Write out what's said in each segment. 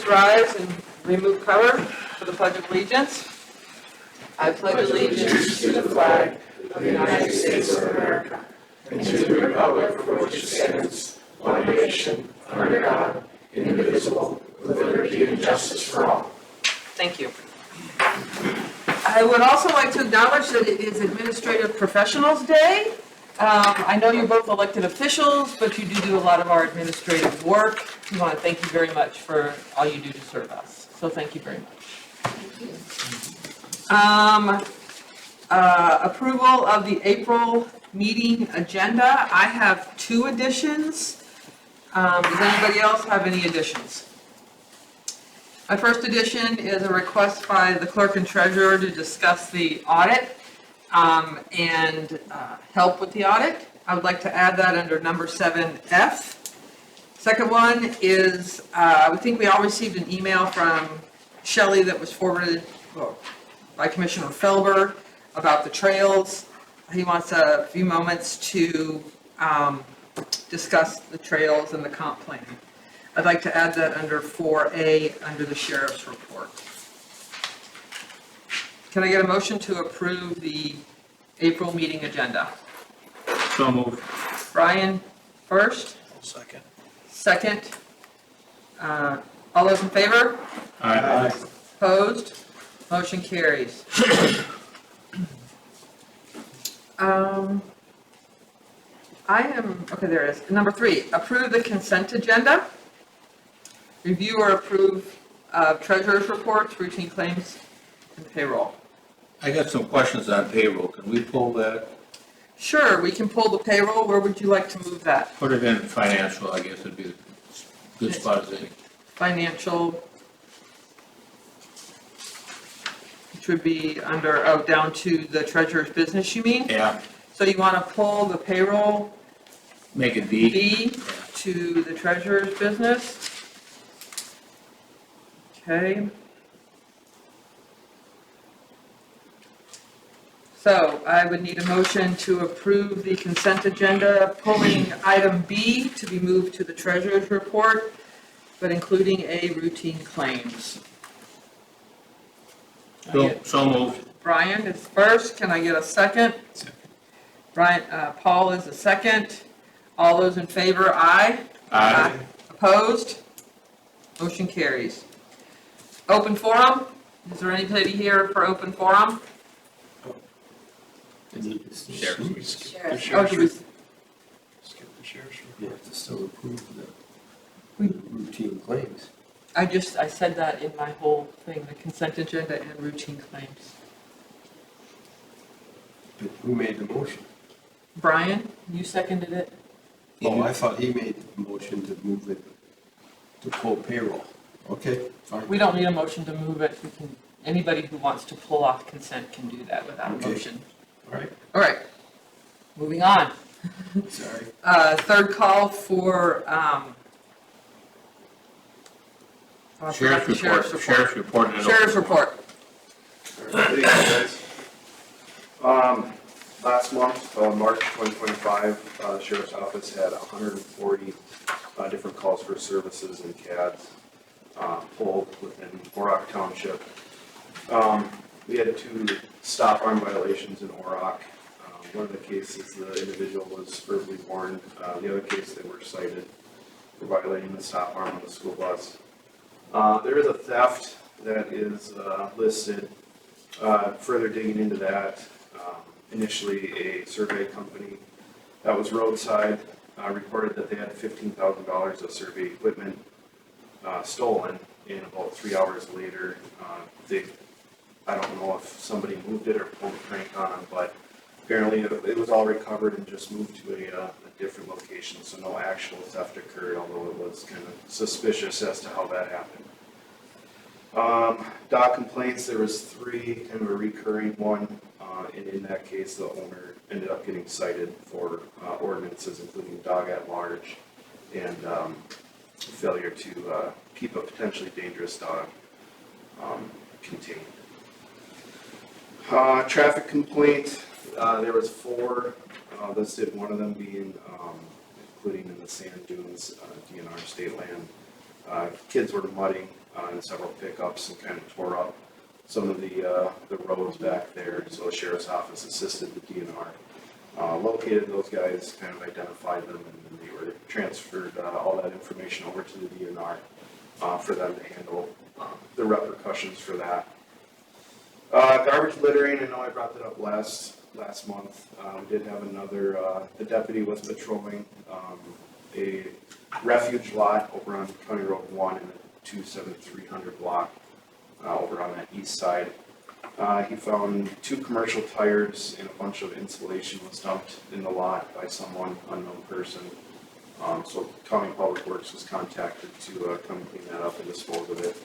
please rise and remove cover for the Pledge of Allegiance. I pledge allegiance to the flag of the United States of America and to the republic for which it stands, one nation, under God, indivisible, with liberty and justice for all. Thank you. I would also like to acknowledge that it is Administrative Professionals Day. I know you're both elected officials, but you do a lot of our administrative work. We want to thank you very much for all you do to serve us. So thank you very much. Approval of the April meeting agenda. I have 2 additions. Does anybody else have any additions? My first addition is a request by the clerk and treasurer to discuss the audit and help with the audit. I would like to add that under number 7F. Second one is, I think we all received an email from Shelley that was forwarded by Commissioner Felber about the trails. He wants a few moments to discuss the trails and the comp plan. I'd like to add that under 4A under the sheriff's report. Can I get a motion to approve the April meeting agenda? So moved. Brian first. Second. Second. All those in favor? Aye. Opposed? Motion carries. Okay, there it is. Number 3, approve the consent agenda. Review or approve treasurer's reports, routine claims, and payroll. I got some questions on payroll. Can we pull that? Sure, we can pull the payroll. Where would you like to move that? Put it in financial, I guess would be a good spot as any. Financial, which would be under, down to the treasurer's business, you mean? Yeah. So you want to pull the payroll Make it B. B to the treasurer's business? Okay. So I would need a motion to approve the consent agenda, pulling item B to be moved to the treasurer's report, but including A, routine claims. So moved. Brian is first. Can I get a second? Second. Brian, Paul is a second. All those in favor, aye. Aye. Opposed? Motion carries. Open forum? Is there anybody here for open forum? Sheriff. Oh, Skip he was, the sheriff's You report. have to still approve We- the routine claims. I said that in my whole thing, the consent agenda and routine claims. But who made the motion? Brian, you seconded it? Oh, I thought he made the motion to move it to pull payroll. Okay, fine. We don't need a motion to move it. We can, anybody who wants to pull off consent can do that without a Okay. motion. All right, All right, moving on. sorry. Third call for, Sheriff's report. Sheriff's report. and an Sheriff's open report. Thank you, guys. Last month, March 2025, the Sheriff's Office had 140 different calls for services and CADs pulled within Orrock Township. We had 2 stop arm violations in Orrock. One of the cases, the individual was verbally warned. The other case, they were cited for violating the stop arm on the school bus. There is a theft that is listed. Further digging into that, initially a survey company that was roadside reported that they had $15,000 of survey equipment stolen, and about 3 hours later, I don't know if somebody moved it or pulled a prank on them, but apparently it was all recovered and just moved to a different location, so no actual theft occurred, although it was kind of suspicious as to how that happened. Dog complaints, there was 3, kind of a recurring one, and in that case, the owner ended up getting cited for ordinances, including dog at large and failure to keep a potentially dangerous dog contained. Traffic complaint, there was 4 listed, one of them being including in the sand dunes, DNR state land. Kids were mudding and several pickups and kind of tore up some of the roads back there. So the sheriff's office assisted the DNR, located those guys, kind of identified them, and then they were transferred all that information over to the DNR for them to handle the repercussions for that. Garbage littering, I know I brought that up last month. We did have another, the deputy was patrolling a refuge lot over on County Road 1 in the 27300 block over on that east side. He found 2 commercial tires and a bunch of insulation was dumped in the lot by someone, unknown person. So County Public Works was contacted to come clean that up and dispose of it.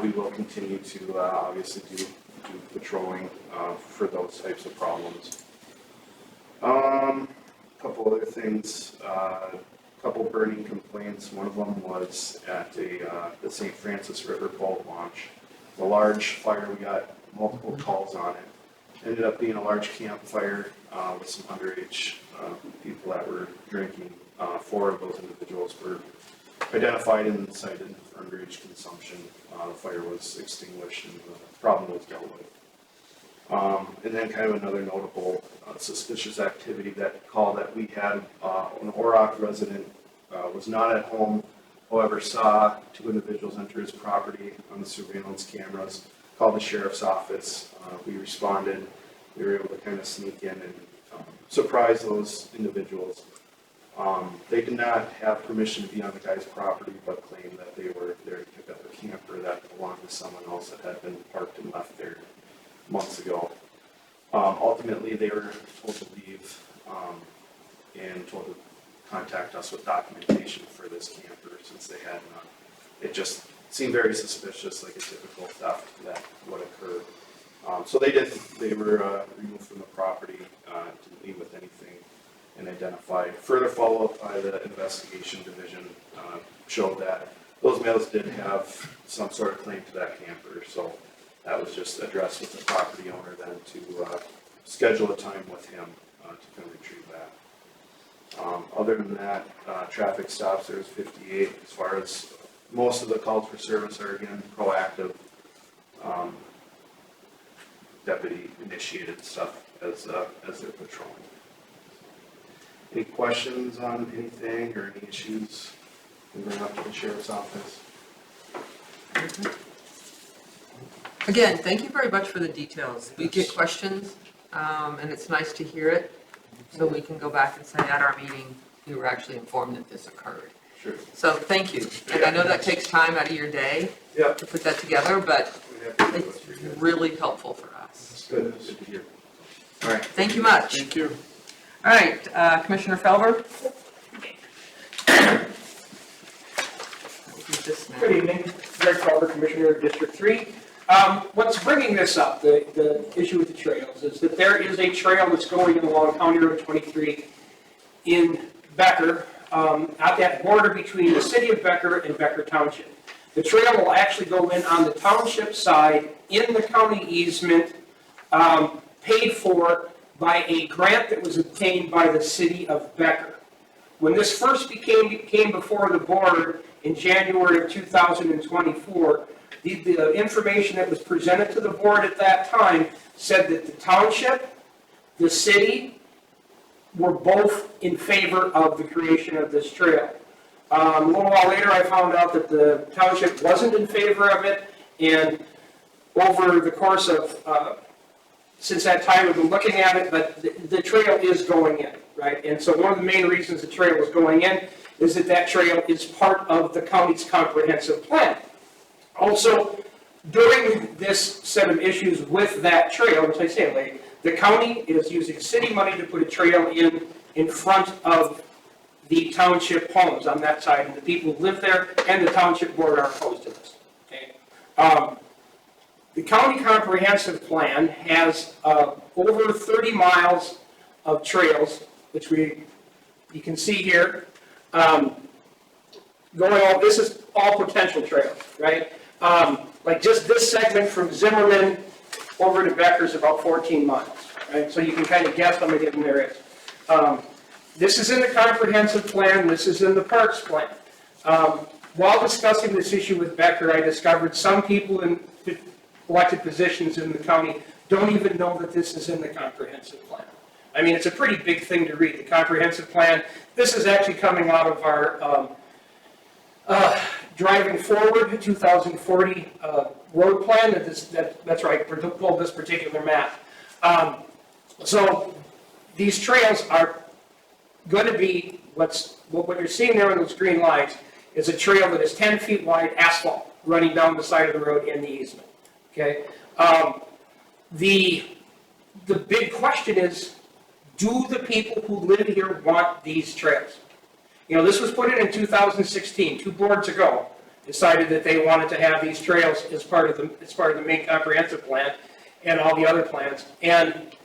We will continue to obviously do patrolling for those types of problems. Couple other things, couple burning complaints. One of them was at the St. Francis River boat launch. The large fire, we got multiple calls on it. Ended up being a large campfire with some underage people that were drinking. 4 of those individuals were identified and cited for underage consumption. The fire was extinguished and the problem was dealt with. And then kind of another notable suspicious activity, that call that we had, an Orrock resident was not at home, however saw 2 individuals enter his property on the surveillance cameras, called the sheriff's office. We responded. We were able to kind of sneak in and surprise those individuals. They did not have permission to be on the guy's property, but claimed that they were there to pick up a camper that belonged to someone else that had been parked and left there months ago. Ultimately, they were told to leave and told to contact us with documentation for this camper since they had none. It just seemed very suspicious, like a typical theft that would occur. So they were removed from the property, didn't leave with anything, and identified. Further follow-up by the investigation division showed that those males did have some sort of claim to that camper, so that was just addressed with the property owner then to schedule a time with him to come retrieve that. Other than that, traffic stops, there's 58. As far as most of the calls for service are, again, proactive, deputy initiated stuff as they're patrolling. Any questions on anything or any issues you bring up to the sheriff's office? Again, thank you very much for the details. We get questions, and it's nice to hear it, so we can go back and say at our meeting, we were actually informed that this occurred. Sure. So thank you. And I know that takes time out of your day Yeah. to put that together, but We have to do it's it for you guys. really helpful for us. Good to hear. All right. Thank you much. Thank you. All right, Commissioner Felber? Good evening, Greg Felber, Commissioner of District 3. What's bringing this up, the issue with the trails, is that there is a trail that's going along County Road 23 in Becker, at that border between the city of Becker and Becker Township. The trail will actually go in on the township side in the county easement, paid for by a grant that was obtained by the city of Becker. When this first came before the board in January of 2024, the information that was presented to the board at that time said that the township, the city, were both in favor of the creation of this trail. A little while later, I found out that the township wasn't in favor of it, and over the course of since that time, we've been looking at it, but the trail is going in, right? And so one of the main reasons the trail is going in is that that trail is part of the county's comprehensive plan. Also, during this set of issues with that trail, as I say, like, the county is using city money to put a trail in front of the township homes on that side, and the people who live there and the township board are opposed to this. Okay? The county comprehensive plan has over 30 miles of trails, which you can see here. This is all potential trails, right? Like just this segment from Zimmerman over to Becker is about 14 miles, right? So you can kind of guess how many of them there is. This is in the comprehensive plan. This is in the parks plan. while discussing this issue with Becker, I discovered some people in elected positions in the county don't even know that this is in the comprehensive plan. I mean, it's a pretty big thing to read, the comprehensive plan. This is actually coming out of our Driving Forward 2040 road plan. That's right, pulled this particular map. So these trails are going to be, what you're seeing there in those green lines is a trail that is 10 feet wide, asphalt, running down the side of the road in the easement. Okay? The big question is, do the people who live here want these trails? You know, this was put in 2016, 2 boards ago, decided that they wanted to have these trails as part of the main comprehensive plan and all the other plans. And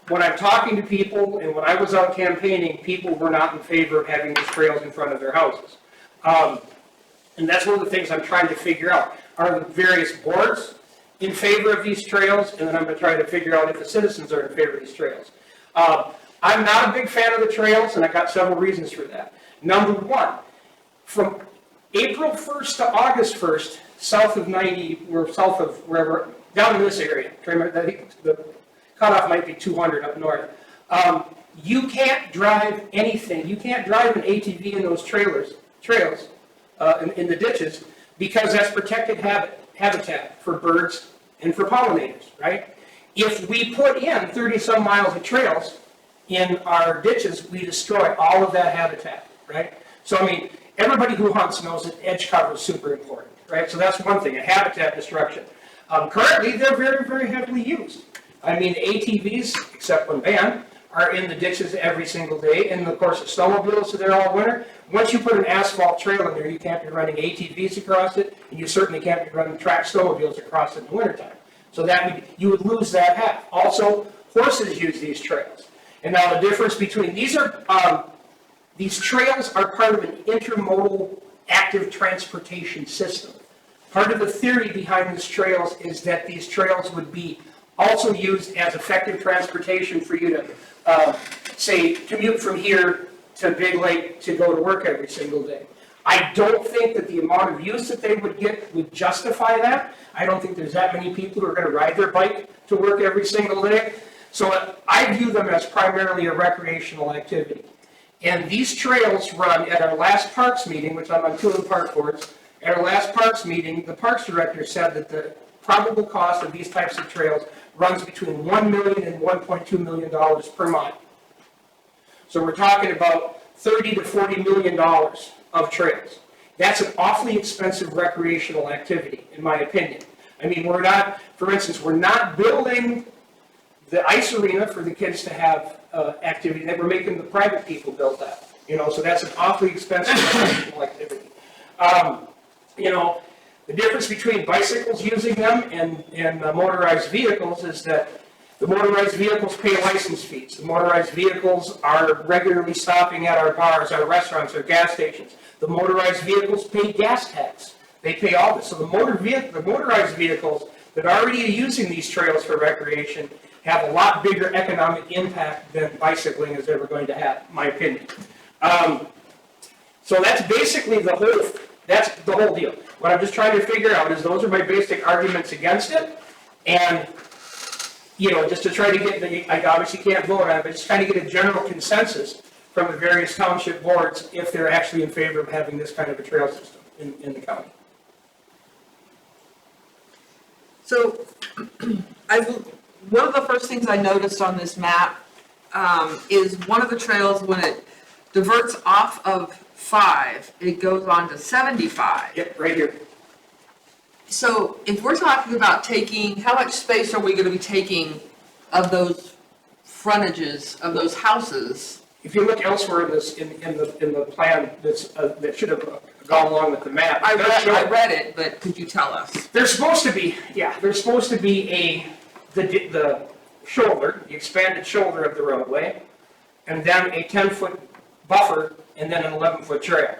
when I'm talking to people and when I was out campaigning, people were not in favor of having these trails in front of their houses. And that's one of the things I'm trying to figure out. Are the various boards in favor of these trails? And then I'm going to try to figure out if the citizens are in favor of these trails. I'm not a big fan of the trails, and I got several reasons for that. Number one, from April 1st to August 1st, south of 90, or south of wherever, down in this area, I think the cutoff might be 200 up north. You can't drive anything. You can't drive an ATV in those trails in the ditches, because that's protected habitat for birds and for pollinators, right? If we put in 30-some miles of trails in our ditches, we destroy all of that habitat, right? So, I mean, everybody who hunts knows that edge cover is super important, right? So that's one thing, a habitat destruction. Currently, they're very, very heavily used. I mean, ATVs, except when banned, are in the ditches every single day, and of course the snowmobiles are there all winter. Once you put an asphalt trail in there, you can't be running ATVs across it, and you certainly can't be running track snowmobiles across it in the wintertime. So you would lose that half. Also, horses use these trails. And now the difference between, these trails are part of an intermodal active transportation system. Part of the theory behind these trails is that these trails would be also used as effective transportation for you to, say, commute from here to Big Lake to go to work every single day. I don't think that the amount of use that they would get would justify that. I don't think there's that many people who are going to ride their bike to work every single day. So I view them as primarily a recreational activity. And these trails run at our last parks meeting, which I'm on 2 of the park boards. At our last parks meeting, the parks director said that the probable cost of these types of trails runs between $1 million and $1.2 million per mile. So we're talking about $30 to $40 million of trails. That's an awfully expensive recreational activity, in my opinion. I mean, for instance, we're not building the ice arena for the kids to have activity, that we're making the private people build that. You know, so that's an awfully expensive recreational activity. You know, the difference between bicycles using them and motorized vehicles is that the motorized vehicles pay license fees. The motorized vehicles are regularly stopping at our bars, our restaurants, our gas stations. The motorized vehicles pay gas tax. They pay all this. So the motorized vehicles that already are using these trails for recreation have a lot bigger economic impact than bicycling is ever going to have, in my opinion. So that's basically the whole deal. What I'm just trying to figure out is those are my basic arguments against it, and you know, just to try to get I obviously can't vote on it, but just trying to get a general consensus from the various township boards if they're actually in favor of having this kind of a trail system in the county. So, one of the first things I noticed on this map is one of the trails, when it diverts off of 5, it goes on to 75. Yep, right here. So if we're talking about how much space are we going to be taking of those frontages, of those houses? If you look elsewhere in the plan that should have gone along with the map. I read it, but could you tell us? There's supposed to be the shoulder, the expanded shoulder of the roadway, and then a 10-foot buffer, and then an 11-foot trail.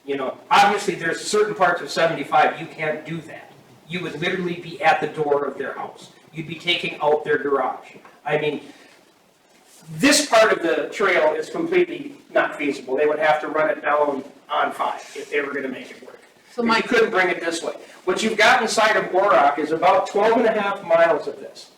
You know, obviously there's certain parts of 75 you can't do that. You would literally be at the door of their house. You'd be taking out their garage. I mean, this part of the trail is completely not feasible. They would have to run it down on 5 if they were gonna make it work. So You Mike, couldn't bring it this way. What you've got inside of Orrock is about 12 and a half miles of this.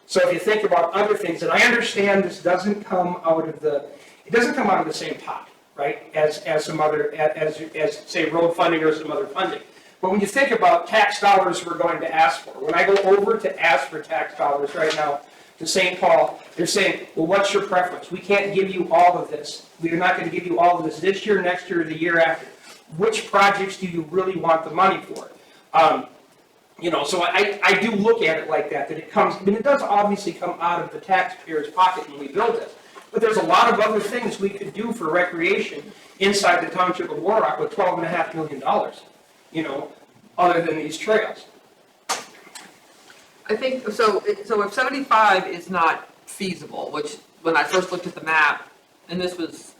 So if you think about other things, and I understand this doesn't come out of the, it doesn't come out of the same pot, right, as some other, as say road funding or some other funding. But when you think about tax dollars we're going to ask for, when I go over to ask for tax dollars right now to St. Paul, they're saying, well, what's your preference? We can't give you all of this. We're not going to give you all of this year, next year, or the year after. Which projects do you really want the money for? You know, so I do look at it like that it comes, I mean, it does obviously come out of the taxpayer's pocket when we build this. But there's a lot of other things we could do for recreation inside the township of Orrock with $12.5 million, you know, other than these trails. I think, so if 75 is not feasible, which, when I first looked at the map, and this was,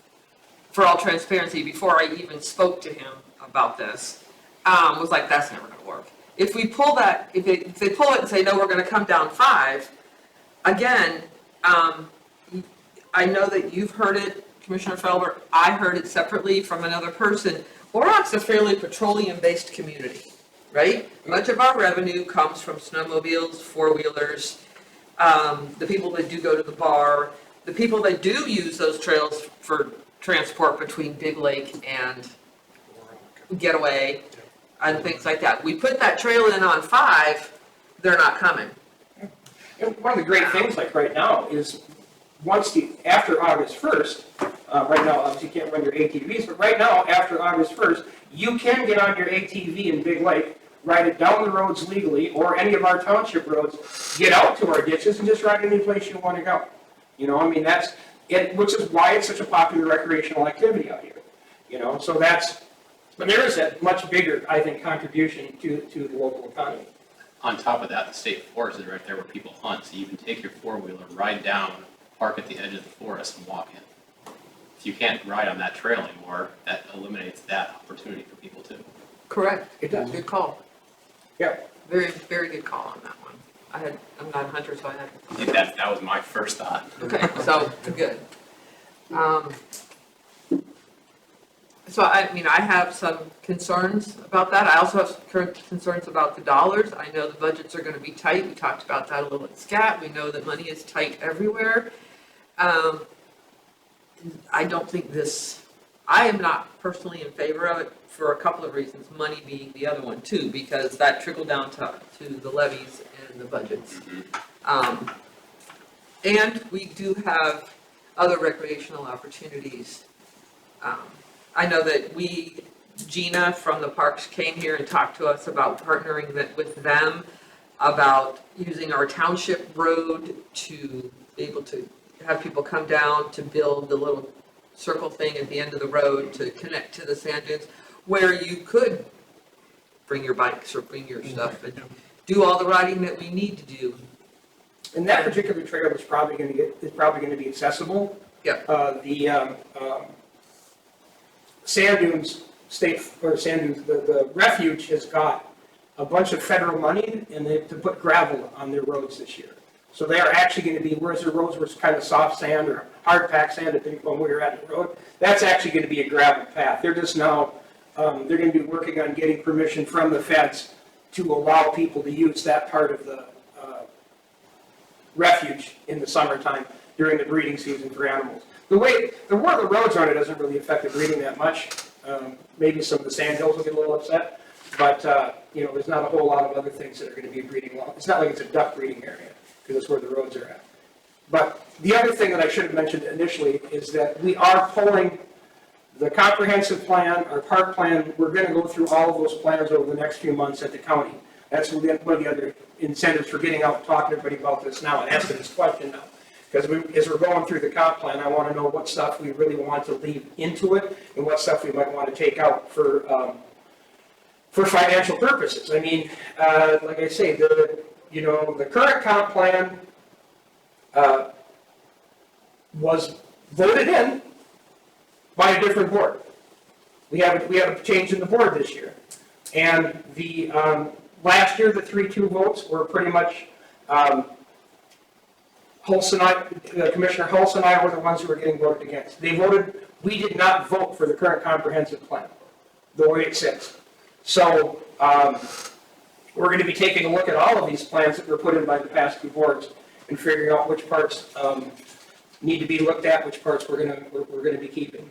for all transparency, before I even spoke to him about this, was like, that's never gonna work. If we pull that, if they pull it and say, no, we're gonna come down 5, again, I know that you've heard it, Commissioner Felber, I heard it separately from another person. Orrock's a fairly petroleum-based community, right? Much of our revenue comes from snowmobiles, four-wheelers, the people that do go to the bar, the people that do use those trails for transport between Big Lake and Getaway and things like that. We put that trail in on 5, they're not coming. And one of the great things like right now is after August 1st, right now obviously you can't run your ATVs, but right now after August 1st, you can get on your ATV in Big Lake, ride it down the roads legally or any of our township roads, get out to our ditches and just ride any place you want to go. You know, I mean, that's it, which is why it's such a popular recreational activity out here. You know, so but there is a much bigger, I think, contribution to the local economy. On top of that, the state forest is right there where people hunt, so you can take your four-wheeler, ride down, park at the edge of the forest and walk in. If you can't ride on that trail anymore, that eliminates that opportunity for people too. Correct. It does. Good call. Yeah. Very, very good call on that one. I'm not a hunter, so I had. I think that was my first thought. Okay, so, good. So I mean, I have some concerns about that. I also have current concerns about the dollars. I know the budgets are gonna be tight. We talked about that a little at SCAT. We know that money is tight everywhere. I don't think I am not personally in favor of it for a couple of reasons, money being the other one too, because that trickled down to the levies and the budgets. And we do have other recreational opportunities. I know that Gina from the parks came here and talked to us about partnering with them, about using our township road to be able to have people come down to build the little circle thing at the end of the road to connect to the sand dunes, where you could bring your bikes or bring your stuff and do all the riding that we need to do. And that particular trail is probably going to be accessible. Yeah. The sand dunes the refuge has got a bunch of federal money and they to put gravel on their roads this year. So they are actually going to be, whereas their roads were kind of soft sand or hard packed sand, depending on where you're at in the road, that's actually going to be a gravel path. They're just now, they're going to be working on getting permission from the feds to allow people to use that part of the refuge in the summertime during the breeding season for animals. The way the roads are, it doesn't really affect the breeding that much. Maybe some of the sand hills will get a little upset, but you know, there's not a whole lot of other things that are going to be breeding along. It's not like it's a duck breeding area because that's where the roads are at. But the other thing that I should have mentioned initially is that we are pulling the comprehensive plan, our park plan. We're going to go through all of those plans over the next few months at the county. That's one of the other incentives for getting out and talking to everybody about this now and asking this question now. Because as we're going through the comp plan, I want to know what stuff we really want to leave into it and what stuff we might want to take out for financial purposes. I mean, like I say, the current comp plan was voted in by a different board. We have a change in the board this year, and the last year the 3-2 votes were pretty much. Commissioner Hulse and I were the ones who were getting voted against. We did not vote for the current comprehensive plan. the way it sits. So, we're gonna be taking a look at all of these plans that were put in by the past two boards and figuring out which parts, need to be looked at, which parts we're gonna be keeping.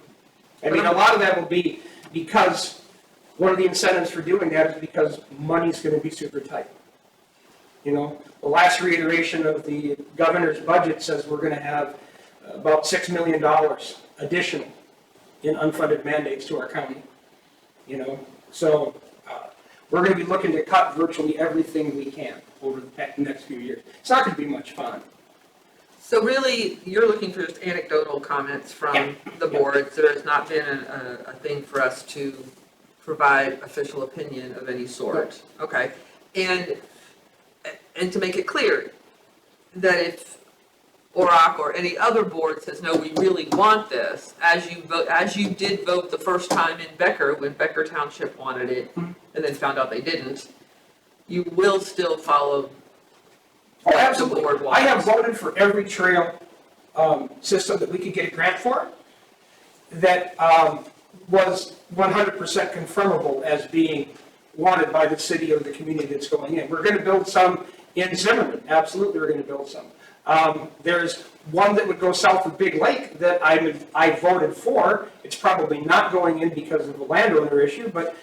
I mean, a lot of that will be because, one of the incentives for doing that is because money's gonna be super tight. You know, the last reiteration of the governor's budget says we're gonna have about $6 million additional in unfunded mandates to our county. You know, so we're going to be looking to cut virtually everything we can over the next few years. It's not going to be much fun. So really, you're looking for just anecdotal comments from the boards. There has not been a thing for us to provide official opinion of any sort. Okay. And to make it clear, that if Orrock or any other board says, no, we really want this, as you did vote the first time in Becker, when Becker Township wanted it, and then found out they didn't, you will still follow Oh, what the absolutely. board wants. I have voted for every trail system that we could get a grant for that was 100% confirmable as being wanted by the city or the community that's going in. We're going to build some in Zimmerman. Absolutely, we're going to build some. There's one that would go south of Big Lake that I voted for. It's probably not going in because of the landowner issue, but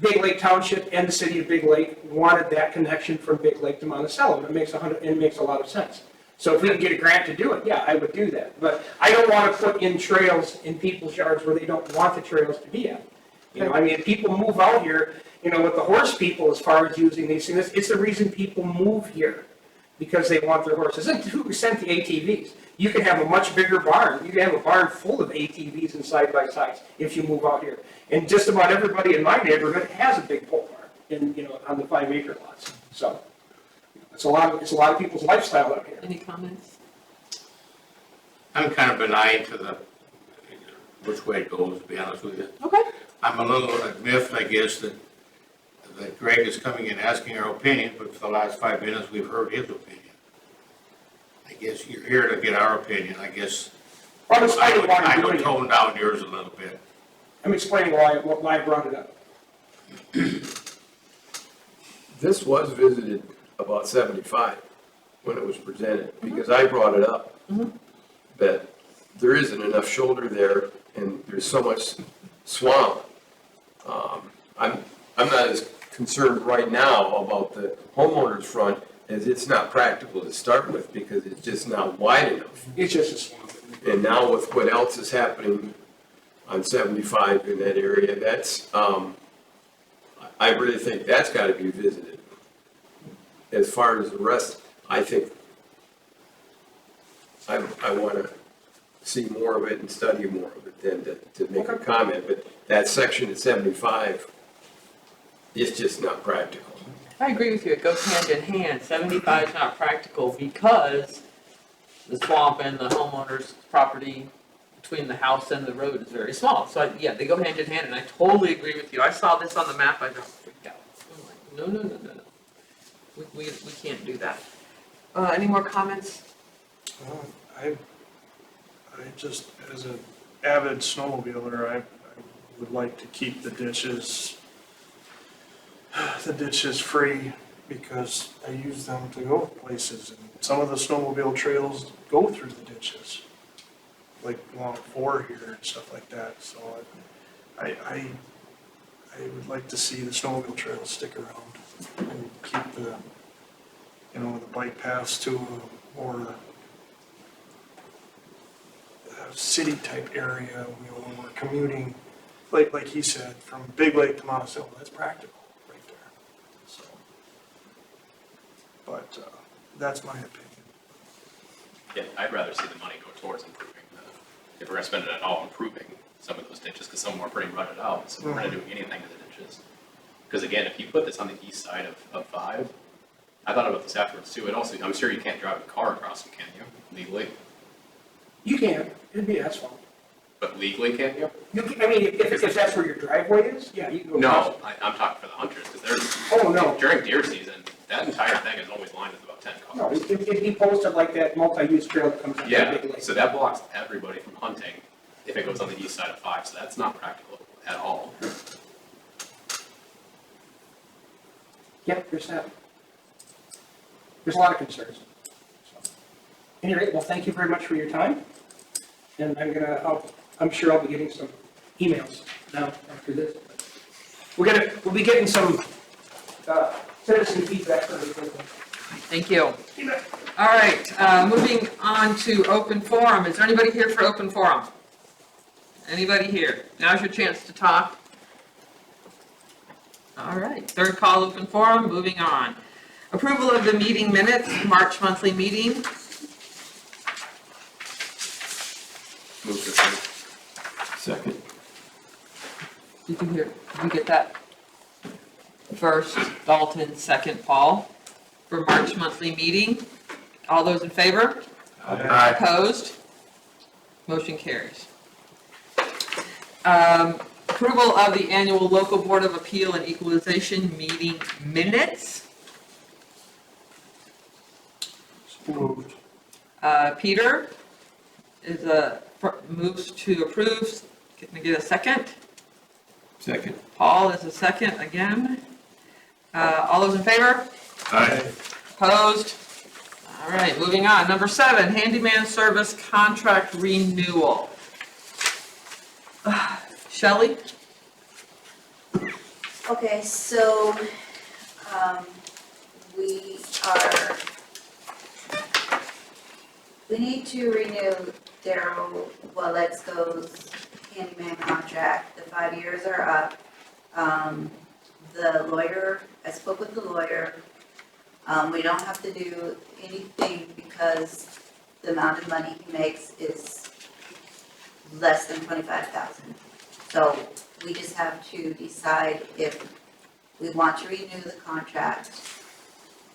Big Lake Township and the city of Big Lake wanted that connection from Big Lake to Monticello, and it makes a lot of sense. So if we can get a grant to do it, yeah, I would do that. But I don't want to put in trails in people's yards where they don't want the trails to be at. You know, I mean, people move out here, you know, with the horse people as far as using these things. It's the reason people move here, because they want their horses. And to send the ATVs. You can have a much bigger barn. You can have a barn full of ATVs and side-by-sides if you move out here. And just about everybody in my neighborhood has a big pole barn on the 5-acre lots. So it's a lot of people's lifestyle out here. Any comments? I'm kind of benign to the, which way it goes, to be honest with you. Okay. I'm a little miffed, I guess, that Greg is coming in asking our opinion, but for the last 5 minutes, we've heard his opinion. I guess you're here to get our opinion, I guess. I'm explaining why I I'm would doing it. tone down yours a little bit. I'm explaining why I brought it up. This was visited about 75 when it was presented, because I brought it up. That there isn't enough shoulder there, and there's so much swamp. I'm not as concerned right now about the homeowner's front, as it's not practical to start with, because it's just not wide enough. It's just a swamp. And now with what else is happening on 75 in that area, that's, I really think that's gotta be visited. As far as the rest, I think I wanna see more of it and study more of it than to make a comment, but that section at 75 is just not practical. I agree with you, it goes hand in hand. 75 is not practical because the swamp and the homeowner's property between the house and the road is very small. So, yeah, they go hand in hand, and I totally agree with you. I saw this on the map, I just freaked out. I'm like, no. We can't do that. Any more comments? I just, as an avid snowmobiler, I would like to keep the ditches free, because I use them to go places, and some of the snowmobile trails go through the ditches, like along 4 here and stuff like that, so I would like to see the snowmobile trails stick around and keep the, the bike paths to a more city type area, when we're commuting, like he said, from Big Lake to Monticello. That's practical right there. So, but that's my opinion. Yeah, I'd rather see the money go towards improving if we're gonna spend it at all, improving some of those ditches, because some of them are pretty rutted out, so we're not doing anything to the ditches. Because again, if you put this on the east side of 5, I thought about this afterwards too, and also, I'm sure you can't drive a car across them, can you, legally? You can, it'd be asphalt. But legally, can't you? I mean, if that's where your driveway is, yeah, you can go. across No, it. I'm talking for the hunters, because there's, Oh, no. during deer season, that entire thing is always lined with about 10 No, cars. it'd be posted like that multi-use trail that comes out of Yeah, Big Lake. so that blocks everybody from hunting if it goes on the east side of 5, so that's not practical at all. Yeah, there's that. There's a lot of concerns. So, at any rate, well, thank you very much for your time. And I'm sure I'll be getting some emails now after this. We'll be getting some citizen feedback from the people. Thank you. All right, moving on to open forum. Is there anybody here for open forum? Anybody here? Now's your chance to talk. All right, third call open forum, moving on. Approval of the meeting minutes, March monthly meeting. Move to approve. Second. Did you get that? First, Dalton, second, Paul, for March monthly meeting. All those in favor? Aye. Opposed? Motion carries. Approval of the annual local Board of Appeal and Equalization meeting minutes. Moved. Peter moves to approve. Can I get a second? Second. Paul is a second again. All those in favor? Aye. Opposed? All right, moving on. Number 7, handyman service contract renewal. Shelley? Okay, so, we need to renew Daryl Waletzko's handyman contract. The 5 years are up. The lawyer, I spoke with the lawyer. We don't have to do anything because the amount of money he makes is less than $25,000. So we just have to decide if we want to renew the contract.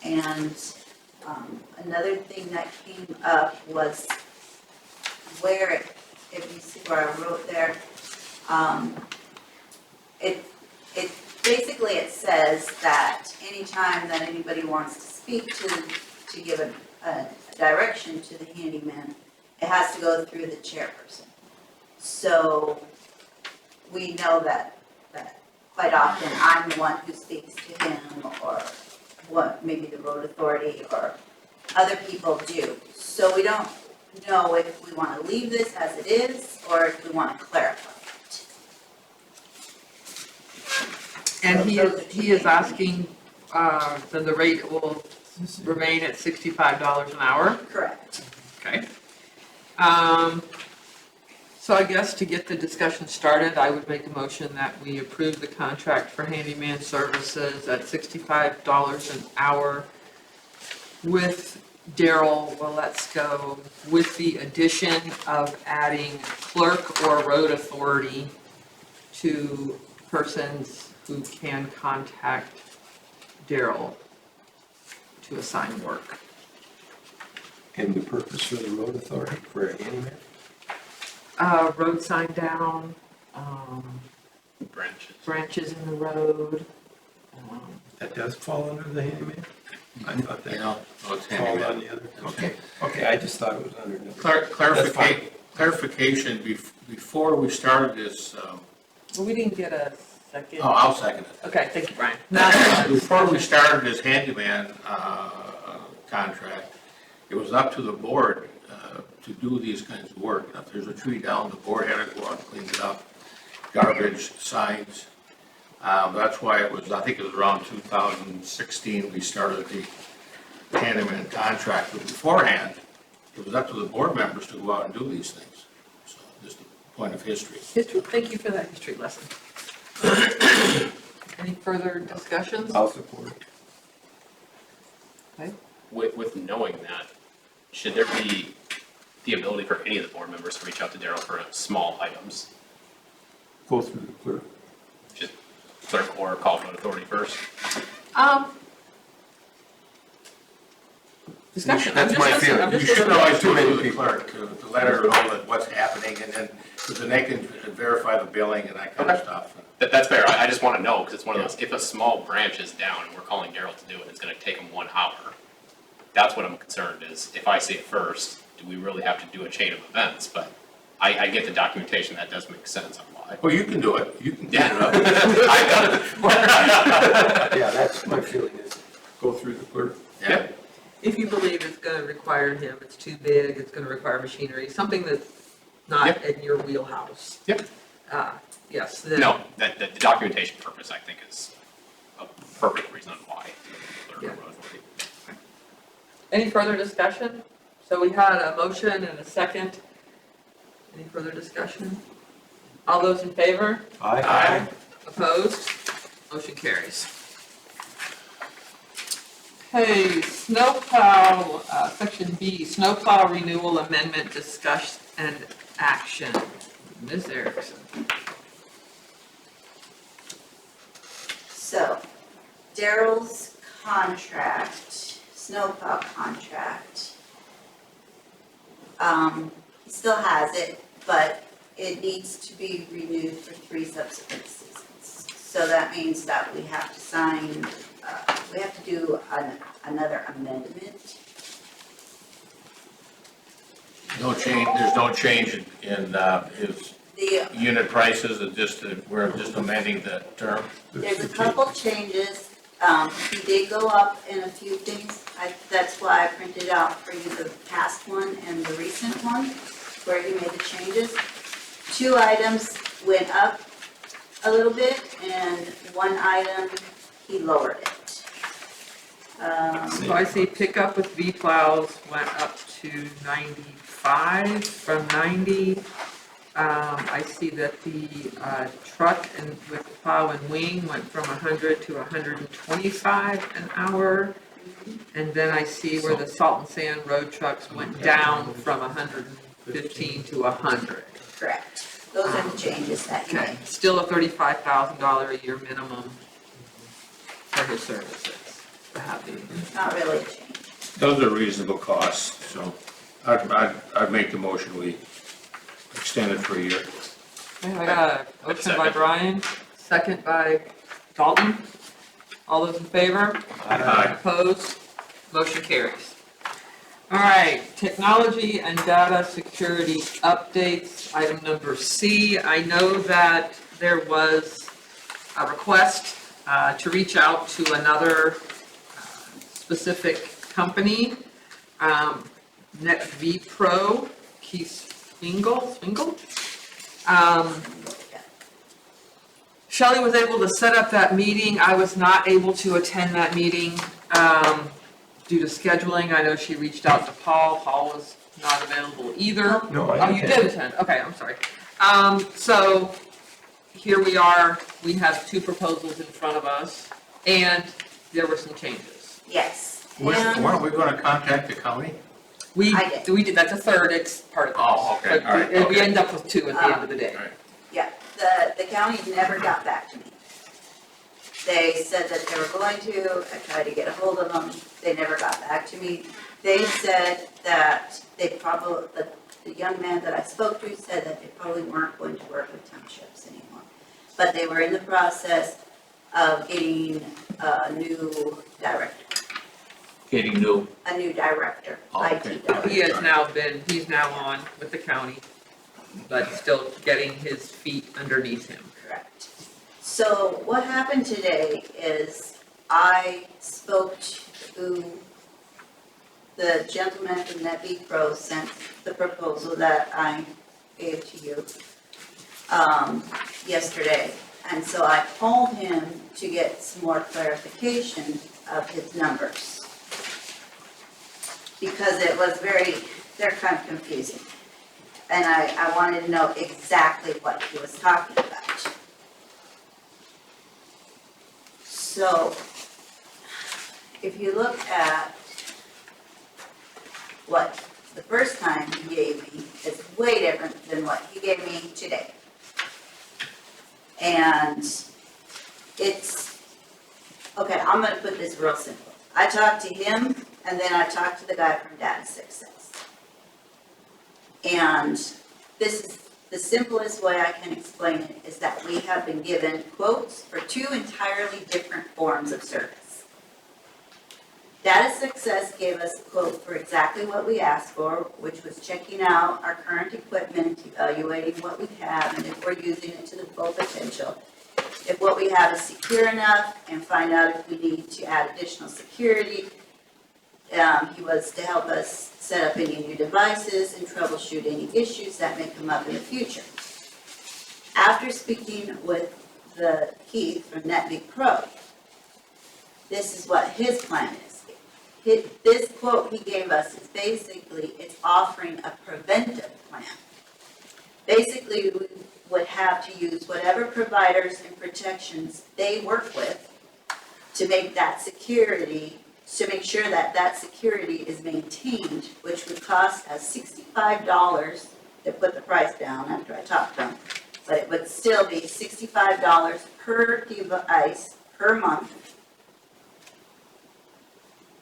And another thing that came up was where, if you see where I wrote there, it basically it says that anytime that anybody wants to speak to give a direction to the handyman, it has to go through the chairperson. So we know that quite often I'm the one who speaks to him, or what, maybe the road authority or other people do. So we don't know if we want to leave this as it is or if we want to clarify it. And he is asking, then the rate will remain at $65 an hour? Correct. Okay. So I guess to get the discussion started, I would make a motion that we approve the contract for handyman services at $65 an hour with Daryl Waletzko, with the addition of adding clerk or road authority to persons who can contact Daryl to assign work. And the purpose for the road authority for a handyman? Road sign down, branches in the road. That does fall under the handyman? I thought that No, it's fall on handyman. the other. Okay, I just thought it was under the. Clarification, before we started this, Well, we didn't get a second. oh, I'll second it. Okay, thank you, Brian. Now, Before we started this handyman contract, it was up to the board to do these kinds of work. If there's a tree down, the board had to go out and clean it up, garbage, signs. That's why it was, I think it was around 2016, we started the handyman contract. But beforehand, it was up to the board members to go out and do these things. So just a point of history. history, thank you for that history lesson. Any further discussions? I'll support it. Okay. With knowing that, should there be the ability for any of the board members to reach out to Daryl for small items? Go through the clerk. Just clerk or call road authority first? Discussion. That's my feeling. I'm You just should listening. always Too do many it to the people. clerk to let her know that what's happening, and then, because then they can verify the billing and that kind of Okay. stuff. That's fair, I just wanna know, because it's one of those, if a small branch is down and we're calling Daryl to do it, it's gonna take him 1 hour. That's what I'm concerned is, if I see it first, do we really have to do a chain of events? But I get the documentation, that does make sense on why. Well, you can do it, you can get Yeah. it up. I've done it before. Yeah, that's my feeling is go through the clerk. Yeah, If you believe it's gonna require him, it's too big, it's gonna require machinery, something that's not Yep. in your wheelhouse. Yep. Yes. then- No, the documentation purpose, I think, is a perfect reason on why. Yeah. Road authority. Any further discussion? So we had a motion and a second. Any further discussion? All those in favor? Aye. Opposed? Motion carries. Okay, snowplow, section B, snowplow renewal amendment discussion and action. Ms. Erickson. So, Daryl's contract, snowplow contract, he still has it, but it needs to be renewed for 3 subsequent seasons. So that means that we have to sign, we have to do another amendment. no change, there's no change in his The, unit prices, it's just, we're just amending the term. there's a couple changes. He did go up in a few things. That's why I printed out for you the past one and the recent one, where he made the changes. 2 items went up a little bit, and 1 item, he lowered it. So I see pickup with V plows went up to 95 from 90. I see that the truck and with plow and wing went from 100 to 125 an hour. And then I see where the salt and sand road trucks went down from 115 to 100. Correct. Those are the changes that he Okay, made. still a $35,000 a year minimum for his services. To have the Not really a change. Those are reasonable costs, so I'd make the motion, we extend it for a year. Okay, I got a motion by Second. Brian, second by Dalton. All those in favor? Aye. Opposed? Motion carries. All right, technology and data security updates, item number C. I know that there was a request to reach out to another specific company, NetV Pro, Keith Swingle. Shelley was able to set up that meeting. I was not able to attend that meeting due to scheduling. I know she reached out to Paul. Paul was not available either. No, Oh, you did attend. Okay, I'm sorry. So here we are. We have 2 proposals in front of us, and there were some changes. Yes. Weren't And we gonna contact the county? We I did. did, that's a third, it's part of this. Oh, okay, But all right, we okay. end up with 2 at the end of the day. All right. yeah, the county never got back to me. They said that they were going to, I tried to get a hold of them, they never got back to me. They said that they probably, the young man that I spoke to said that they probably weren't going to work with townships anymore. But they were in the process of getting a new director, Getting new, director, Oh, IT okay. director. He's now on with the county, but still getting his feet underneath him. Correct. So what happened today is I spoke to the gentleman from NetV Pro sent the proposal that I gave to you yesterday. And so I called him to get some more clarification of his numbers. Because it was they're kind of confusing. And I wanted to know exactly what he was talking about. So, if you look at what the first time he gave me, it's way different than what he gave me today. And it's, okay, I'm gonna put this real simple. I talked to him, and then I talked to the guy from Data 6 And this is the simplest way I can explain it, is that we have been given quotes for 2 entirely different forms of service. Data Success gave us a quote for exactly what we asked for, which was checking out our current equipment, evaluating what we have, and if we're using it to the full potential. If what we have is secure enough, and find out if we need to add additional security. He was to help us set up any new devices and troubleshoot any issues that may come up in the future. After speaking with the Keith from NetBeat Pro, this is what his plan is. This quote he gave us is basically, it's offering a preventive plan. Basically, we would have to use whatever providers and protections they work with to make that security, to make sure that that security is maintained, which would cost us $65. They put the price down after I talked to them, but it would still be $65 per device per month,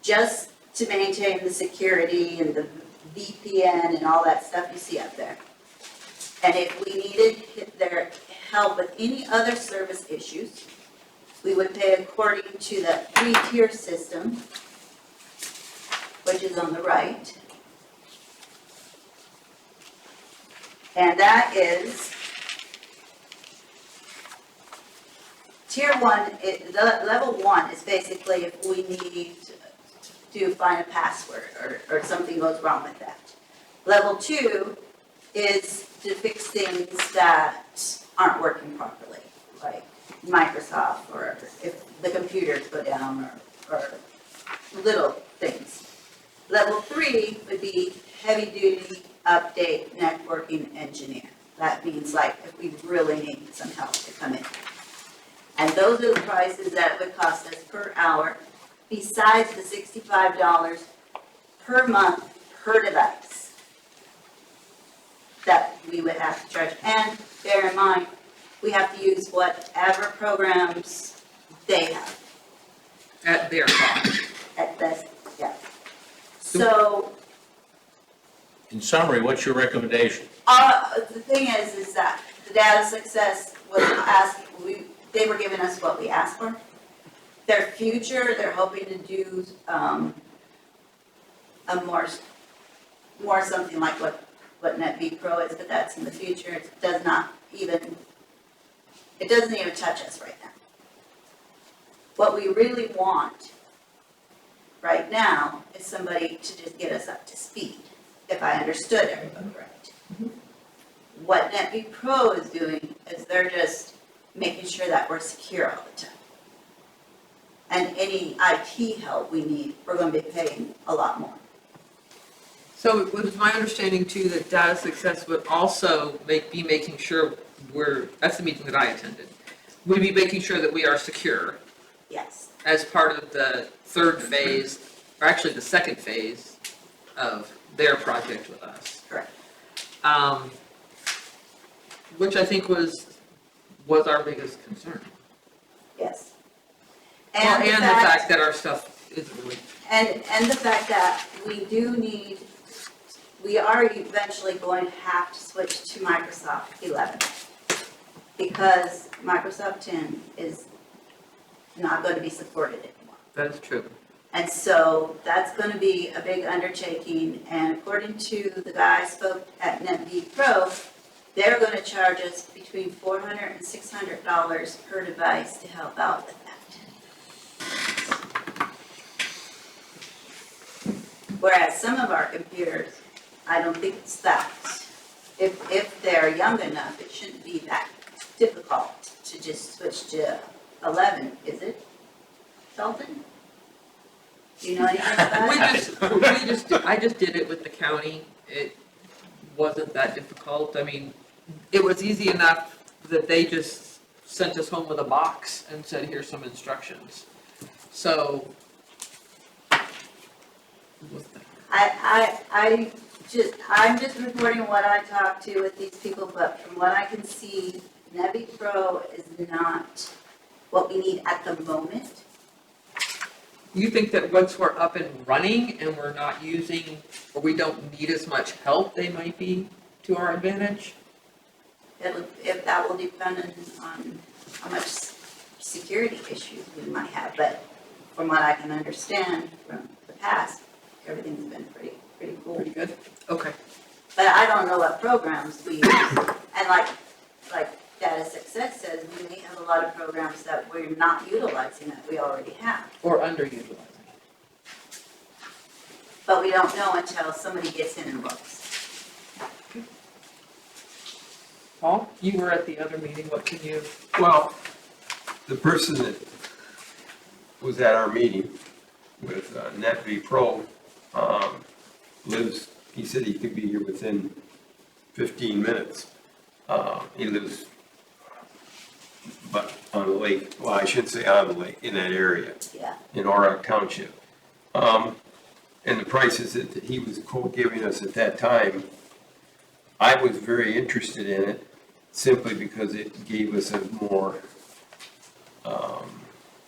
just to maintain the security and the VPN and all that stuff you see up there. And if we needed their help with any other service issues, we would pay according to the 3-tier system, which is on the right. And that is tier 1, level 1 is basically if we need to find a password or something goes wrong with that. Level 2 is to fix things that aren't working properly, like Microsoft, or if the computers go down, or little things. Level 3 would be heavy-duty update networking engineer. That means like if we really need some help to come in. And those are the prices that it would cost us per hour, besides the $65 per month per device that we would have to charge. And bear in mind, we have to use whatever programs they have At their cost. at this, yeah. So, In summary, what's your recommendation? the thing is that the Data Success was asked, they were giving us what we asked for. Their future, they're hoping to do, a more something like what NetBeat Pro is, but that's in the future. It doesn't even touch us right now. What we really want right now is somebody to just get us up to speed, if I understood everybody right. What NetBeat Pro is doing is they're just making sure that we're secure all the time. And any IT help we need, we're going to be paying a lot more. So it was my understanding too that Data Success would also be making sure that's the meeting that I attended. We'd be making sure that we are secure Yes, as part of the third phase, or actually the second phase of their project with us. correct. Which I think was our biggest concern. Yes. Well, and the fact that our stuff is really, And the fact that we are eventually going to have to switch to Microsoft 11. Because Microsoft 10 is not going to be supported anymore. that is true. And so that's going to be a big undertaking, and according to the guy I spoke at NetBeat Pro, they're going to charge us between $400 and $600 per device to help out with that. Whereas some of our computers, I don't think it's that. If they're young enough, it shouldn't be that difficult to just switch to 11, is it? Sheldon? Do you know anything about it? I just did it with the county. It wasn't that difficult. I mean, it was easy enough that they just sent us home with a box and said, here's some instructions. So. I'm just reporting what I talked to with these people, but from what I can see, NetBeat Pro is not what we need at the moment. You think that once we're up and running and we're not using, or we don't need as much help, they might be to our advantage? If that will depend on how much security issues we might have, but from what I can understand from the past, everything's been pretty cool. Pretty good. Okay. But I don't know what programs we use. And like Data Success says, we may have a lot of programs that we're not utilizing that we already have. Or underutilizing. But we don't know until somebody gets in and looks. Paul, you were at the other meeting, what can you? Well, the person that was at our meeting with NetV Pro lives, he said he could be here within 15 minutes. He lives, but on the lake, well, I shouldn't say on the lake, in that area, Yeah. in Orrock Township. And the prices that he was giving us at that time, I was very interested in it simply because it gave us a more,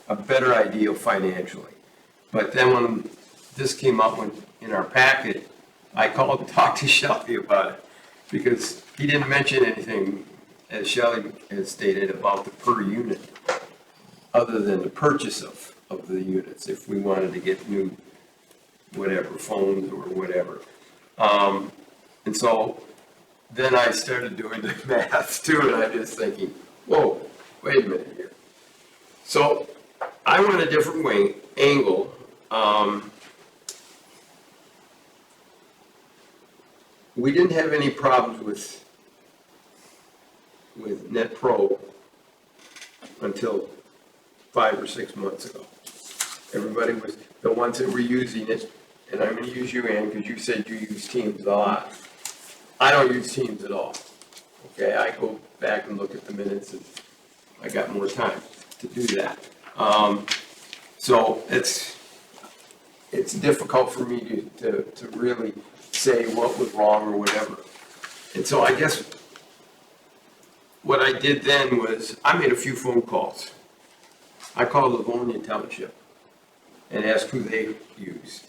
a better idea financially. But then when this came up in our packet, I called and talked to Shelley about it because he didn't mention anything, as Shelley has stated, about the per unit, other than the purchase of the units, if we wanted to get new, whatever, phones or whatever. And so then I started doing the math too, and I'm just thinking, whoa, wait a minute here. So I went a different angle. We didn't have any problems with NetPro until 5 or 6 months ago. Everybody was, the ones that were using it, and I'm gonna use you, Ann, because you said you use Teams a lot. I don't use Teams at all. Okay, I go back and look at the minutes, and I got more time to do that. So it's difficult for me to really say what was wrong or whatever. And so I guess what I did then was I made a few phone calls. I called Livonia Township and asked who they use.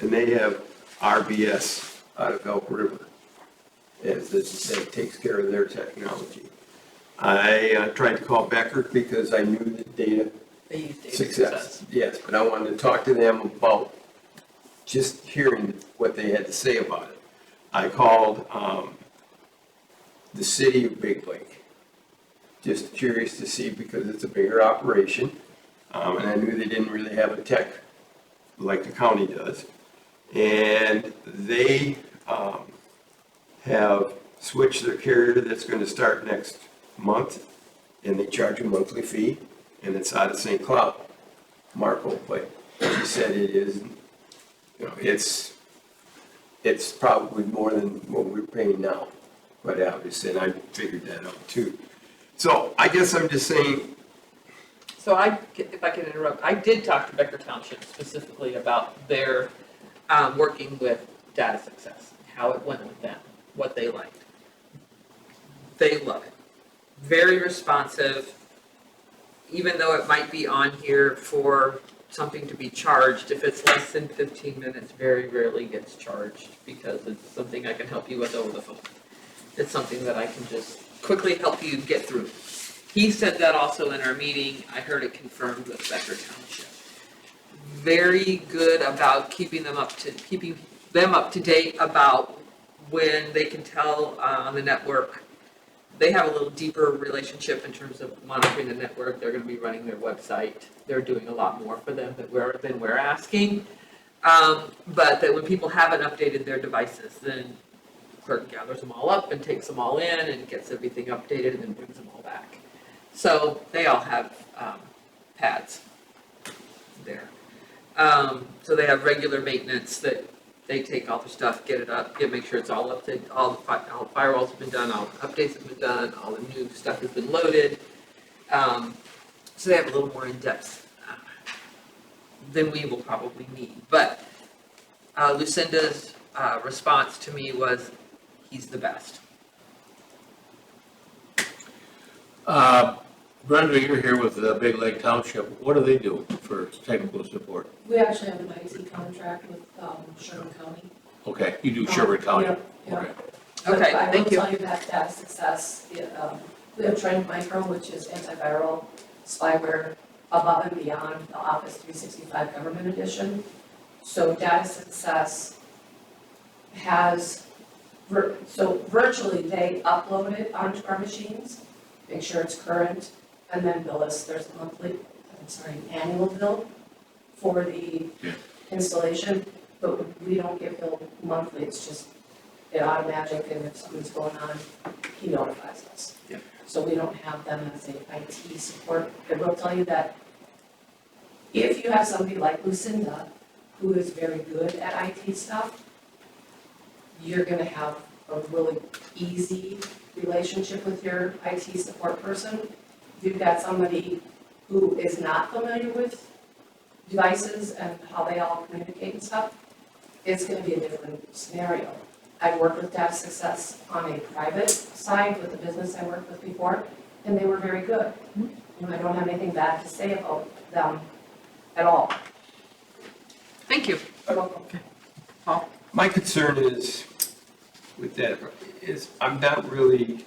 And they have RBS out of Elk River that takes care of their technology. I tried to call Becker because I knew that Data They use Data Success. Yes, but I wanted to talk to them about just hearing what they had to say about it. I called the city of Big Lake, just curious to see because it's a bigger operation, and I knew they didn't really have a tech like the county does. And they have switched their carrier that's going to start next month, and they charge a monthly fee, and it's out of St. Cloud, Marco, but he said it is, you know, it's probably more than what we're paying now, but obviously, and I figured that out too. So I guess I'm just saying, So if I can interrupt, I did talk to Becker Township specifically about their working with Data Success, how it went with them, what they liked. They love it. Very responsive, even though it might be on here for something to be charged, if it's less than 15 minutes, very rarely gets charged because it's something I can help you with over the phone. It's something that I can just quickly help you get through. He said that also in our meeting. I heard it confirmed with Becker Township. Very good about keeping them up to date about when they can tell on the network. They have a little deeper relationship in terms of monitoring the network. They're going to be running their website. They're doing a lot more for them than we're asking. But that when people haven't updated their devices, then the clerk gathers them all up and takes them all in and gets everything updated and then brings them all back. So they all have pads there. So they have regular maintenance that they take all their stuff, get it up, make sure it's all up to, all the firewalls have been done, all the updates have been done, all the new stuff has been loaded. So they have a little more in-depth than we will probably need. But Lucinda's response to me was, he's the best. Brenda, you're here with Big Lake Township. What do they do for technical support? We actually have an IT contract with Sherman County. Okay, you do Sherwood County? Yeah, yeah. Okay. Okay, But thank you. I will tell you that Data Success, we have Trend Micro, which is antiviral, spyware, above and beyond the Office 365 Government Edition. So Data Success has, so virtually they upload it onto our machines, make sure it's current, and then bill us. There's a annual bill for the installation, but we don't get billed monthly. It's just, it automatic, and if something's going on, he notifies us. Yeah. So we don't have them as a IT support. I will tell you that if you have somebody like Lucinda, who is very good at IT stuff, you're gonna have a really easy relationship with your IT support person. If you've got somebody who is not familiar with devices and how they all communicate and stuff, it's gonna be a different scenario. I've worked with Data Success on a private side with the business I worked with before, and they were very good. And I don't have anything bad to say about them at all. Thank you. You're welcome. Paul? My concern is, with that, is I'm not really,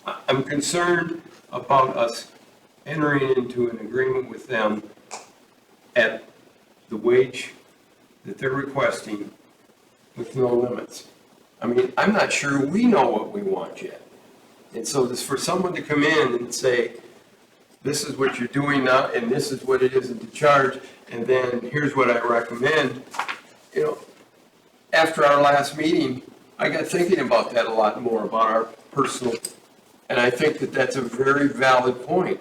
I'm concerned about us entering into an agreement with them at the wage that they're requesting with no limits. I mean, I'm not sure we know what we want yet. And so this, for someone to come in and say, this is what you're doing now, and this is what it is in the charge, and then here's what I recommend, you know, after our last meeting, I got thinking about that a lot more, about our personal, and I think that that's a very valid point.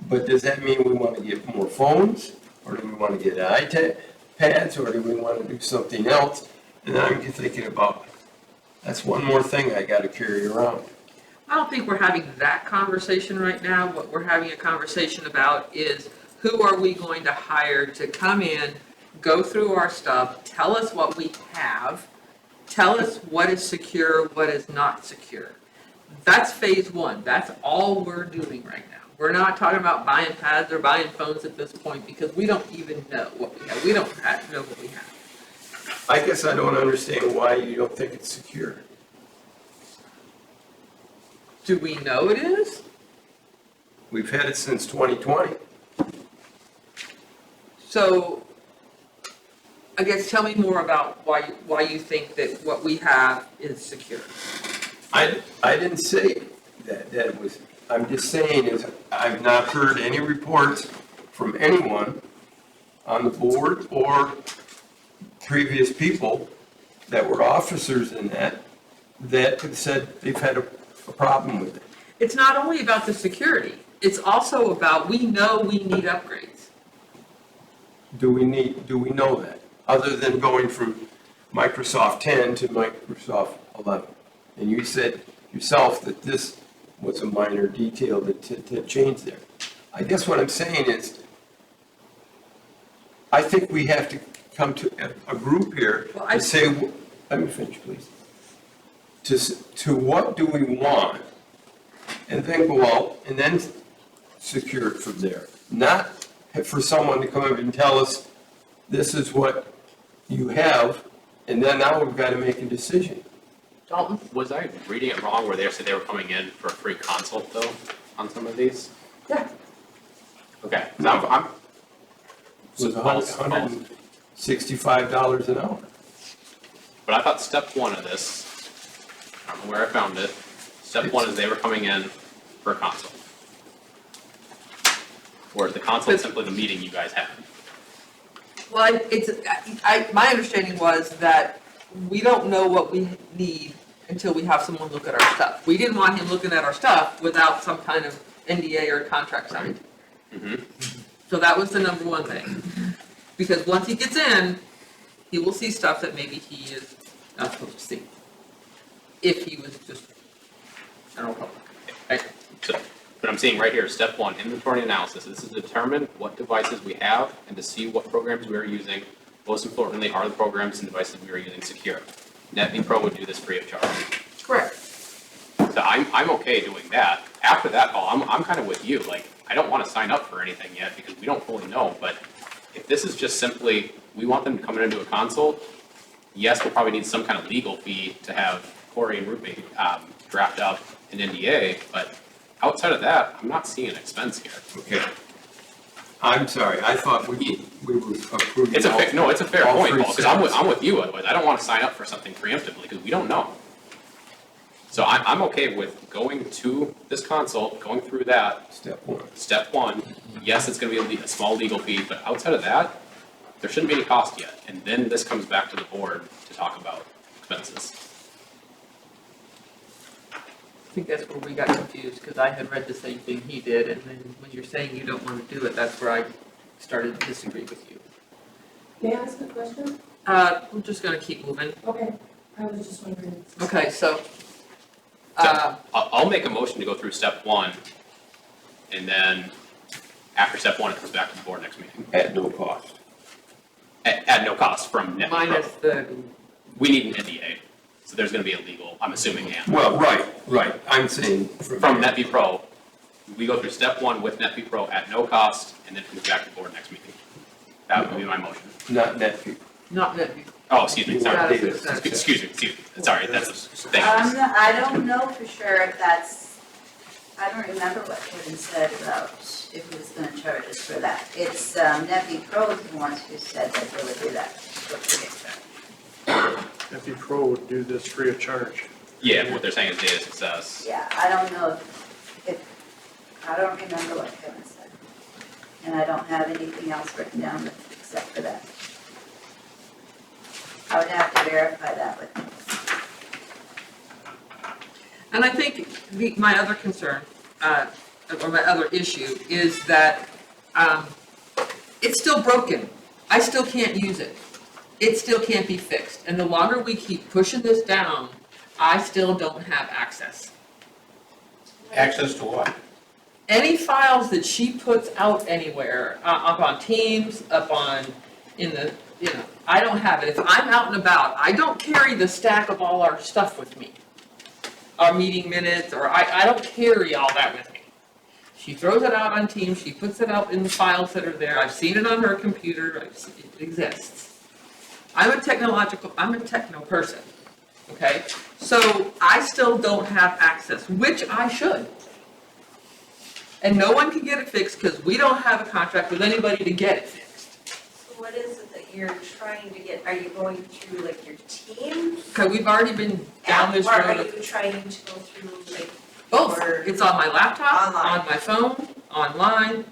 But does that mean we want to get more phones, or do we want to get iPads, or do we want to do something else? And then I'm thinking about, that's one more thing I got to carry around. I don't think we're having that conversation right now. What we're having a conversation about is who are we going to hire to come in, go through our stuff, tell us what we have, tell us what is secure, what is not secure. That's phase one. That's all we're doing right now. We're not talking about buying pads or buying phones at this point because we don't even know what we have. We don't know what we have. I guess I don't understand why you don't think it's secure. Do we know it is? We've had it since 2020. So, I guess tell me more about why you think that what we have is secure. I didn't say that it was, I'm just saying is, I've not heard any reports from anyone on the board or previous people that were officers in that said they've had a problem with it. It's not only about the security, it's also about, we know we need upgrades. Do we know that? Other than going from Microsoft 10 to Microsoft 11. And you said yourself that this was a minor detail that changed there. I guess what I'm saying is, I think we have to come to a group here to say, let me finish, please. To what do we want? And then go out and then secure it from there. Not for someone to come up and tell us, this is what you have, and then now we've got to make a decision. Dalton? Was I reading it wrong where they said they were coming in for a free consult though on some of these? Yeah. Okay, so I'm It was $165 an hour. but I thought step one of this, I don't know where I found it, step one is they were coming in for a consult. Or the consult is simply the meeting you guys had. Well, my understanding was that we don't know what we need until we have someone look at our stuff. We didn't want him looking at our stuff without some kind of NDA or contract signed. Mm-hmm. So that was the number one thing. Because once he gets in, he will see stuff that maybe he is not supposed to see. If he was just general public. Okay, so, but I'm seeing right here, step one, inventory analysis. This is to determine what devices we have and to see what programs we are using. Most importantly, are the programs and devices we are using secure? NetBee Pro would do this free of charge. Correct. So I'm okay doing that. After that call, I'm kind of with you. Like, I don't want to sign up for anything yet because we don't fully know. But if this is just simply, we want them coming into a consult, yes, we'll probably need some kind of legal fee to have Corey and Ruby draft up an NDA, but outside of that, I'm not seeing an expense here. Okay. I'm sorry, I thought we were approving. It's a fair, no, it's a fair all point, three Paul, because sets. I'm with you, otherwise I don't want to sign up for something preemptively, because we don't know. So I'm okay with going to this consult, going through that, Step one. step one. Yes, it's gonna be a small legal fee, but outside of that, there shouldn't be any cost yet. And then this comes back to the board to talk about expenses. I think that's where we got confused, because I had read the same thing he did, and then when you're saying you don't want to do it, that's where I started to disagree with you. May I ask a question? We're just gonna keep moving. Okay, I was just wondering. Okay, so, I'll make a motion to go through step one, and then after step one, it comes back to the board next meeting. At no cost. At no cost from NetPro. minus the, We need an NDA, so there's gonna be a legal, I'm assuming, and. Well, right, I'm saying. From NetPro, we go through step one with NetPro at no cost, and then it comes back to the board next meeting. That would be my motion. Not net fee. not that, Oh, excuse me, sorry. Not a success. Excuse me, sorry, that's, thank you. I don't know for sure if that's, I don't remember what Kevin said about if he was gonna charge us for that. It's, Nevi Pro is the ones who said that they would do that for free of charge. FE Pro would do this free of charge. Yeah, what they're saying is data success. Yeah, I don't know if, I don't remember what Kevin said. And I don't have anything else written down except for that. I would have to verify that with him. and I think my other concern, or my other issue is that, it's still broken. I still can't use it. It still can't be fixed, and the longer we keep pushing this down, I still don't have access. Access to what? Any files that she puts out anywhere, up on Teams, up on, in the, I don't have it. If I'm out and about, I don't carry the stack of all our stuff with me. Our meeting minutes, or I don't carry all that with me. She throws it out on Teams, she puts it out in the files that are there, I've seen it on her computer, it exists. I'm a techno person, okay? So I still don't have access, which I should. And no one can get it fixed because we don't have a contract with anybody to get it fixed. So what is it that you're trying to get, are you going through like your team? Okay, we've already been down this Or are road. you trying to go through like? Both. or- It's on my laptop, Online. on my phone, online.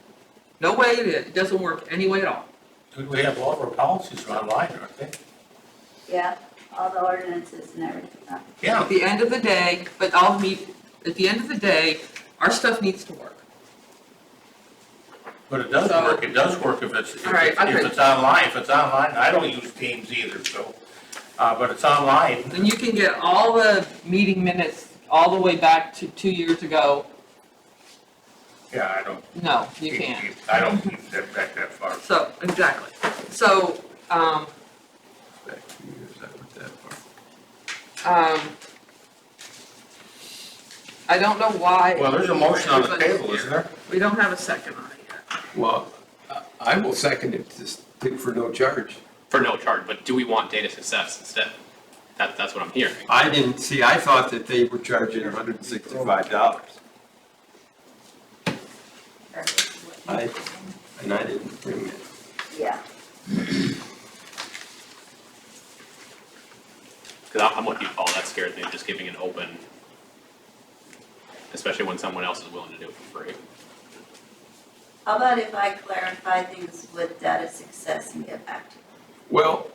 No way it doesn't work any way at all. We have all of our policies are online, aren't they? Yeah, all the ordinances and everything. Yeah. At the end of the day, at the end of the day, our stuff needs to work. But it does work, it does work if it's, All right, okay. if it's online, I don't use Teams either, so, but it's online. And you can get all the meeting minutes all the way back to 2 years ago. Yeah, I don't. No, you can't. I don't keep that back that far. So, exactly. So, Back 2 years, I went that far. I don't know why. Well, there's a motion on the table, isn't there? We don't have a second on it yet. Well, I will second it for no charge. For no charge, but do we want data success instead? That's what I'm hearing. I thought that they were charging $165. And I didn't bring it. Yeah. Because I'm with you, Paul, that scares me, just giving an open, especially when someone else is willing to do it for free. How about if I clarify things with data success and get back to you? Well,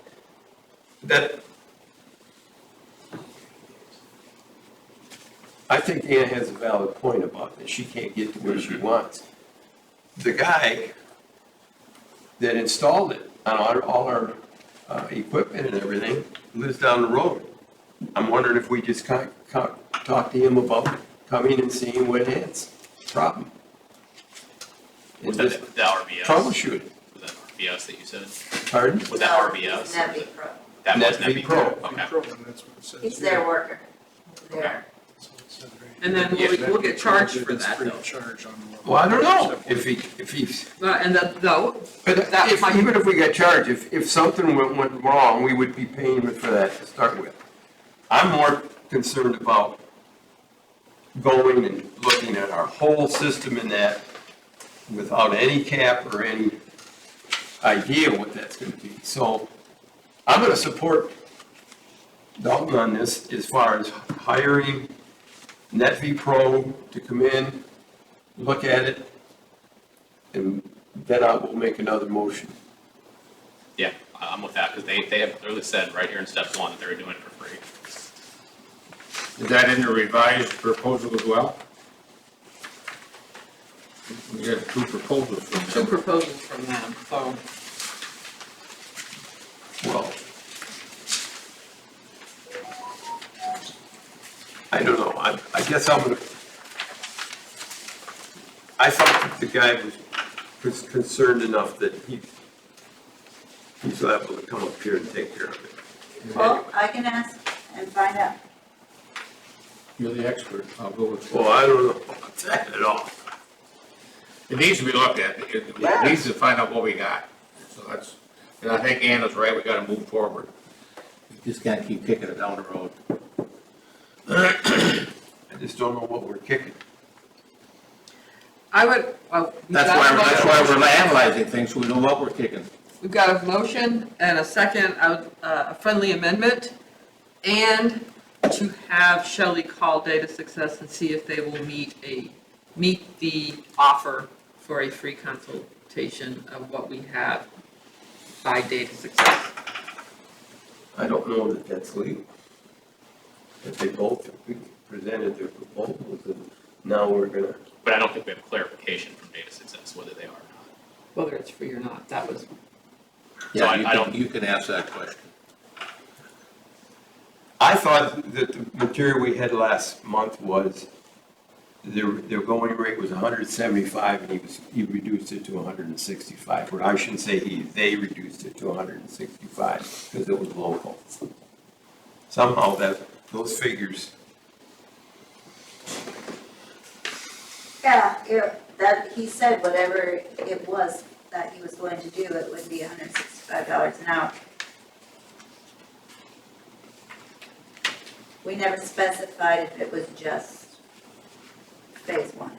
I think Anna has a valid point about that. She can't get to where she wants. The guy that installed it on all our equipment and everything lives down the road. I'm wondering if we just talk to him about coming and seeing what his problem. Was And that just the RBS? troubleshoot it. Was that RBS that you said? Pardon? Was that No, RBS? it's Nevi Pro. That was NetV NetV Pro. Pro, okay. Program, that's what it says. He's here. their worker. There. That's what it says right And then here. we'll get charged It's for that, free though. of charge on the. Well, I don't know if he's, And though, but That if, might- even if we got charged, if something went wrong, we would be paying for that to start with. I'm more concerned about going and looking at our whole system in that without any cap or any idea what that's gonna be. So I'm gonna support Dalton on this as far as hiring NetV Pro to come in, look at it, and then I will make another motion. Yeah, I'm with that, because they have clearly said right here in step 1 that they're doing it for free. Is that in the revised proposal as well? We got 2 proposals from Two them. proposals from them, so. Well, I don't know, I guess I'm gonna, I thought that the guy was concerned enough that he's liable to come up here and take care of it. Well, I can ask and find out. You're the expert, I'll go with you. Well, I don't know about that at all. It needs to be looked at, it needs to find out what we got. So that's, and I think Anna's right, we gotta move forward. We just can't keep kicking it down the road. I just don't know what we're kicking. I would, well. we've That's got a why motion. we're analyzing things, so we know what we're kicking. We've got a motion and a second, a friendly amendment, and to have Shelley call Data Success and see if they will meet the offer for a free consultation of what we have by Data Success. I don't know that that's legal. If they both presented their proposals, and now we're gonna, But I don't think we have clarification from Data Success whether they are or not. Whether it's free or not, that was, So I don't- You can ask that question. I thought that the material we had last month was, their going rate was 175, and he reduced it to 165, or I shouldn't say they reduced it to 165, because it was local. Somehow those figures, Yeah, that, he said whatever it was that he was going to do, it would be $165 an hour. We never specified if it was just phase 1.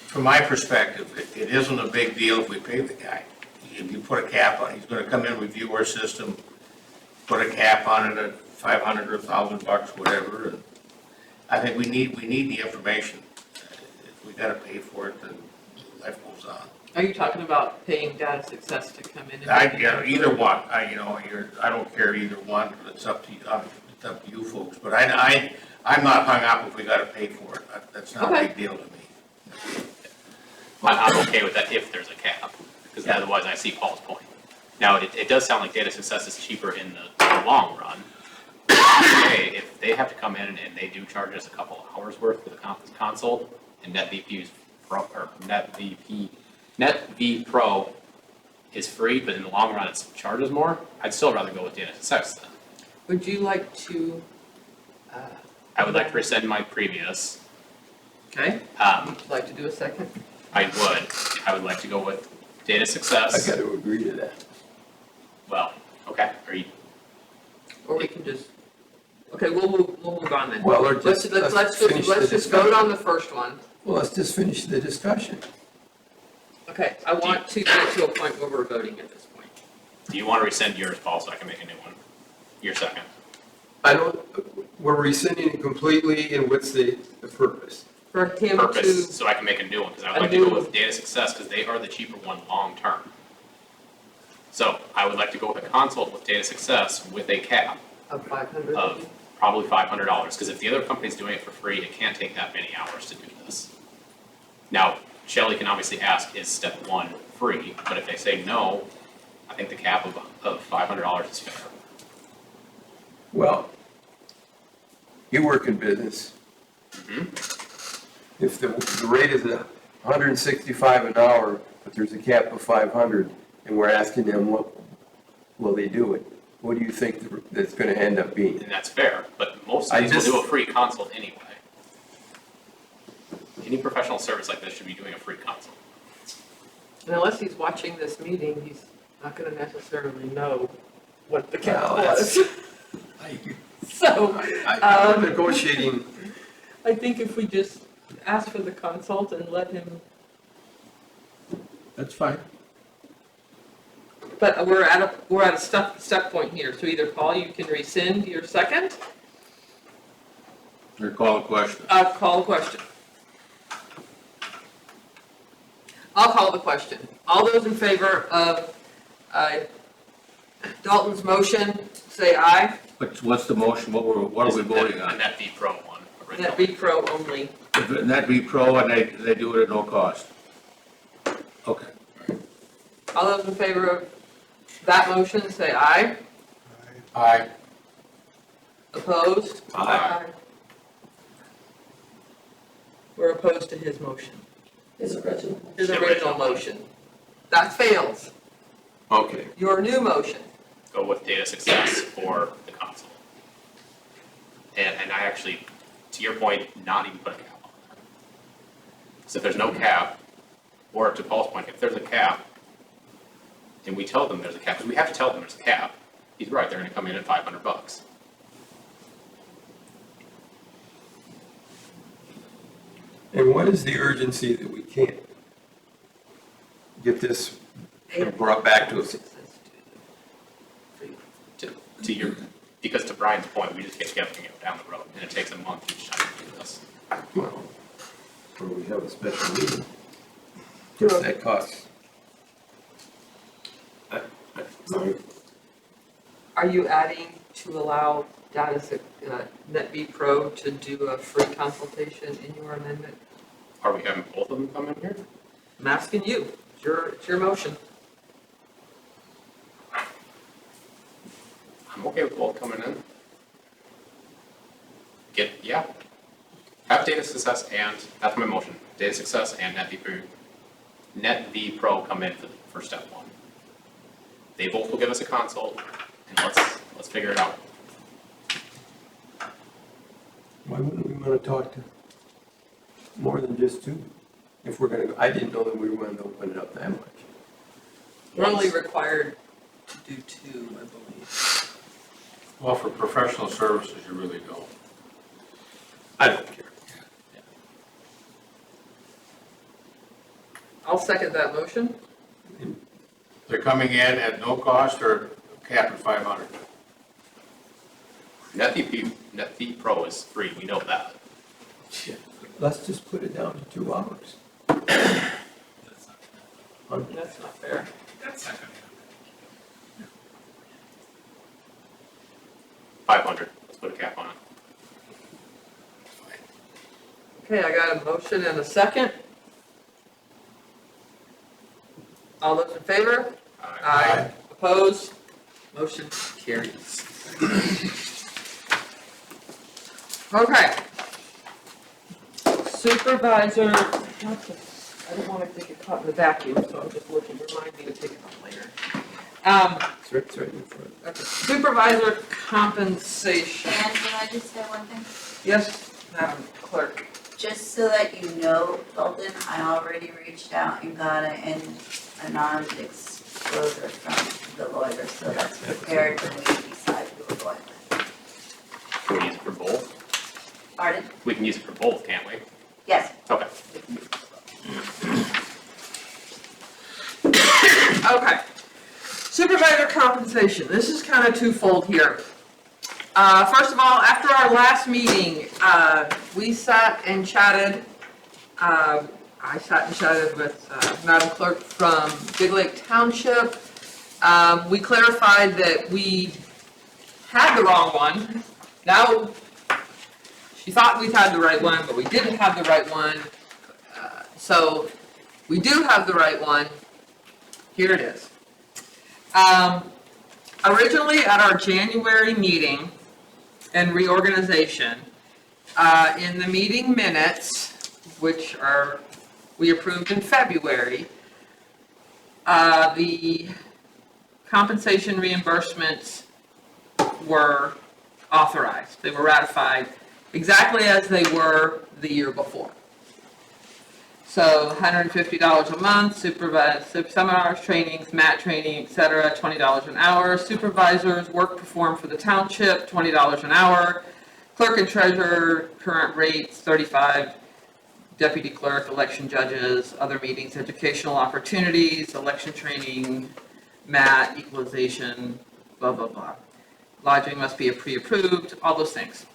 From my perspective, it isn't a big deal if we pay the guy. If you put a cap on, he's gonna come in, review our system, put a cap on it at 500 or 1,000 bucks, whatever, and I think we need the information. If we gotta pay for it, then life goes on. are you talking about paying Data Success to come in and? Either one, I don't care either one, it's up to you, it's up to you folks, but I'm not hung up if we gotta pay for it, that's not a Okay. big deal to me. I'm okay with that if there's a cap, because otherwise I see Paul's point. Now, it does sound like Data Success is cheaper in the long run. Okay, if they have to come in and they do charge us a couple of hours worth for the console, and NetV Pro is free, but in the long run it charges more, I'd still rather go with Data Success then. Would you like to, I would like to rescind my previous, okay, um, would you like to do a second? I would like to go with Data I Success. gotta agree to that. Well, okay, are you, Or we can just, okay, we'll move on then. Well, or Let's just, just finish the vote discussion. on the first one. Well, let's just finish the discussion. Okay, I want to get to a point where we're voting at this point. do you want to rescind yours, Paul, so I can make a new one? Your second. I don't, we're rescinding it completely, and what's the purpose? For him Purpose, to, so I can make a new one, because I A would like to new- go with Data Success, because they are the cheaper one long-term. So I would like to go with a consult with Data Success with a cap of 500. of probably $500, because if the other company's doing it for free, it can't take that many hours to do this. Now, Shelley can obviously ask, is step 1 free? But if they say no, I think the cap of $500 is fair. Well, you work in business. If the rate is 165 an hour, but there's a cap of 500, and we're asking them, what will they do it? What do you think that's gonna end up being? And that's fair, but most I of these will just- do a free consult anyway. Any professional service like this should be doing a free consult. And unless he's watching this meeting, he's not gonna necessarily know what the cap Well, that's- was. I So, I'm negotiating, I think if we just ask for the consult and let him, That's fine. but we're at a step point here, so either Paul, you can rescind your second, Or call a question. call the question. I'll call the question. All those in favor of, Dalton's motion, say aye. What's the motion? What are we voting The on? Net B Pro one. Net B Pro only. And that be pro and they do it at no cost? Okay. All those in favor of that motion, say aye. Aye. Opposed? Aye. We're opposed to his motion, His original. his The original original motion. That fails. okay. Your new motion. Go with data success for the console. And I actually, to your point, not even put a cap on there. So if there's no cap, or to Paul's point, if there's a cap, and we tell them there's a cap, because we have to tell them there's a cap, he's right, they're gonna come in at $500. And what is the urgency that we can't get this brought back to us? To your, because to Brian's point, we just get together and go down the road, and it takes a month each time to do this. Well, or we have a special meeting. What's that cost? Are you adding to allow NetB Pro to do a free consultation in your amendment? Are we having both of them come in here? I'm asking you. It's your motion. I'm okay with both coming in. Have data success and, that's my motion, data success and NetV Pro come in for step one. They both will give us a consult, and let's figure it out. Why wouldn't we want to talk to more than just two? If we're gonna, I didn't know that we wanted to open it up that much. We're only required to do two, I believe. Well, for professional services, you really don't. I don't care. I'll second that motion. They're coming in at no cost or cap at 500? NetV Pro is free, we know that. Let's just put it down to 2 hours. That's not fair. That's not gonna happen. $500, let's put a cap on it. Okay, I got a motion and a second. All those in favor? Aye. Opposed? Motion carries. Okay. Supervisor, I don't want to get caught in the vacuum, so I'm just looking, remind me to take it out later. It's right in front. Okay. Supervisor compensation. And can I just say one thing? Yes, Madam Clerk. Just so that you know, Dalton, I already reached out and got a non-disclosure from the lawyer, so that's prepared when we decide who we're going with. Can we use it for both? Pardon? We can use it for both, can't we? Yes. Okay. Okay. Supervisor compensation, this is kind of twofold here. First of all, after our last meeting, we sat and chatted, I sat and chatted with Madam Clerk from Big Lake Township. We clarified that we had the wrong one. Now, she thought we had the right one, but we didn't have the right one. So, we do have the right one. Here it is. Originally, at our January meeting and reorganization, in the meeting minutes, which we approved in February, the compensation reimbursements were authorized. They were ratified exactly as they were the year before. So $150 a month, seminars, trainings, mat training, et cetera, $20 an hour. Supervisors, work performed for the township, $20 an hour. Clerk and treasurer, current rates, $35. Deputy clerk, election judges, other meetings, educational opportunities, election training, mat, equalization, blah, blah, blah. Lodging must be pre-approved, all those things.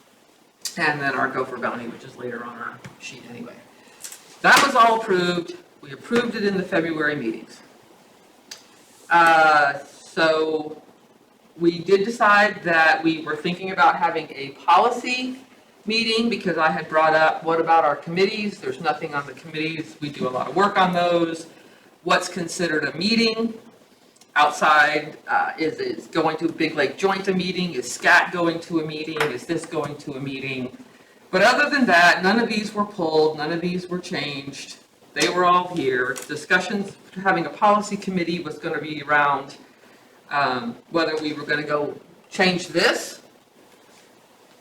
And then our gopher bounty, which is later on our sheet anyway. That was all approved. We approved it in the February meetings. So we did decide that we were thinking about having a policy meeting because I had brought up, what about our committees? There's nothing on the committees. We do a lot of work on those. What's considered a meeting? Outside, is going to Big Lake Joint a meeting? Is SCAT going to a meeting? Is this going to a meeting? But other than that, none of these were pulled, none of these were changed. They were all here. Discussions, having a policy committee was going to be around whether we were going to go change this,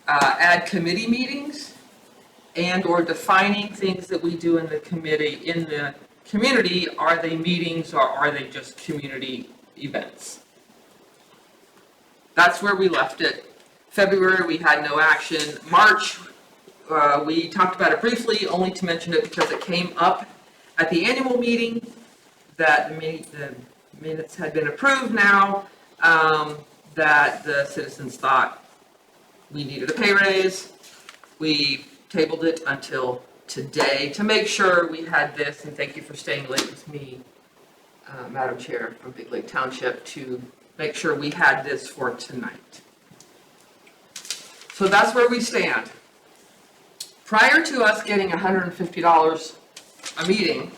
add committee meetings, and or defining things that we do in the committee, in the community. Are they meetings or are they just community events? That's where we left it. February, we had no action. March, we talked about it briefly, only to mention it because it came up at the annual meeting that the minutes had been approved now, that the citizens thought we needed a pay raise. We tabled it until today to make sure we had this, and thank you for staying late with me, Madam Chair from Big Lake Township, to make sure we had this for tonight. So that's where we stand. Prior to us getting $150 a meeting,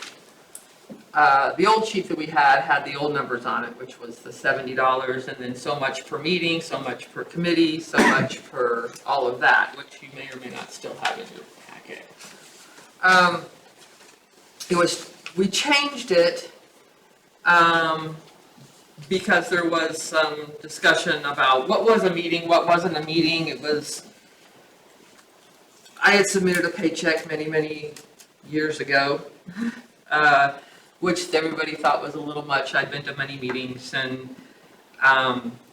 the old sheet that we had the old numbers on it, which was the $70 and then so much per meeting, so much per committee, so much per all of that, which you may or may not still have in your packet. We changed it because there was some discussion about what was a meeting, what wasn't a meeting. It was, I had submitted a paycheck many, many years ago, which everybody thought was a little much. I'd been to many meetings, and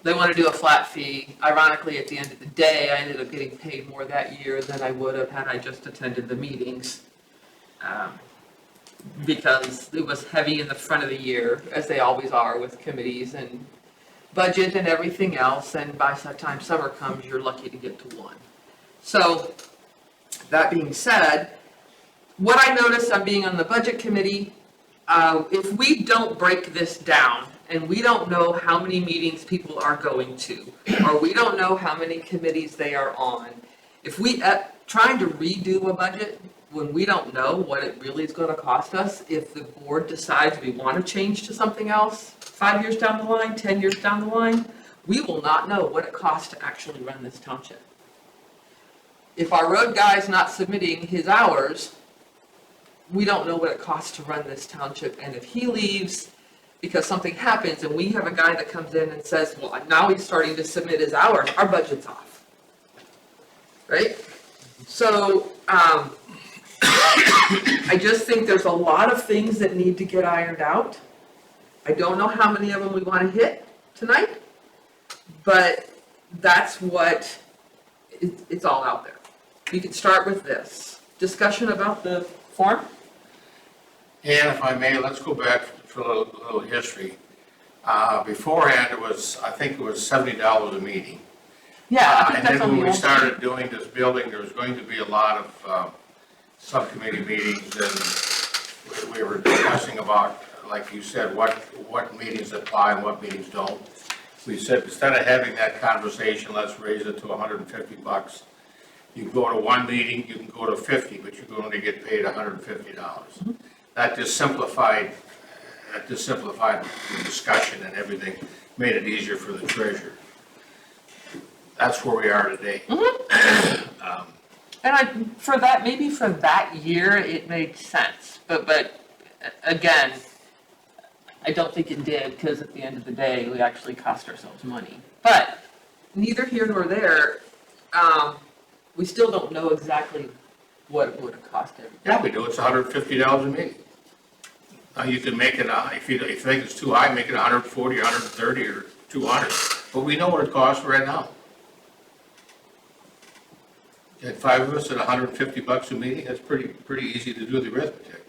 they want to do a flat fee. Ironically, at the end of the day, I ended up getting paid more that year than I would have had I just attended the meetings, because it was heavy in the front of the year, as they always are with committees and budget and everything else, and by the time summer comes, you're lucky to get to one. So, that being said, what I noticed on being on the budget committee, if we don't break this down, and we don't know how many meetings people are going to, or we don't know how many committees they are on, if we, trying to redo a budget when we don't know what it really is going to cost us, if the board decides we want to change to something else 5 years down the line, 10 years down the line, we will not know what it costs to actually run this township. If our road guy's not submitting his hours, we don't know what it costs to run this township. And if he leaves because something happens and we have a guy that comes in and says, well, now he's starting to submit his hours, our budget's off. Right? So, I just think there's a lot of things that need to get ironed out. I don't know how many of them we want to hit tonight, but that's what, it's all out there. We could start with this. Discussion about the form? And if I may, let's go back for a little history. Beforehand, it was, I think it was $70 a meeting. Yeah, I think And that's then on when the we old. started doing this building, there was going to be a lot of subcommittee meetings, and we were discussing about, like you said, what meetings apply and what meetings don't. We said, instead of having that conversation, let's raise it to $150. You go to one meeting, you can go to 50, but you can only get paid $150. That just simplified the discussion and everything, made it easier for the treasurer. That's where we are today. And for that, maybe for that year, it made sense. But again, I don't think it did, because at the end of the day, we actually cost ourselves money. But neither here nor there, we still don't know exactly what it would have cost everybody. Yeah, we do, it's $150 a meeting. Now, you can make it, if you think it's too high, make it 140, 130, or 200, but we know what it costs right now. At 5 of us at $150 a meeting, that's pretty easy to do the arithmetic.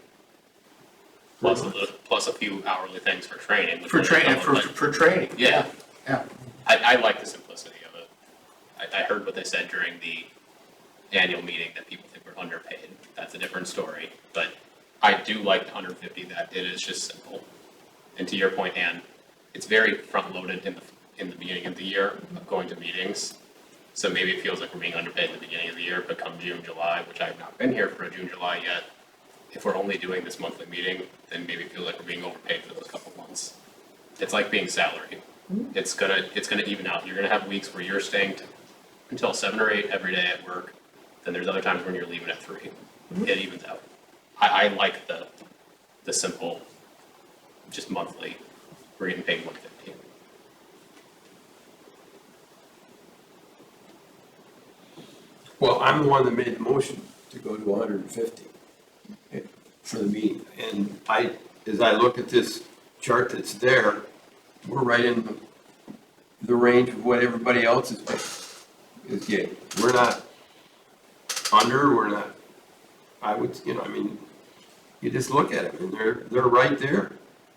Plus a few hourly things for training. which For will training, come with, for training. Yeah. Yeah. I like the simplicity of it. I heard what they said during the annual meeting, that people think we're underpaid. That's a different story, but I do like the 150, that it is just simple. And to your point, Ann, it's very front-loaded in the beginning of the year of going to meetings. So maybe it feels like we're being underpaid in the beginning of the year, but come June, July, which I have not been here for a June, July yet, if we're only doing this monthly meeting, then maybe it feels like we're being overpaid for those couple months. It's like being salary. It's gonna even out. You're gonna have weeks where you're staying until 7 or 8 every day at work. Then there's other times when you're leaving at 3. It evens out. I like the simple, just monthly, we're getting paid $150. Well, I'm the one that made the motion to go to 150 for the meeting. And as I look at this chart that's there, we're right in the range of what everybody else is getting. We're not under, we're not, I would, I mean, you just look at it and they're right there.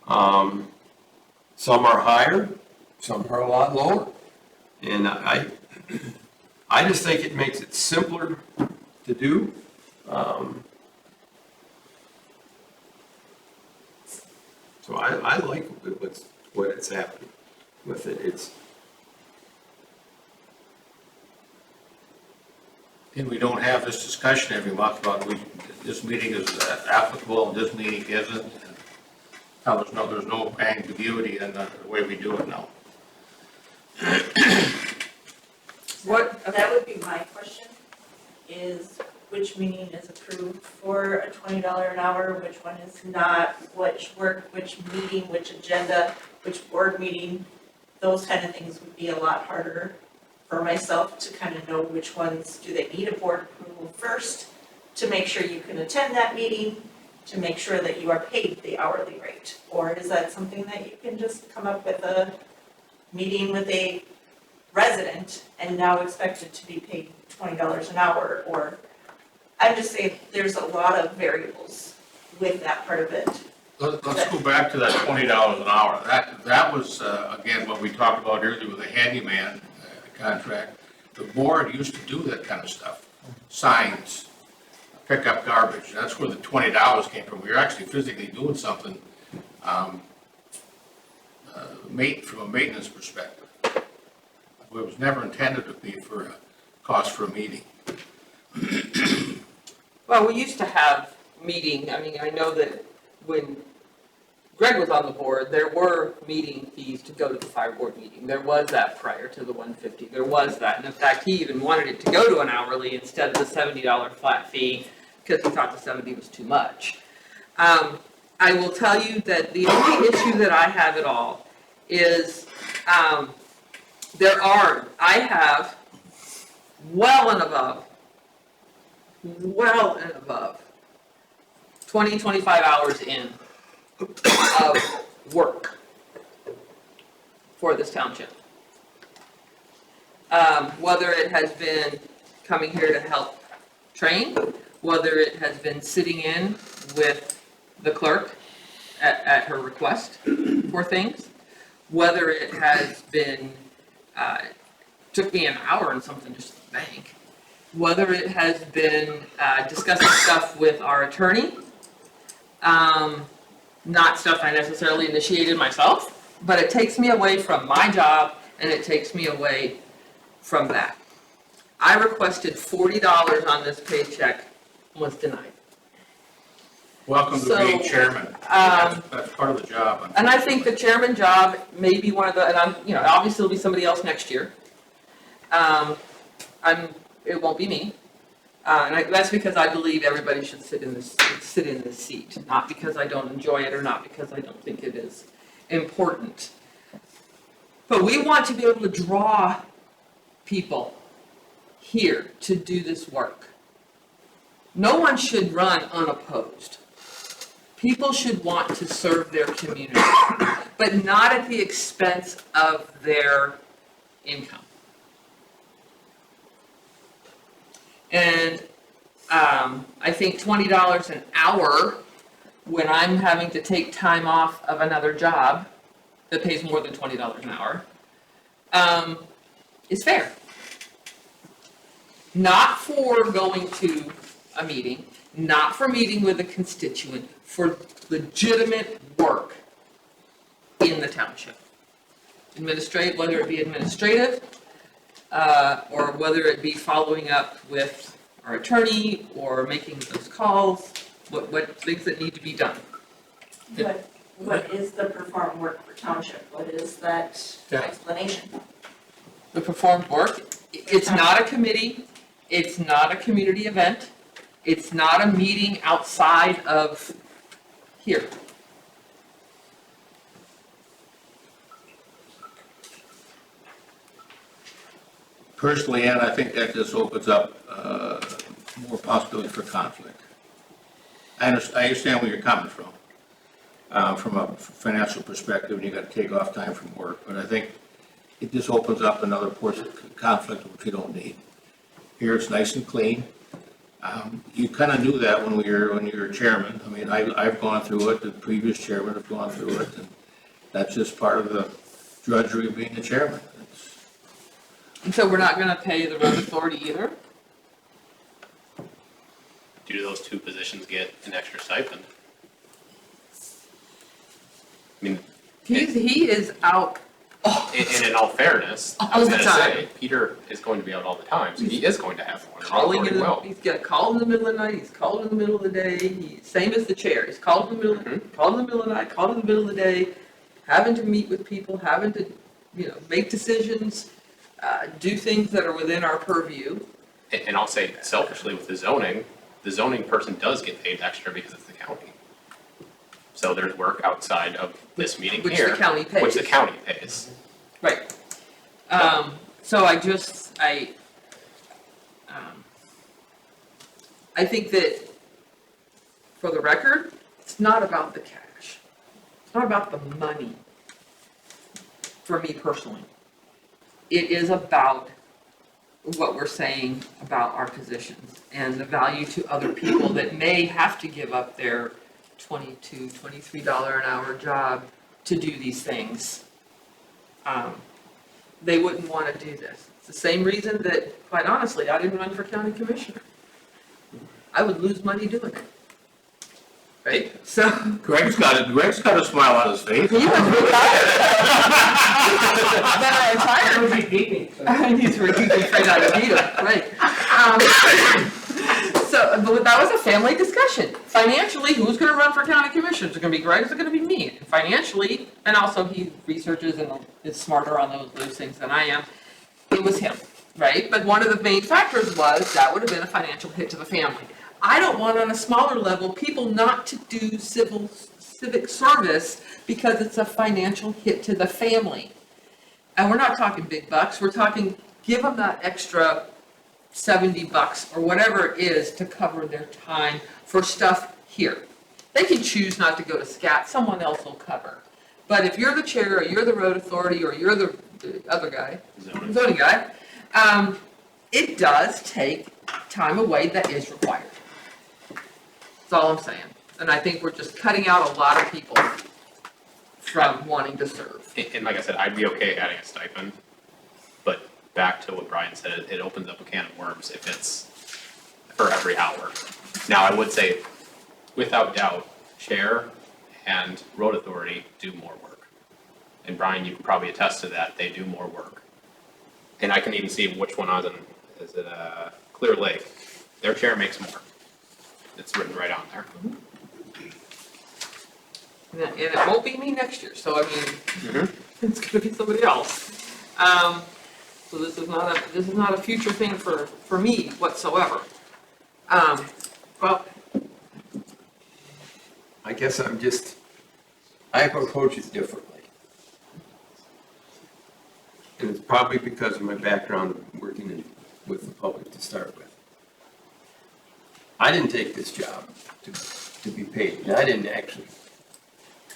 Some are higher, some are a lot lower. And I just think it makes it simpler to do. So I like what's happening with it. And we don't have this discussion every month about this meeting is applicable and this meeting isn't. And how there's no ambiguity in the way we do it now. What, That would be my question, is which meeting is approved for a $20 an hour, which one is not, which meeting, which agenda, which board meeting, those kind of things would be a lot harder for myself to kind of know which ones, do they need a board approval first to make sure you can attend that meeting, to make sure that you are paid the hourly rate? Or is that something that you can just come up with a meeting with a resident and now expected to be paid $20 an hour? Or, I'm just saying, there's a lot of variables with that part of it. Let's go back to that $20 an hour. That was, again, what we talked about earlier with the handyman contract. The board used to do that kind of stuff. Signs, pick up garbage. That's where the $20 came from. We were actually physically doing something from a maintenance perspective. It was never intended to be for a cost for a meeting. well, we used to have meeting, I mean, I know that when Greg was on the board, there were meeting fees to go to the fire board meeting. There was that prior to the 150. There was that. And in fact, he even wanted it to go to an hourly instead of the $70 flat fee because he thought the 70 was too much. I will tell you that the only issue that I have at all is I have well and above 20, 25 hours in of work for this township. Whether it has been coming here to help train, whether it has been sitting in with the clerk at her request for things, whether it has been, took me an hour and something just to the bank, whether it has been discussing stuff with our attorney, not stuff I necessarily initiated myself, but it takes me away from my job and it takes me away from that. I requested $40 on this paycheck, was denied. Welcome to being chairman. That's part of the job. And I think the chairman job may be one of the, and obviously it'll be somebody else next year. It won't be me. That's because I believe everybody should sit in this seat, not because I don't enjoy it or not because I don't think it is important. But we want to be able to draw people here to do this work. No one should run unopposed. People should want to serve their community, but not at the expense of their income. And I think $20 an hour, when I'm having to take time off of another job that pays more than $20 an hour, is fair. Not for going to a meeting, not for meeting with a constituent, for legitimate work in the township. Whether it be administrative, or whether it be following up with our attorney, or making those calls, what things that need to be done. What is the performed work for township? What is that Yeah. explanation? The performed work, it's not a committee, it's not a community event, it's not a meeting outside of here. Personally, Ann, I think that just opens up more possibility for conflict. I understand where you're coming from a financial perspective, and you got to take off time from work, but I think it just opens up another portion of conflict which we don't need. Here it's nice and clean. You kind of knew that when you were chairman. I mean, I've gone through it, the previous chairman have gone through it, and that's just part of the drudgery of being the chairman. And so we're not gonna pay the road authority either? Do those two positions get an extra stipend? I mean, He is out, and in all fairness, I All was the gonna time. say, Peter is going to be out all the time, so he is going to have one, or calling already in the, will. he's got called in the middle of the night, he's called in the middle of the day, same as the chair, he's called in the middle, called in the middle of the night, called in the middle of the day, having to meet with people, having to, make decisions, do things that are within our purview. And I'll say selfishly with the zoning person does get paid extra because it's the county. So there's work outside of this meeting Which here. the county pays. Which the county pays. Right. So I think that, for the record, it's not about the cash. It's not about the money, for me personally. It is about what we're saying about our positions and the value to other people that may have to give up their $22, $23 an hour job to do these things. They wouldn't want to do this. It's the same reason that, quite honestly, I didn't run for county commissioner. I would lose money doing it. Right? So. Greg's got a smile on his face. He was retired. Then I retired. Would be beating, so. I need to repeat the phrase out of Vita, right. But that was a family discussion. Financially, who's gonna run for county commissioner? Is it gonna be Greg, is it gonna be me? And financially, and also he researches and is smarter on those things than I am, it was him, right? But one of the main factors was that would have been a financial hit to the family. I don't want on a smaller level, people not to do civic service because it's a financial hit to the family. And we're not talking big bucks, we're talking, give them that extra $70 or whatever it is to cover their time for stuff here. They can choose not to go to SCAT, someone else will cover. But if you're the chair, or you're the road authority, or you're the other guy, zoning guy, it does take time away that is required. That's all I'm saying. And I think we're just cutting out a lot of people from wanting to serve. And like I said, I'd be okay adding a stipend, but back to what Brian said, it opens up a can of worms if it's for every hour. Now, I would say, without doubt, chair and road authority do more work. And Brian, you can probably attest to that, they do more work. And I can even see which one I was in, is it Clear Lake? Their chair makes more. It's written right on there. And it won't be me next year, so I mean, it's gonna be somebody else. So this is not a future thing for me whatsoever. Well, I guess I approach it differently. And it's probably because of my background working with the public to start with. I didn't take this job to be paid, and I didn't actually.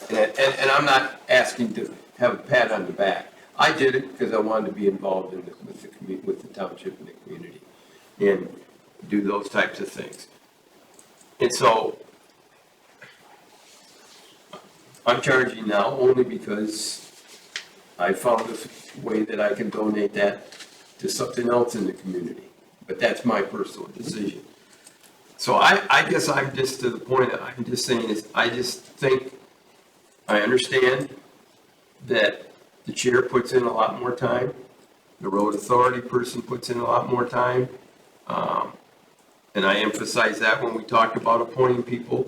And I'm not asking to have a pat on the back. I did it because I wanted to be involved in with the township and the community, and do those types of things. And so, I'm charging now only because I found a way that I can donate that to something else in the community. But that's my personal decision. So I guess I'm just to the point that I'm just saying is, I just think, I understand that the chair puts in a lot more time, the road authority person puts in a lot more time. And I emphasized that when we talked about appointing people,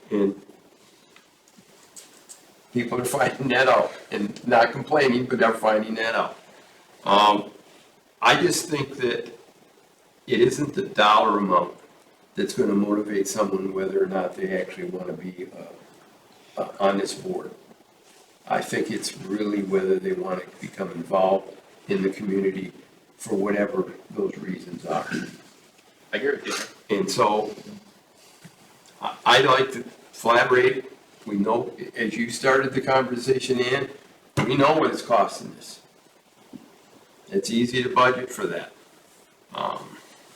and people are finding that out, and not complaining, but they're finding that out. I just think that it isn't the dollar amount that's gonna motivate someone whether or not they actually wanna be, on this board. I think it's really whether they wanna become involved in the community for whatever those reasons are. I agree with you. And so, I like the flat rate. We know, as you started the conversation in, we know what it's costing us. It's easy to budget for that.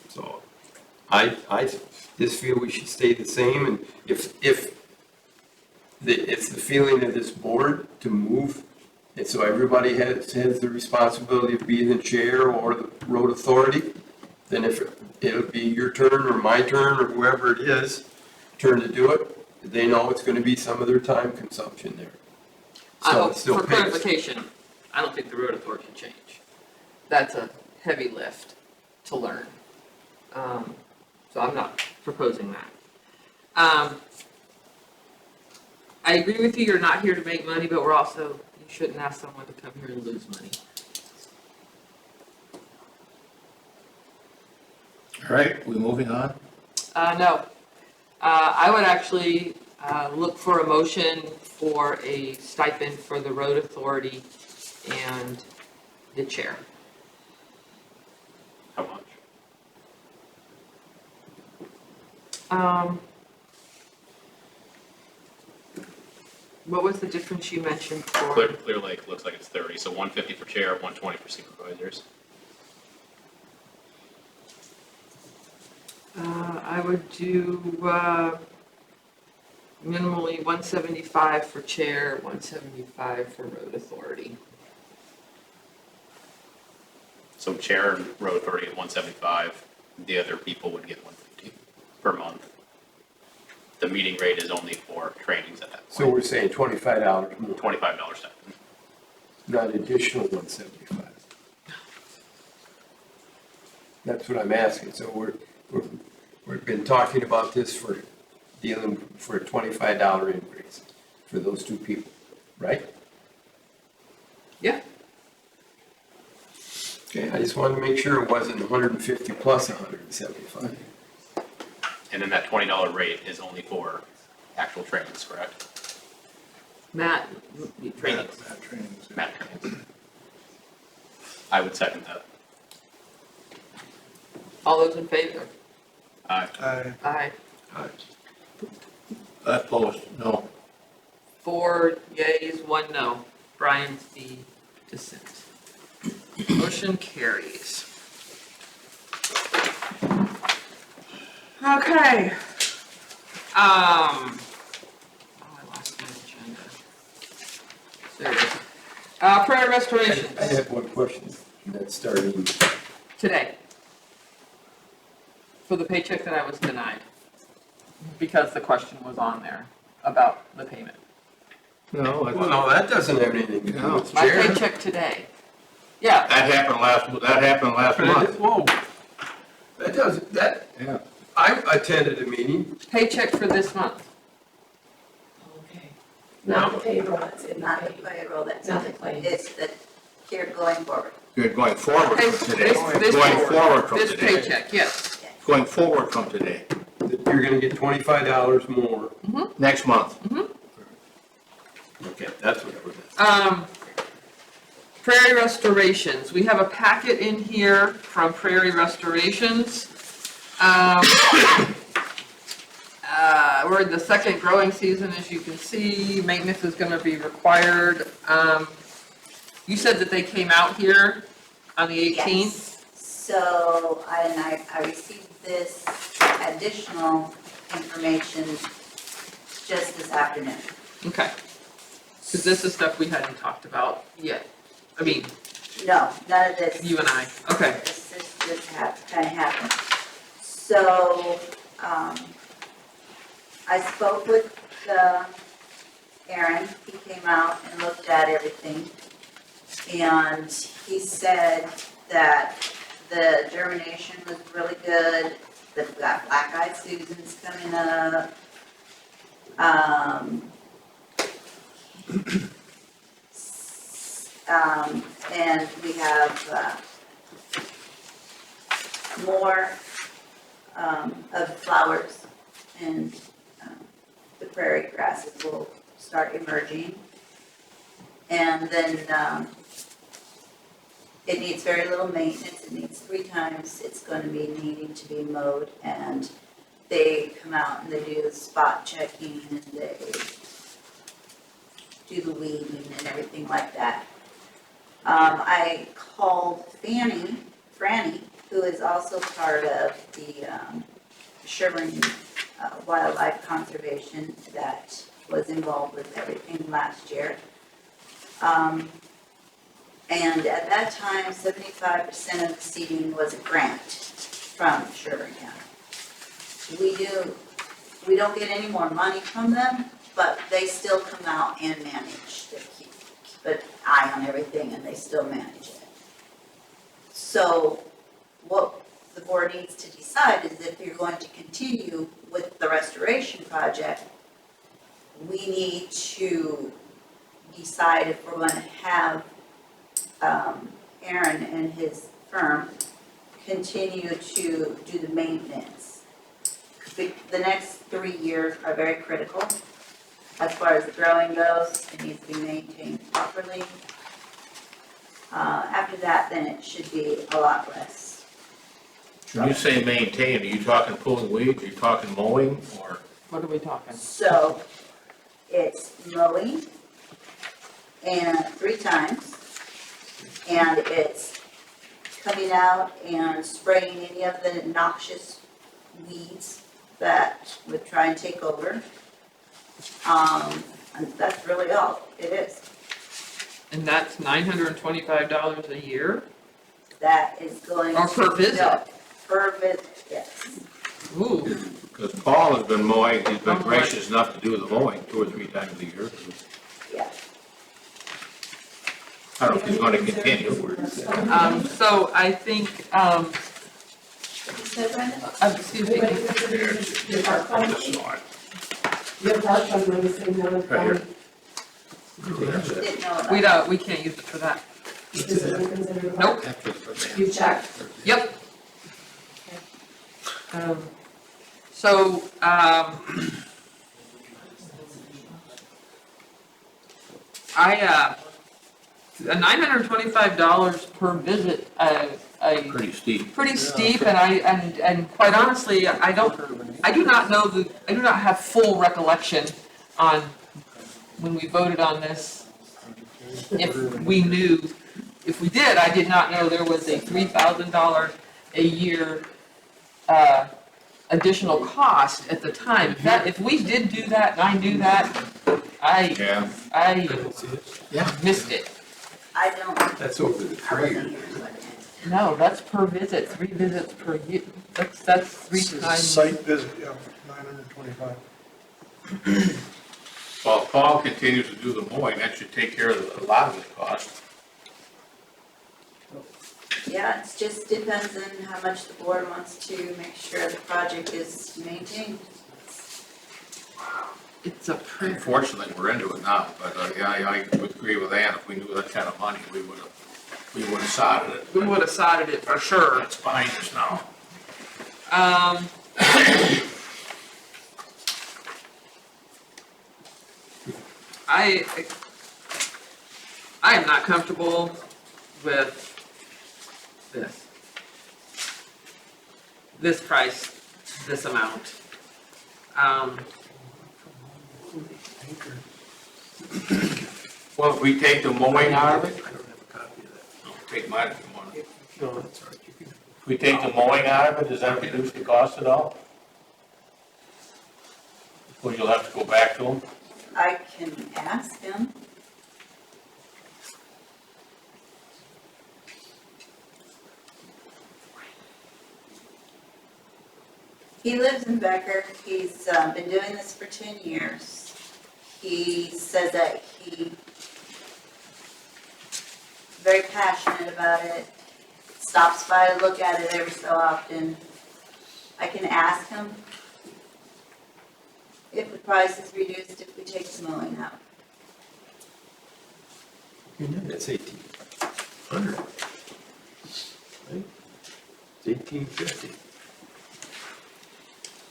So, I just feel we should stay the same, and if it's the feeling of this board to move, and so everybody has the responsibility of being the chair or the road authority, then if it'll be your turn or my turn or whoever it is, turn to do it, they know it's gonna be some of their time consumption there. So it still For pays. clarification, I don't think the road authority should change. That's a heavy lift to learn. So I'm not proposing that. I agree with you, you're not here to make money, but we're also, you shouldn't ask someone to come here and lose money. All right, we moving on? No. I would actually look for a motion for a stipend for the road authority and the chair. How much? What was the difference you mentioned for? Clear Lake looks like it's 30, so 150 for chair, 120 for supervisors. I would do minimally 175 for chair, 175 for road authority. So chair and road authority at 175, the other people would get 150 per month. The meeting rate is only for trainings at that So point. we're saying $25 more, $25 stipend. not additional 175. That's what I'm asking. So we've been talking about this for dealing for a $25 increase for those two people, right? Yeah. Okay, I just wanted to make sure it wasn't 150 plus 175. And then that $20 rate is only for actual trainings, correct? Matt, Trainings. Mat trainings. I would second that. all those in favor? I, Aye. Opposed, no. 4 yeas, 1 no. Brian's the dissent. Motion carries. Okay. I lost my agenda. There it is. Prayer restorations. I have one question, and that's starting, Today. For the paycheck that I was denied. Because the question was on there about the payment. No, well, no, that doesn't have anything to do with My chair. paycheck today. Yeah, that happened last month. Whoa, that doesn't, Yeah. I attended a meeting, paycheck for this month. Okay. Not the payroll that's in the Not the pay. payroll, that's Not the claim. it's the here going forward. You're going forward from today. This Going forward from This today. paycheck, yes. Going forward from today, that you're gonna get $25 more. next month. Okay, that's what it was. Prairie Restorations, we have a packet in here from Prairie Restorations. We're in the second growing season, as you can see, maintenance is gonna be required. You said that they came out here on the 18th? Yes. So, I received this additional information just this afternoon. Okay. Because this is stuff we hadn't talked about yet. I mean, No, none of this. you and I, okay. This just kind of happened. So, I spoke with Aaron, he came out and looked at everything. And he said that the germination was really good, that we've got black-eyed Susans coming up. And we have, more, of flowers, and, the prairie grasses will start emerging. And then, it needs very little maintenance, it needs 3 times, it's gonna be needing to be mowed, and they come out and they do the spot checking, and they do the weeding and everything like that. I called Franny, who is also part of the, Sherburne Wildlife Conservation that was involved with everything last year. And at that time, 75% of the seeding was a grant from Sherburne County. We don't get any more money from them, but they still come out and manage. They keep an eye on everything, and they still manage it. So what the board needs to decide is if you're going to continue with the restoration project, we need to decide if we're going to have Aaron and his firm continue to do the maintenance. The next 3 years are very critical. As far as the growing goes, it needs to be maintained properly. After that, then it should be a lot less. When you say maintain, are you talking pulling weeds, are you talking mowing, or? What are we talking? So it's mowing and 3 times, and it's coming out and spraying any of the noxious weeds that would try and take over. And that's really all it is. And that's $925 a year? That is going to. Or per visit? No, per visit, yes. Ooh, Because Paul has been mowing, he's been gracious enough to do the mowing 2 or 3 times a year. Yeah. I don't know if he's going to continue. so I think, What you said, Brenda? excuse me, Everybody considers your park fund, This is on. your park fund, when you say another Right here. Didn't know about we can't use it for that. this isn't considered a Nope, park? You checked? yep. $925 per visit, Pretty steep. pretty steep, and quite honestly, I do not have full recollection on when we voted on this. If we did, I did not know there was a $3,000 a year, additional cost at the time. If we did do that, and I knew that, Yeah. I Yeah. missed it. I don't. That's over the I wasn't 3 here for it. No, that's per visit, 3 visits per year, that's 3 times. Site visit, yeah, 925. Well, if Paul continues to do the mowing, that should take care of a lot of the cost. Yeah, it just depends on how much the board wants to make sure the project is maintained. It's a pretty, Unfortunately, we're into it now, but yeah, I would agree with Ann. If we knew that kind of money, we would have sodded it. we would have sodded it for sure. It's behind us now. I am not comfortable with this. this price, this amount. Well, if we take the mowing out of it, I don't have a copy of that. take mine if you want. No, that's all right, you can. If we take the mowing out of it, does that reduce the cost at all? Or you'll have to go back to them? I can ask him. He lives in Becker. He's been doing this for 10 years. He says that he's very passionate about it, stops by to look at it every so often. I can ask him if the price is reduced if we take the mowing out. That's 1,800. Right? It's 1,850.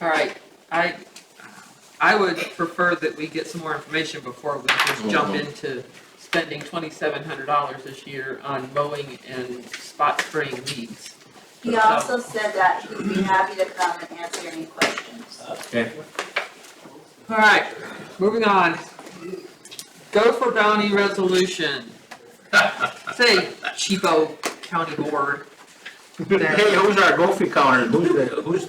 All right, I would prefer that we get some more information before we just jump into spending $2,700 this year on mowing and spot spraying weeds. He also said that he'd be happy to come and answer any questions. Okay. All right, moving on. Go for bounty resolution. Say, cheapo county board. Hey, who's our gopher counter? Who's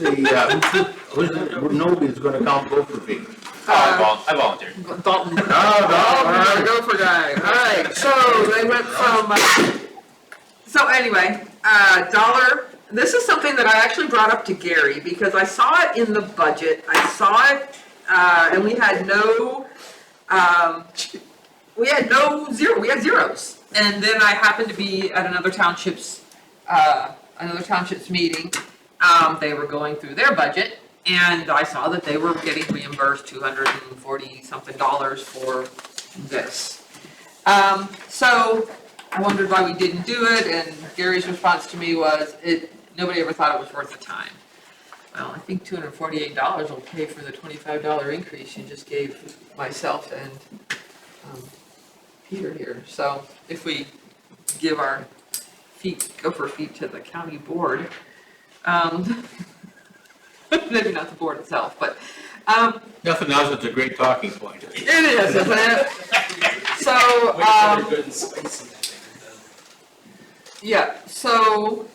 nobody's gonna count gopher fee? I volunteered. Dalton. no. Gopher guy. All right, so they went from, so anyway, dollar, this is something that I actually brought up to Gary because I saw it in the budget. I saw it, and we had zeros. And then I happened to be at another township's meeting. They were going through their budget, and I saw that they were getting reimbursed $240 something for this. So I wondered why we didn't do it, and Gary's response to me was, nobody ever thought it was worth the time. Well, I think $248 will pay for the $25 increase you just gave myself and Peter here. So if we give our gopher feet to the county board, maybe not the board itself, but Nothing else, it's a great talking point. it is, isn't it? So, Good and spicy, I think. yeah, so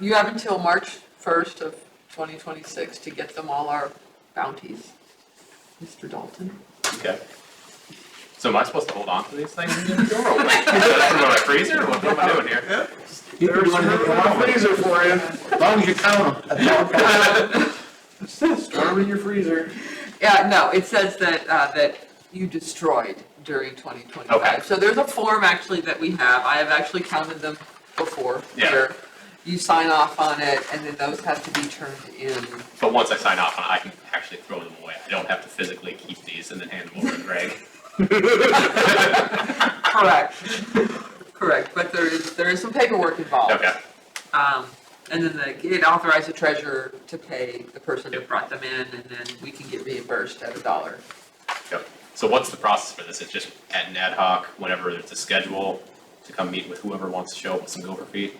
you have until March 1st of 2026 to get them all our bounties, Mr. Dalton. Okay. So am I supposed to hold on to these things in the door? Or what? Is that from my freezer? What am I doing here? There's a freezer for you. As long as you count them. Store them in your freezer. Yeah, no, it says that you destroyed during 2025. Okay. So there's a form actually that we have. I have actually counted them before. Yeah. Where you sign off on it, and then those have to be turned in. But once I sign off on it, I can actually throw them away. I don't have to physically keep these and then hand them over to Greg. Correct. Correct, but there is some paperwork involved. Okay. And then it authorized the treasurer to pay the person that brought them in, and then we can get reimbursed at $1. Yep. So what's the process for this? It's just at an ad hoc, whenever there's a schedule, to come meet with whoever wants to show up with some gopher feet?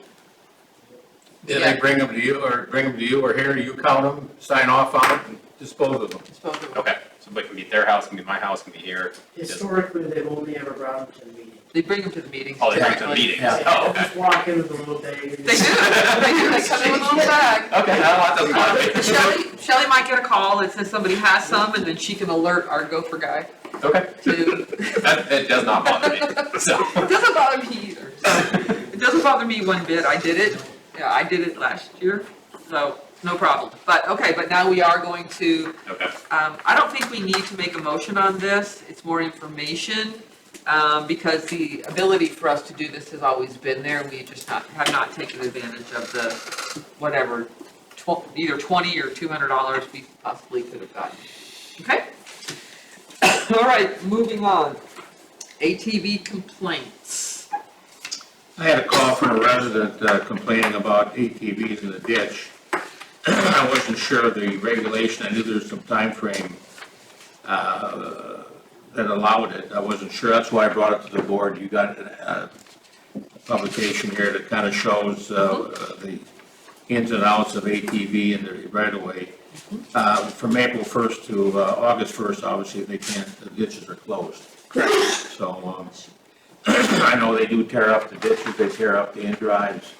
Then they bring them to you, or here, you count them, sign off on it, and dispose of them. Disposable. Okay, so it can be at their house, it can be my house, it can be here. Historically, they've only ever brought them to the meeting. They bring them to the meetings. Oh, they bring it to the typically. meetings? Yeah. Oh, okay. Just walk in with a little bag. They do, they come in with a little bag. Okay, no, that doesn't bother me. Shelley might get a call that says somebody has some, and then she can alert our gopher guy Okay. to. That does not bother me, so. It doesn't bother me either. So, it doesn't bother me one bit. I did it last year, so no problem. But now we are going to, Okay. I don't think we need to make a motion on this. It's more information, because the ability for us to do this has always been there. We just have not taken advantage of the, whatever, either $20 or $200 we possibly could have gotten. Okay? All right, moving on. ATV complaints. I had a call from a resident complaining about ATVs in the ditch. I wasn't sure of the regulation, I knew there was some time frame that allowed it, I wasn't sure, that's why I brought it to the board. You got a publication here that kind of shows the ins and outs of ATV and the right of way. From April 1st to August 1st, obviously, they can't, the ditches are closed. So, I know they do tear up the ditches, they tear up the in-drives.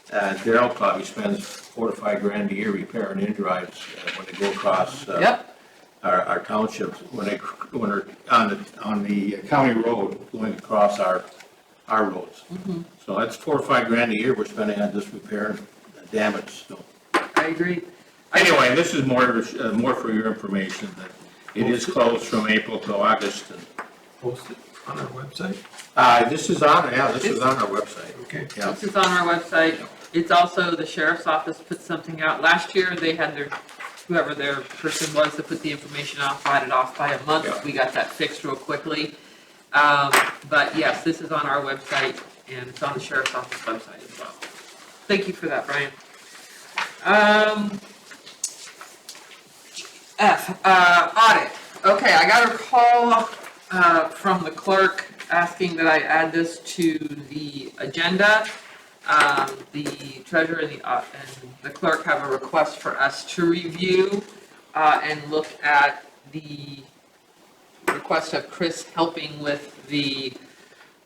Daryl probably spends $4 to $5 grand a year repairing in-drives when they go across Yep, our townships, when they're on the county road going across our roads. So that's $4 or $5 grand a year we're spending on just repairing damage, so. I agree. Anyway, this is more for your information, that it is closed from April to August. Post it on our website? This is on our website. Okay. Yeah. This is on our website. It's also, the sheriff's office put something out. Last year, they had whoever their person was to put the information out, fight it off by a month. Yeah. We got that fixed real quickly. But yes, this is on our website, and it's on the sheriff's office website as well. Thank you for that, Brian. Audit. Okay, I got a call from the clerk asking that I add this to the agenda. The treasurer and the clerk have a request for us to review and look at the request of Chris helping with the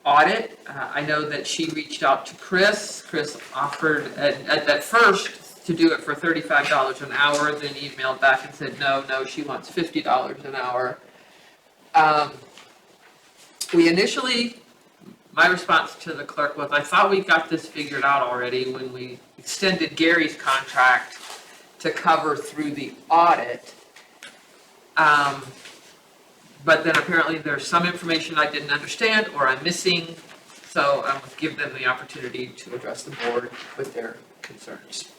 audit. I know that she reached out to Chris. Chris offered at first to do it for $35 an hour, then emailed back and said, no, she wants $50 an hour. My response to the clerk was, I thought we got this figured out already when we extended Gary's contract to cover through the audit. But then apparently there's some information I didn't understand or I'm missing, so I'm going to give them the opportunity to address the board with their concerns.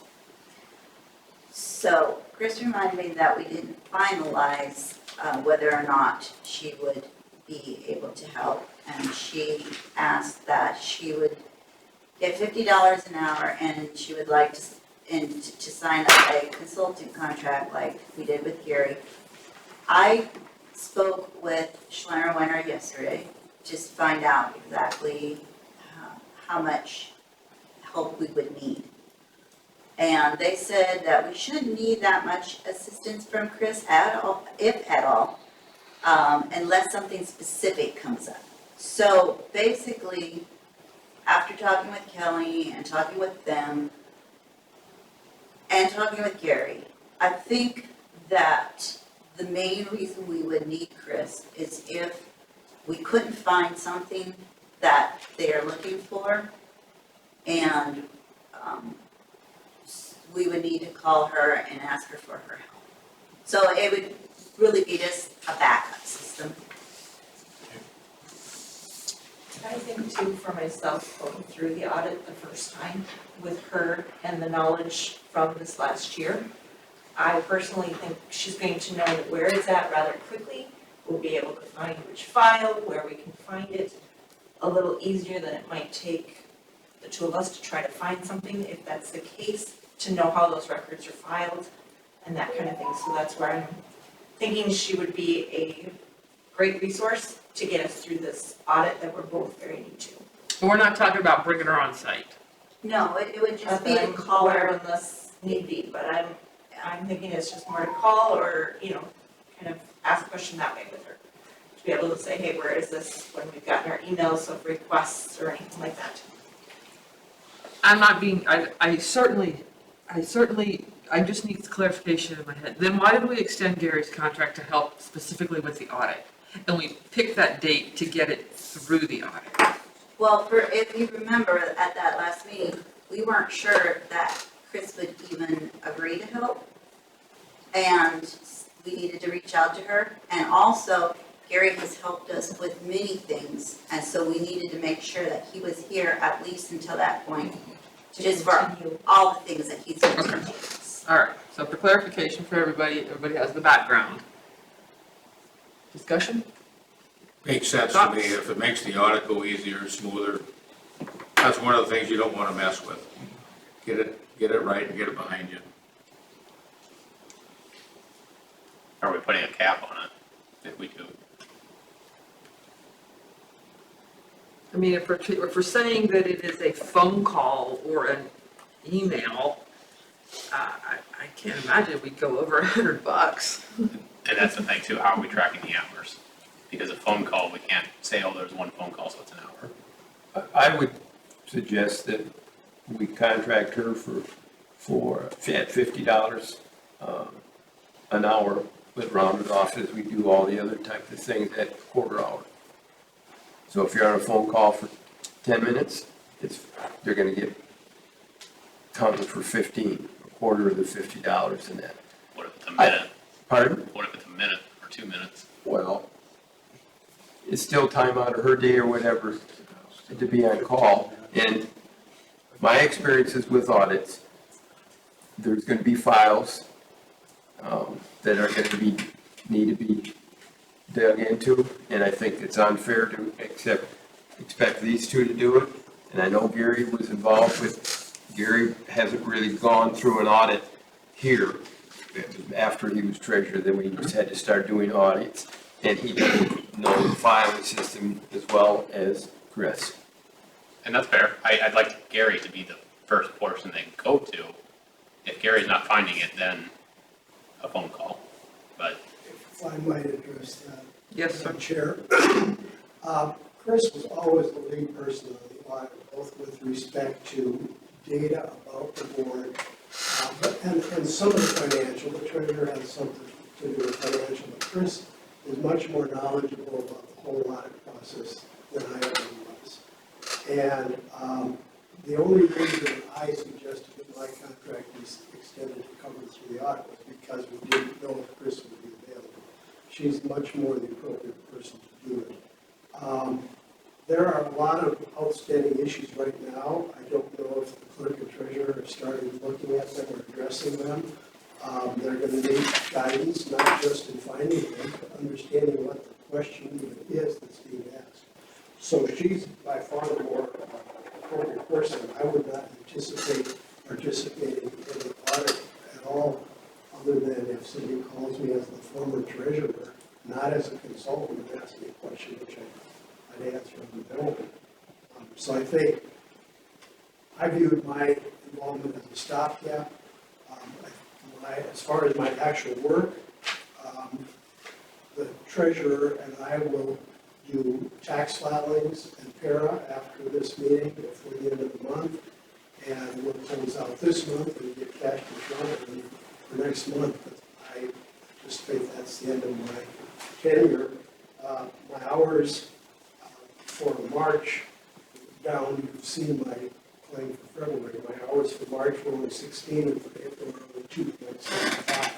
So Chris reminded me that we didn't finalize whether or not she would be able to help. And she asked that she would get $50 an hour and she would like to sign up a consultant contract like we did with Gary. I spoke with Schleiner Weiner yesterday, just to find out exactly how much help we would need. And they said that we shouldn't need that much assistance from Chris at all, if at all, unless something specific comes up. So basically, after talking with Kelly and talking with them and talking with Gary, I think that the main reason we would need Chris is if we couldn't find something that they are looking for, and we would need to call her and ask her for her help. So it would really be just a backup system. I think too, for myself, going through the audit the first time with her and the knowledge from this last year, I personally think she's going to know where it's at rather quickly. We'll be able to find which file, where we can find it, a little easier than it might take the two of us to try to find something, if that's the case, to know how those records are filed and that kind of thing. So that's where I'm thinking she would be a great resource to get us through this audit that we're both very new to. But we're not talking about bringing her on site. No, it would just Not be that to I'm call aware her. of unless need be, but I'm thinking it's just more to call or, kind of ask a question that way with her. To be able to say, hey, where is this, when we've gotten our emails of requests or anything like that. I'm not being, I certainly, I just need clarification in my head. Then why did we extend Gary's contract to help specifically with the audit? And we picked that date to get it through the audit. Well, if you remember at that last meeting, we weren't sure that Chris would even agree to help. And we needed to reach out to her. And also, Gary has helped us with many things. And so we needed to make sure that he was here at least until that point, just for all the things that he's going to teach us. All right, so for clarification for everybody has the background. Discussion? Makes sense to me. If it makes the audit go easier, smoother, that's one of the things you don't want to mess with. Get it right and get it behind you. Are we putting a cap on it if we do? I mean, if we're saying that it is a phone call or an email, I can't imagine we'd go over $100. And that's the thing too, how are we tracking the hours? Because a phone call, we can't say, oh, there's one phone call, so it's an hour. I would suggest that we contract her for at $50 an hour, but round it off as we do all the other type of things at quarter hour. So if you're on a phone call for 10 minutes, they're gonna get counted for 15, a quarter of the $50 in that. What if it's a minute? Pardon? What if it's a minute or 2 minutes? Well, it's still time out of her day or whatever to be on call. And my experiences with audits, there's gonna be files that are gonna need to be dug into, and I think it's unfair to expect these two to do it. And I know Gary was involved Gary hasn't really gone through an audit here after he was treasurer, then we just had to start doing audits, and he didn't know the filing system as well as Chris. And that's fair. I'd like Gary to be the first person they go to. If Gary's not finding it, then a phone call. But If I might address that. Yes, sir. Madam Chair. Chris was always the lead person on the audit, both with respect to data about the board, and some of the financial. The treasurer has something to do with financial, but Chris is much more knowledgeable about the whole audit process than I ever was. And the only reason I suggested that my contract be extended to cover through the audit was because we didn't know if Chris would be available. She's much more the appropriate person to do it. There are a lot of outstanding issues right now. I don't know if the clerk and treasurer have started looking at them or addressing them. They're going to need guidance, not just in finding them, but understanding what the question even is that's being asked. So she's by far the more appropriate person. I would not anticipate participating in the audit at all, other than if somebody calls me as the former treasurer, not as a consultant, and asks me a question, which I'd answer on the bill. So I think I viewed my involvement as a stopgap. As far as my actual work, the treasurer and I will do tax filings and para after this meeting before the end of the month. And we'll close out this month and get cash control for next month. But I anticipate that's the end of my tenure. My hours for March down, you've seen my claim for February. My hours for March were only 16 and for April were only 2.75.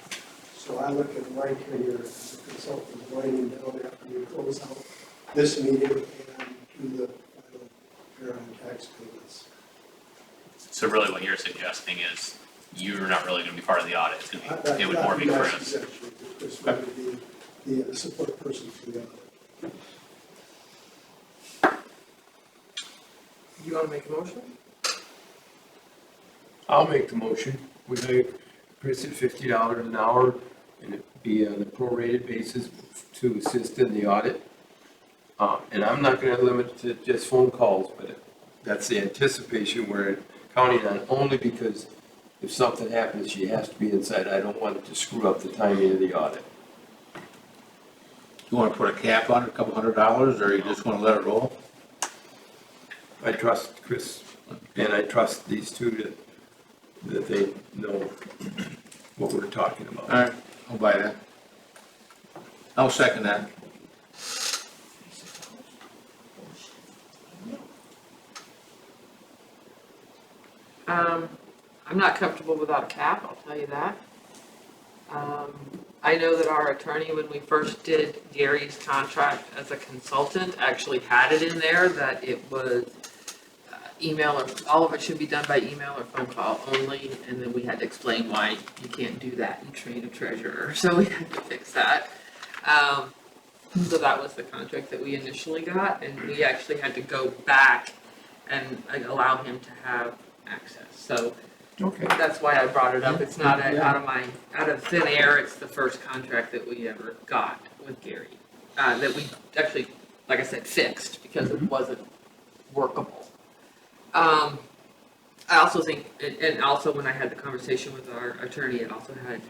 So I look at my tenure as a consultant winding down after we close out this meeting and do the final para and tax payments. so really what you're suggesting is you're not really going to be part of the audit. It's going to be, it would more be Chris. Chris would be the support person for the audit. You want to make a motion? I'll make the motion. We hire Chris at $50 an hour, and it be on a prorated basis to assist in the audit. And I'm not gonna limit it to just phone calls, but that's the anticipation we're counting on, only because if something happens, she has to be inside. I don't want it to screw up the timing of the audit. You wanna put a cap on it, a couple $100, or you just wanna let it roll? I trust Chris, and I trust these two that they know what we're talking about. All right, I'll buy that. I'll second that. I'm not comfortable without a cap, I'll tell you that. I know that our attorney, when we first did Gary's contract as a consultant, actually had it in there that it was email, or all of it should be done by email or phone call only, and then we had to explain why you can't do that and train a treasurer, so we had to fix that. So that was the contract that we initially got, and we actually had to go back and allow him to have access, so Okay. that's why I brought it up. It's not out of thin air, it's the first contract that we ever got with Gary, that we actually, like I said, fixed because it wasn't workable. I also think, and also when I had the conversation with our attorney, it also had,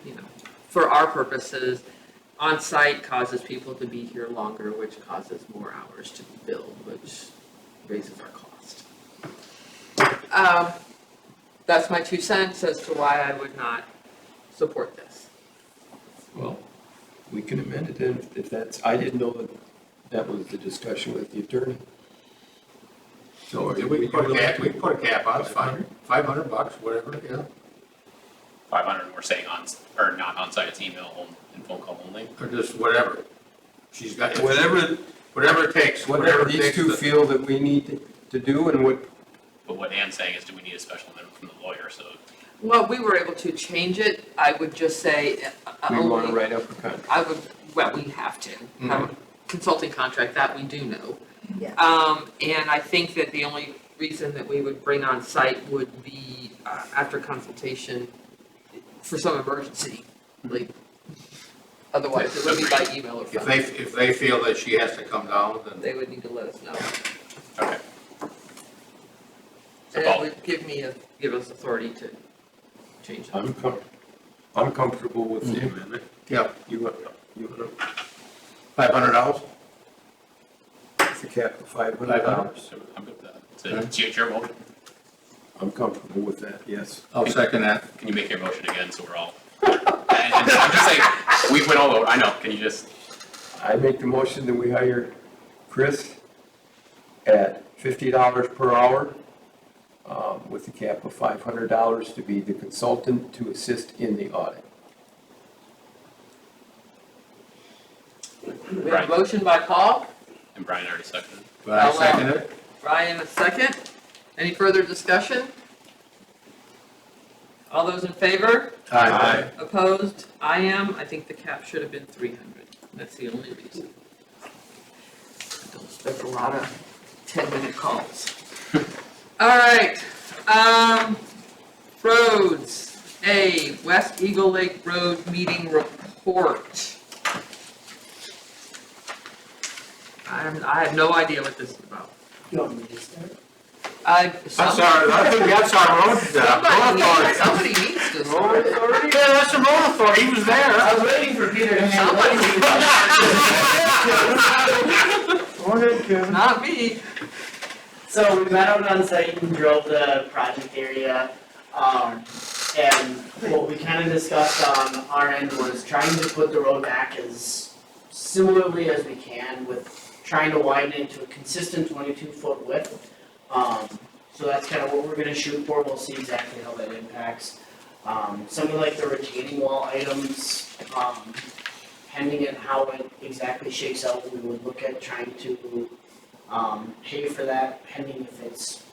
for our purposes, on-site causes people to be here longer, which causes more hours to be billed, which raises our cost. That's my 2 cents as to why I would not support this. Well, we can amend it then if that's, I didn't know that was the discussion with the attorney. So We can put a cap on, it's fine, $500, whatever, yeah, 500, we're saying or not on-site, it's email and phone call only. or just whatever. She's got, Whatever it takes, Whatever it these takes two to- feel that we need to do and what, But what Ann's saying is, do we need a special amendment from the lawyer, so. Well, we were able to change it. I would just say we want to only, write up a contract. I would, well, we have to have a consulting contract, that we do know. Yeah. And I think that the only reason that we would bring on site would be after consultation for some emergency, like, otherwise it would be by email or phone. If they feel that she has to come down, then They would need to let us know. Okay. And it would give us authority to change it. I'm comfortable with the amendment. yeah, You want $500. the cap of $500? So I'm good with that. So it's your motion. I'm comfortable with that, yes. I'll second that. Can you make your motion again so we're all? And I'm just saying, we went all over, I know, can you just? I make the motion that we hire Chris at $50 per hour, with the cap of $500 to be the consultant to assist in the audit. We have a motion by Paul, And Brian already seconded. But I second it. Ryan a second. Any further discussion? All those in favor? Aye. Opposed? I am. I think the cap should have been 300. That's the only reason. Don't expect a lot of 10-minute calls. All right. Roads. A, West Eagle Lake Road meeting report. I have no idea what this is about. You want me to start? That's I think that's our road, Somebody needs to start it. Yeah, that's the road authority, he was there. I was waiting for Peter to handle it. Go ahead, Kevin. Not me. So we met out on site and drove the project area. And what we kind of discussed on our end was trying to put the road back as similarly as we can with trying to widen it to a consistent 22-foot width. So that's kind of what we're gonna shoot for. We'll see exactly how that impacts. Some of like the retaining wall items, pending on how it exactly shakes out, we would look at trying to pay for that, pending if it's,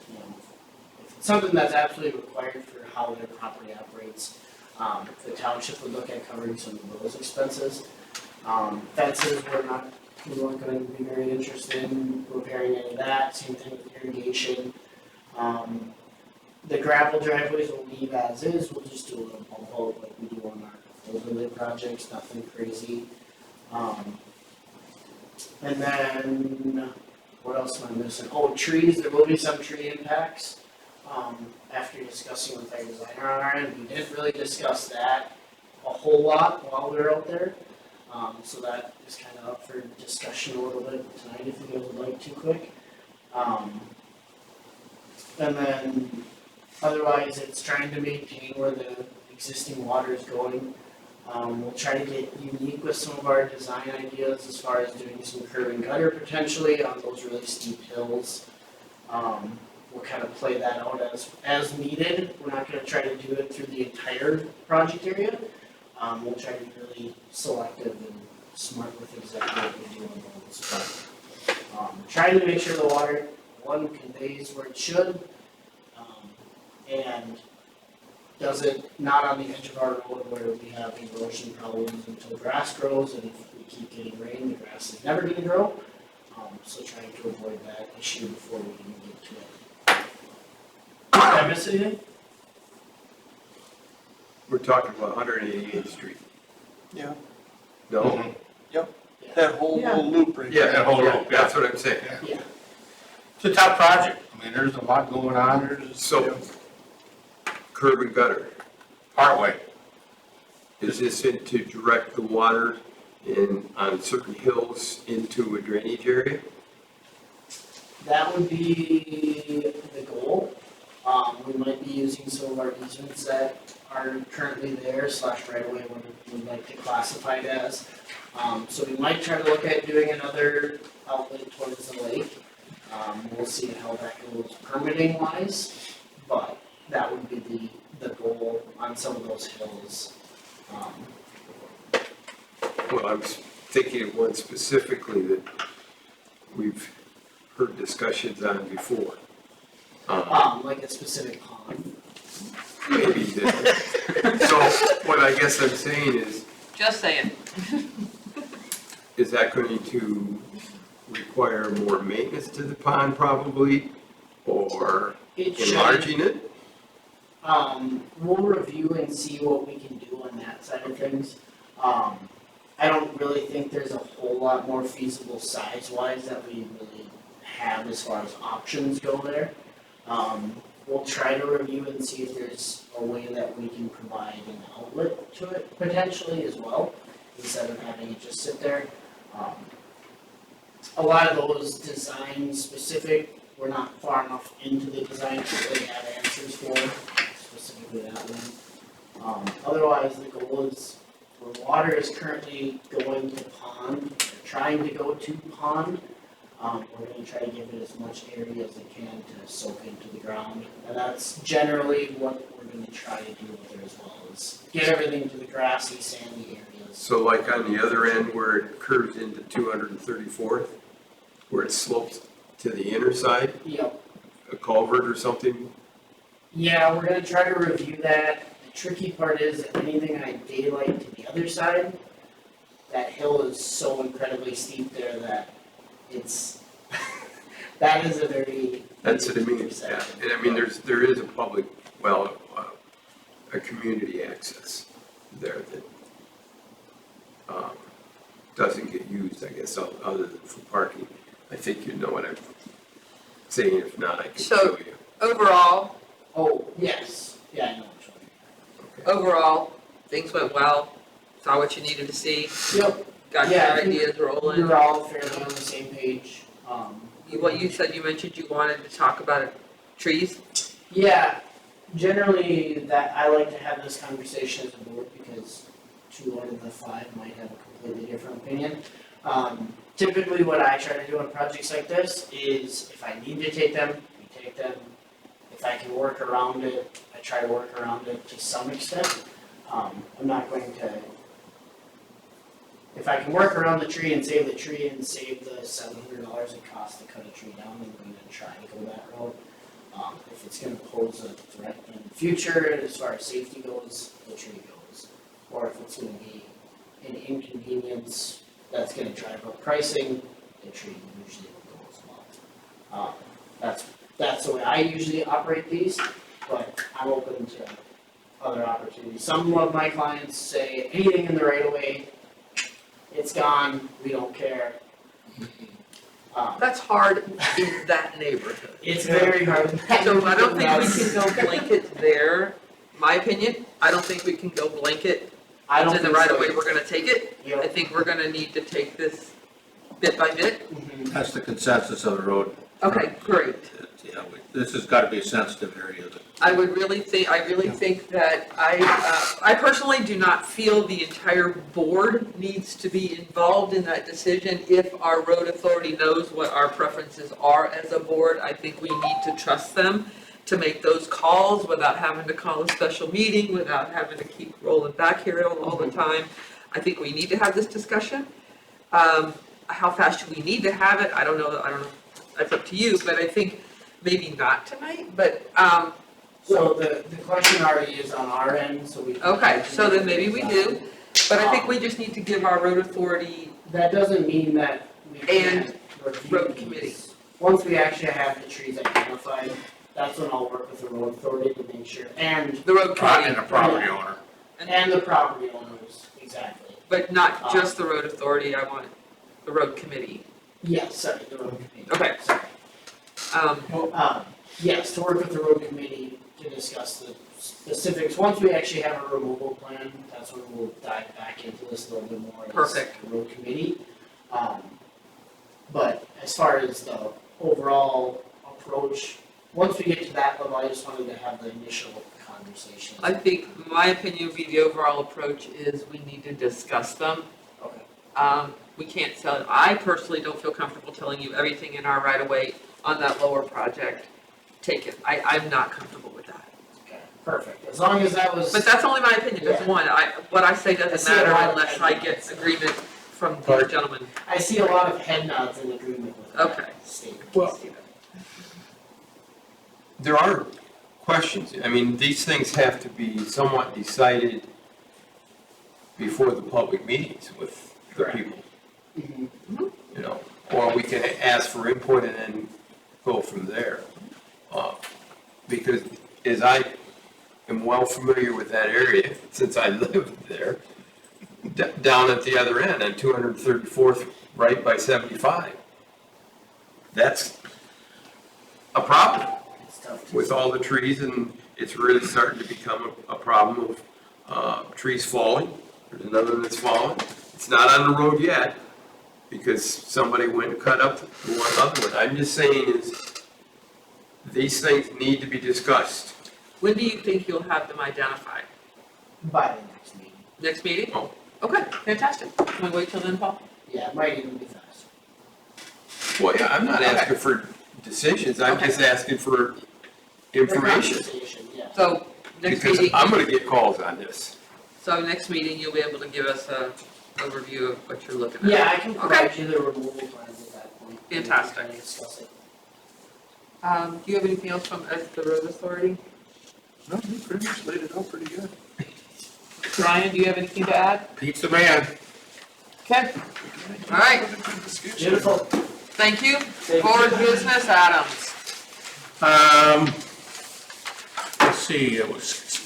if it's something that's absolutely required for how their property operates. The township would look at covering some of those expenses. Fences, we weren't gonna be very interested in repairing any of that, same thing with irrigation. The gravel driveways will leave as is, we'll just do a little bump out like we do on our overlay projects, nothing crazy. And then, what else am I missing? Oh, trees, there will be some tree impacts. After discussing with our designer on our end, we didn't really discuss that a whole lot while we were out there. So that is kind of up for discussion a little bit tonight if you guys would like to quick. And then otherwise it's trying to maintain where the existing water is going. We'll try to get unique with some of our design ideas as far as doing some curb and gutter potentially on those really steep hills. We'll kind of play that out as needed. We're not going to try to do it through the entire project area. We'll try to be really selective and smart with exactly what we do on those. But trying to make sure the water, one, conveys where it should, and does it not on the edge of our road where we have erosion problems until grass grows, and if we keep getting rain, the grass is never going to grow. So trying to avoid that issue before we even get to it. Did I miss anything? We're talking about 188th Street. Yeah, No? that whole little loop right Yeah, there. That whole road, yeah. that's what I'm saying. Yeah. It's a tough project, I mean, there's a lot going on, There's- So, curb and gutter. Partway. Is this to direct the water on certain hills into a drainage area? That would be the goal. We might be using some of our easements that are currently there / right away what we'd like to classify it as. So we might try to look at doing another outlet towards the lake. We'll see how that goes permitting wise, but that would be the goal on some of those hills. Well, I'm thinking of one specifically that we've heard discussions on before. Like a specific pond. Maybe different. So what I guess I'm saying is, Just saying. is that going to require more maintenance to the pond probably, or It should. enlarging it? We'll review and see what we can do on that side of things. I don't really think there's a whole lot more feasible size-wise that we really have as far as options go there. We'll try to review and see if there's a way that we can provide an outlet to it potentially as well, instead of having it just sit there. A lot of those design specific, we're not far enough into the design to really have answers for, specifically that one. Otherwise, the goal is, where water is currently going to pond, or trying to go to pond, we're gonna try to give it as much area as it can to soak into the ground. And that's generally what we're gonna try to do with it as well, is get everything to the grassy, sandy areas. So like on the other end where it curves into 234th, where it slopes to the inner side, Yep. a culvert or something? Yeah, we're gonna try to review that. The tricky part is anything on daylight to the other side, that hill is so incredibly steep there that it's, that is a very. That's what I mean, yeah. And I mean, there is a public, well, a community access there that doesn't get used, I guess, other than for parking. I think you know what I'm saying. If not, I can So- show you. Overall, Oh, yes, yeah, I know which one. Okay. overall, things went well. Saw what you needed to see. Yep. Got Yeah, your I think ideas rolling. We're all fairly on the same page. What you said, you mentioned you wanted to talk about trees. Yeah, generally that, I like to have this conversation as a board because 2 out of the 5 might have a completely different opinion. Typically what I try to do on projects like this is if I need to take them, we take them. If I can work around it, I try to work around it to some extent. I'm not going to, if I can work around the tree and save the tree and save the $700 it costs to cut a tree down, I'm going to try to go that route. If it's going to pose a threat in the future, as far as safety goes, the tree goes. Or if it's going to be an inconvenience that's going to drive up pricing, the tree usually will go as well. That's the way I usually operate these, but I'm open to other opportunities. Some of my clients say anything in the right of way, it's gone, we don't care. That's hard in that neighborhood. It's very hard. So I don't think we can go blanket there, my opinion. I don't think we can go blanket. I don't It's in the think right so. of way, we're gonna take it. Yep. I think we're gonna need to take this bit by bit. Mhm. That's the consensus of the road. Okay, great. Yeah, this has got to be a sensitive area. I really think that I personally do not feel the entire board needs to be involved in that decision. If our road authority knows what our preferences are as a board, I think we need to trust them to make those calls without having to call a special meeting, without having to keep rolling back here all the time. I think we need to have this discussion. How fast do we need to have it? I don't know, that's up to you, but I think maybe not tonight, but, So the question already is on our end, so we. okay, so then maybe we do. But I think we just need to give our road authority, That doesn't mean that we can't review road these. committee. Once we actually have the trees identified, that's when I'll work with the road authority to make sure, and the road And committee, the property owner. the property owners, exactly. but not just the road authority, I want the road committee. Yes, sorry, the road committee. Okay. Sorry. Um, Yes, to work with the road committee to discuss the specifics. Once we actually have a removal plan, that's when we'll dive back into this a little bit more as Perfect. the road committee. But as far as the overall approach, once we get to that level, I just wanted to have the initial conversation. I think my opinion would be the overall approach is we need to discuss them. Okay. We can't tell, I personally don't feel comfortable telling you everything in our right of way on that lower project. Take it. I'm not comfortable with that. Okay, perfect. As long as that was. But that's only my opinion, that's Yeah. one. What I say I doesn't see a matter lot of unless I head get nods. agreement from these gentlemen. I see a lot of head nods in agreement with that Okay. statement. Well, there are questions. I mean, these things have to be somewhat decided before the public meetings with the Correct. people, Mhm. you know, or we can ask for input and then go from there. Because as I am well familiar with that area, since I lived there, down at the other end, on 234th, right by 75, that's a problem It's tough to. with all the trees, and it's really starting to become a problem of trees falling. There's another one that's fallen. It's not on the road yet, because somebody went and cut up the one other one. I'm just saying is, these things need to be discussed. When do you think you'll have them identified? By the next meeting. Next meeting? Oh. Okay, fantastic. Can we wait till then, Paul? Yeah, it might even be faster. Well, yeah, I'm not asking for decisions, I'm just asking for information. Conversation, yeah. So, next Because meeting, I'm gonna get calls on this. so next meeting, you'll be able to give us a overview of what you're looking at. Yeah, I can provide you the removal plans at that point. Fantastic. And discuss it. Do you have anything else from the road authority? No, you pretty much laid it out pretty good. Ryan, do you have anything to add? Pizza man. Okay, all right, Beautiful. thank you. Thank you. Board business, Adams. Let's see,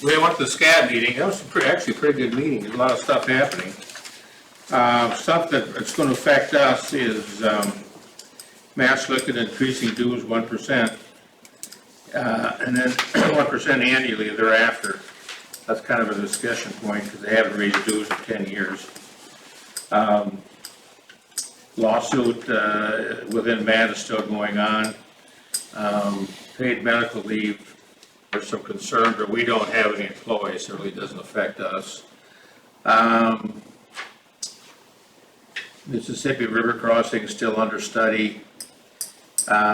we went to the SCAD meeting, that was actually a pretty good meeting, there's a lot of stuff happening. Stuff that's gonna affect us is, Matt's looking at increasing dues 1%, and then 1% annually thereafter. That's kind of a discussion point, because they haven't raised dues in 10 years. Lawsuit within Matt is still going on. Paid medical leave, there's some concern, but we don't have any employees, so it really doesn't affect us. Mississippi River crossing is still under study.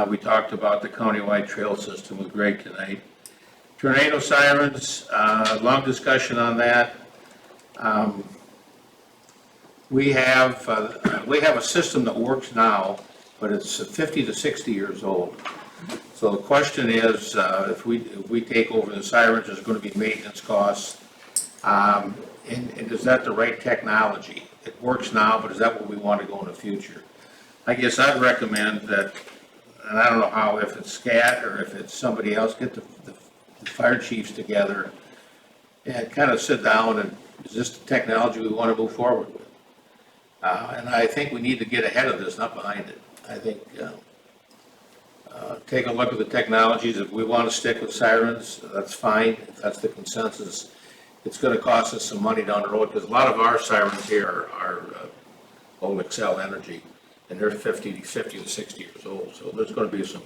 We talked about the countywide trail system with Greg tonight. Tornado sirens, long discussion on that. We have a system that works now, but it's 50 to 60 years old. So the question is, if we take over the sirens, there's going to be maintenance costs. And is that the right technology? It works now, but is that what we want to go in the future? I guess I'd recommend that, and I don't know how, if it's SCAT or if it's somebody else, get the fire chiefs together and kind of sit down and, is this the technology we want to move forward with? And I think we need to get ahead of this, not behind it. I think, take a look at the technologies. If we want to stick with sirens, that's fine, if that's the consensus. It's going to cost us some money down the road, because a lot of our sirens here are old Excel Energy, and they're 50 to 60 years old, so there's going to be some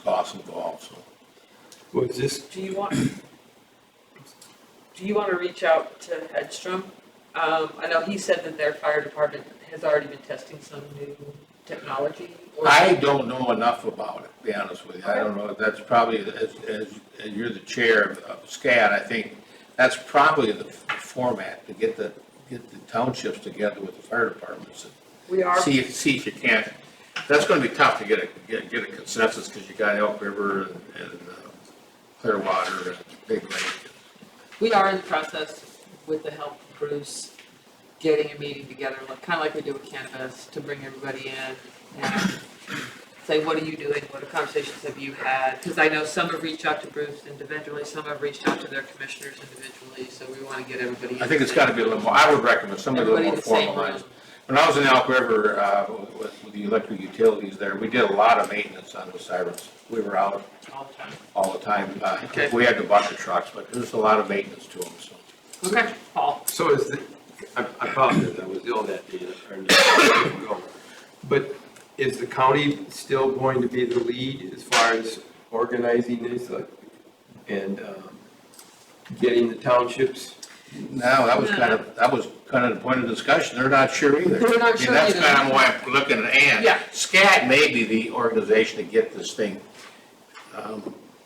costs involved, so. Was this, Do you want to reach out to Hedstrom? I know he said that their fire department has already been testing some new technology. I don't know enough about it, to be honest with you. I don't know, that's probably, as you're the chair of SCAD, I think that's probably the format, to get the townships together with the fire departments. And We are. see if you can't, that's gonna be tough to get a consensus, because you got Elk River and Clearwater and Big Lake. We are in the process, with the help of Bruce, getting a meeting together, kind of like we do with Canvas, to bring everybody in and say, what are you doing? What conversations have you had? Because I know some have reached out to Bruce individually, some have reached out to their commissioners individually, so we want to get everybody. I think it's gotta be a little more, I would recommend somebody a little more Everybody in the same formalized. room. When I was in Elk River, with the electric utilities there. We did a lot of maintenance on the sirens. We were out all the time. Okay. We had the bucket trucks, but there's a lot of maintenance to them, so. Okay, Paul. So is the, I apologize, I was ill that day, I couldn't go. But is the county still going to be the lead as far as organizing this, and getting the townships? No, that was kind of the point of discussion. They're not sure either. They're not I mean, sure that's either. kind of why I'm looking at Ann. Yeah. SCAT may be the organization to get this thing,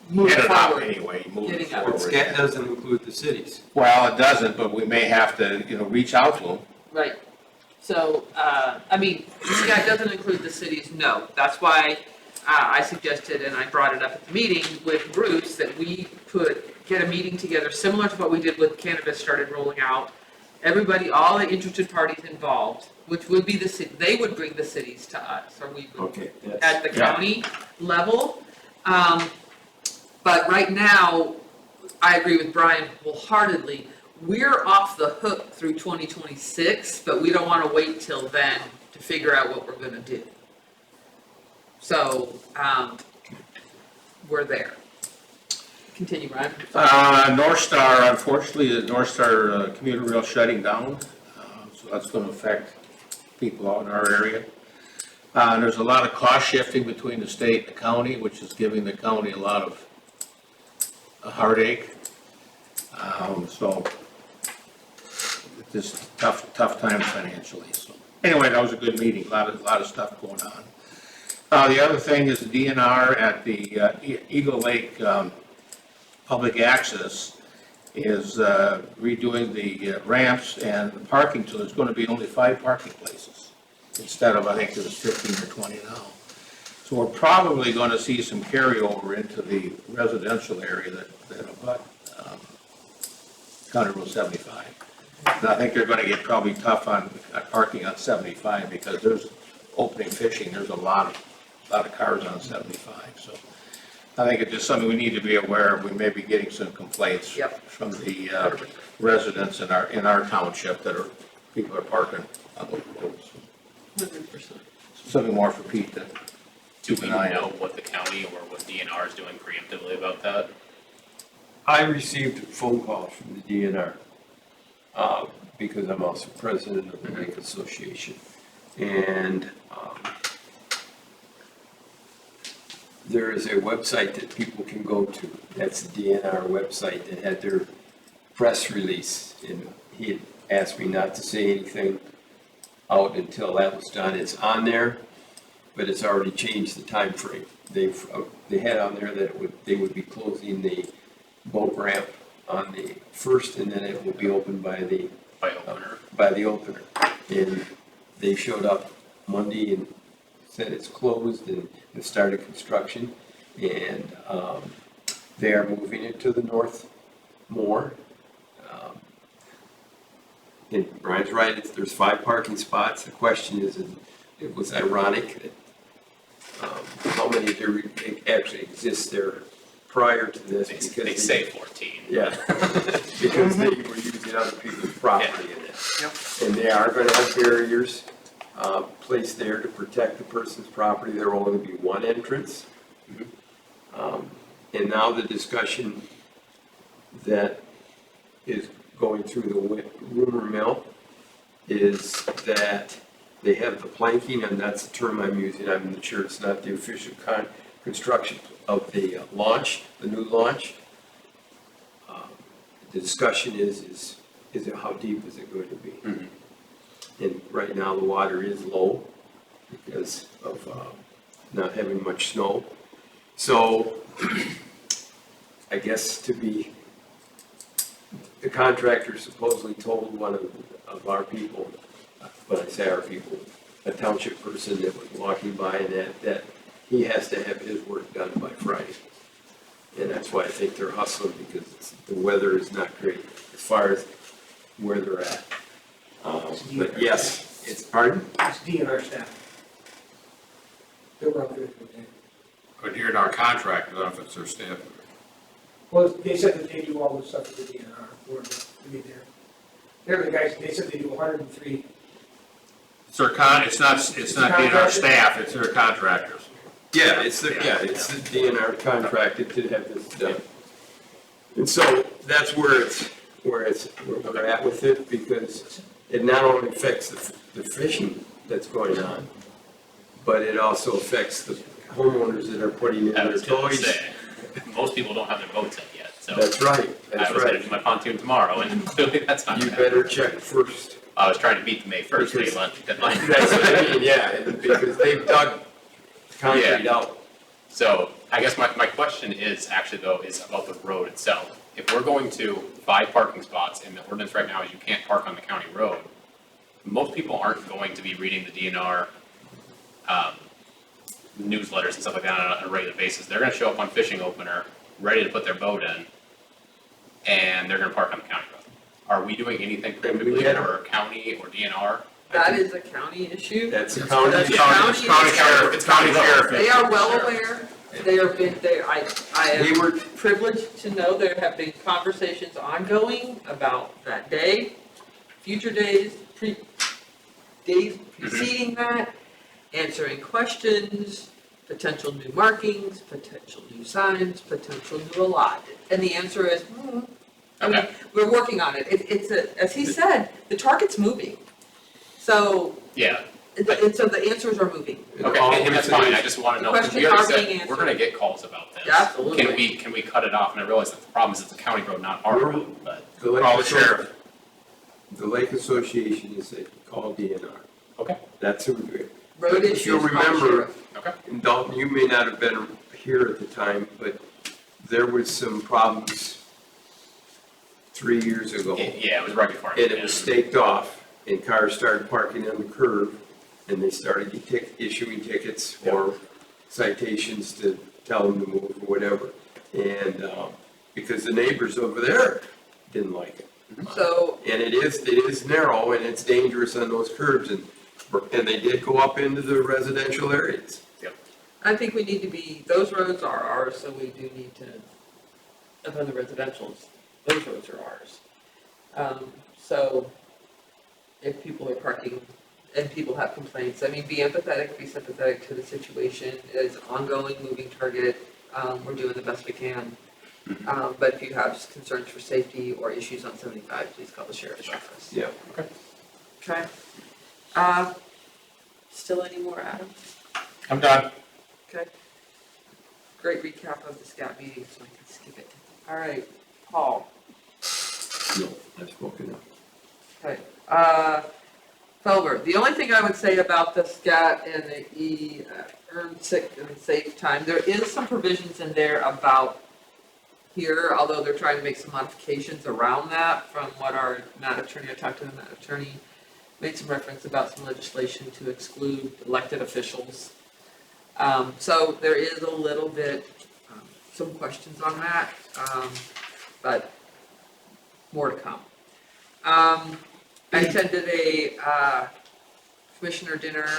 Move get it up forward. anyway, moving Getting up. forward. But SCAT doesn't include the cities. Well, it doesn't, but we may have to, reach out to them. Right. So, I mean, SCAT doesn't include the cities, no. That's why I suggested, and I brought it up at the meeting with Bruce, that we get a meeting together, similar to what we did with cannabis started rolling out. Everybody, all the interested parties involved, which would be they would bring the cities to us, or we would Okay. at the county level. But right now, I agree with Brian wholeheartedly. We're off the hook through 2026, but we don't want to wait till then to figure out what we're going to do. So, we're there. Continue, Brian. North Star, unfortunately, the North Star commuter rail shutting down, so that's going to affect people out in our area. There's a lot of cost shifting between the state and the county, which is giving the county a lot of a heartache. So it's just tough times financially. So anyway, that was a good meeting. A lot of stuff going on. The other thing is the DNR at the Eagle Lake public access is redoing the ramps and the parking, so there's going to be only 5 parking places instead of, I think there's 15 or 20 now. So we're probably going to see some carryover into the residential area that abut County Road 75. And I think they're going to get probably tough on parking on 75 because there's opening fishing, there's a lot of cars on 75, so. I think it's just something we need to be aware of. We may be getting some complaints from the residents in our township that people are parking on those roads. 100%. Something more for Pete to Do keep we an eye know on. what the county or what DNR is doing preemptively about that? I received a phone call from the DNR, because I'm also president of the Lake Association. And there is a website that people can go to. That's the DNR website that had their press release. And he had asked me not to say anything out until that was done. It's on there, but it's already changed the time frame. They had on there that they would be closing the boat ramp on the 1st, and then it will be opened by the opener. And they showed up Monday and said it's closed and have started construction, and they are moving it to the north more. And Brian's right, there's 5 parking spots. The question is, it was ironic that how many there actually exist there prior to this. They say 14. Yeah, because they were using other people's property in it. Yep. And they are gonna have barriers placed there to protect the person's property. There will only be one entrance. And now the discussion that is going through the rumor mill is that they have the planking, and that's the term I'm using. I'm not sure it's not the official construction of the launch, the new launch. The discussion is it, how deep is it going to be? And right now, the water is low because of not having much snow. So I guess the contractor supposedly told one of our people, when I say our people, a township person that was walking by, and that he has to have his work done by Friday. And that's why I think they're hustling, because the weather is not great as far as where they're at. But yes, it's, pardon? It's DNR staff. They were out there for the day. But here in our contract, I don't know if it's their staff. Well, they said that they do all the stuff with the DNR, whoever, I mean, they're the guys, they said they do 103. It's it's not DNR staff, it's their contractors. Yeah, it's the DNR contracted to have this done. And so that's where we're at with it, because it not only affects the fishing that's going on, but it also affects the homeowners that are putting in I their was gonna toys. say, most people don't have their boats in yet, so. That's right, I that's was gonna right. do my pontoon tomorrow, and clearly that's not You gonna happen. better check first. I was trying to beat the May 1st Because- deadline. That's what I mean, yeah, and because they've dug concrete out. So I guess my question is actually though, is about the road itself. If we're going to 5 parking spots, and the ordinance right now is you can't park on the county road, most people aren't going to be reading the DNR newsletters and stuff like that on a regular basis. They're gonna show up on fishing opener, ready to put their boat in, and they're gonna park on the county road. Are we doing anything prohibitively or county or DNR? That is a county issue. That's a county. That's a It's county sheriff, it's county sheriff. They are well aware, I They am were, privileged to know there have been conversations ongoing about that day, future days, days preceding that, answering questions, potential new markings, potential new signs, potential new allotment. And the answer is, I mean, we're working on it. As he said, the target's moving. So, Yeah, and so the answers are moving. okay, and that's fine, I just wanna know, because we already Questions are being said, we're answered. gonna get calls about this. Absolutely. Can we cut it off? And I realize that the problem is it's a county road, not our road, but, the Lake Call the sheriff. The Lake Association is called DNR. okay, That's who we do. Road If issues, you'll call remember, sheriff. okay. and Dalton, you may not have been here at the time, but there was some problems 3 years ago. Yeah, it was right before. I And moved it was in. staked off, and cars started parking on the curb, and they started issuing tickets or citations to tell them to move or whatever. And, because the neighbors over there didn't like it. So, And it is narrow and it's dangerous on those curbs, and they did go up into the residential areas. I think we need to be, those roads are ours, so we do need to, up on the residentials, those roads are ours. So, if people are parking and people have complaints, I mean, be empathetic, be sympathetic to the situation. It is ongoing, moving target. We're doing the best we can. But if you have concerns for safety or issues on 75, please call the sheriff's office. Yeah. Okay? Still any more, Adam? I'm done. Okay. Great recap of the SCAT meeting, so I can skip it. All right, Paul. No, I've spoken up. Okay. Felber, the only thing I would say about the SCAT and the earned sick and safe time, there is some provisions in there about here, although they're trying to make some modifications around that from what our Matt attorney, I talked to the Matt attorney, made some reference about some legislation to exclude elected officials. So there is a little bit, some questions on that, but more to come. I attended a commissioner dinner,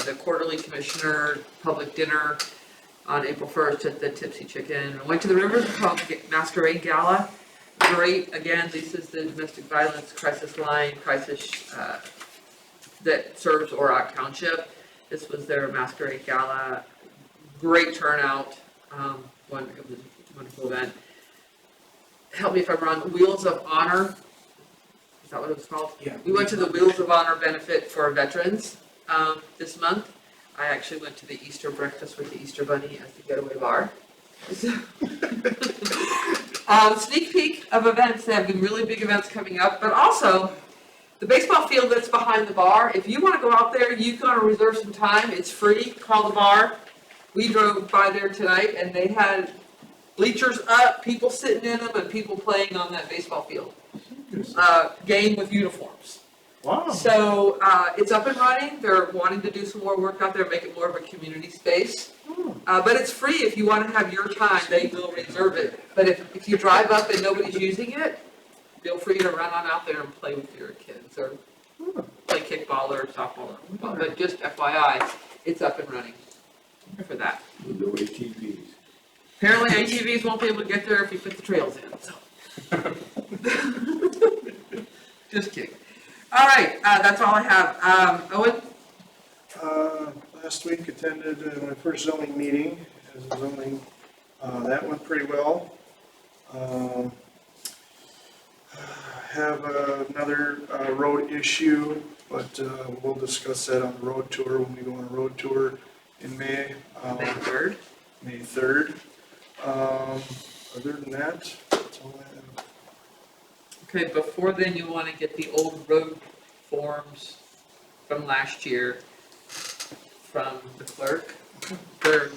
the quarterly commissioner public dinner on April 1st at the Tipsy Chicken. I went to the Rivers Pub Masquerade Gala. Great, again, this is the domestic violence crisis line, that serves Orrock Township. This was their Masquerade Gala. Great turnout. It was a wonderful event. Help me if I'm wrong, Wheels of Honor, is that what it was called? Yeah. We went to the Wheels of Honor benefit for veterans this month. I actually went to the Easter breakfast with the Easter Bunny as the getaway bar. Sneak peek of events, they have been really big events coming up, but also the baseball field that's behind the bar, if you want to go out there, you can reserve some time, it's free, call the bar. We drove by there tonight and they had bleachers up, people sitting in them and people playing on that baseball field. Game with uniforms. Wow. So, it's up and running, they're wanting to do some more work out there, make it more of a community space. But it's free if you want to have your time, they will reserve it. But if you drive up and nobody's using it, feel free to run on out there and play with your kids, or play kickball or softball or football. But just FYI, it's up and running for that. With no ATVs. Apparently ATVs won't be able to get there if you put the trails in, so. Just kidding. All right, that's all I have. Owen? Last week attended my first zoning meeting as a zoning, that went pretty well. Have another road issue, but we'll discuss that on the road tour when we go on a road tour in May. May 3rd. May 3rd. Other than that, that's all I have. Okay, before then, you want to get the old road forms from last year from the clerk. They're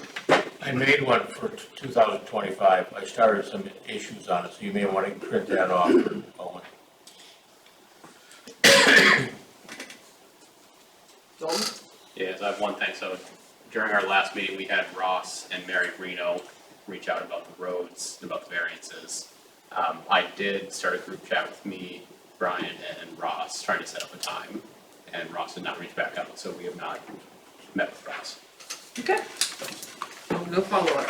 I made one for 2025. I started some issues on it, so you may want to print that off for Owen. Dalton? Yes, I have one thing. So during our last meeting, we had Ross and Mary Reno reach out about the roads, about the variances. I did start a group chat with me, Brian, and Ross, trying to set up a time. And Ross did not reach back out, so we have not met with Ross. Okay. No follow-up.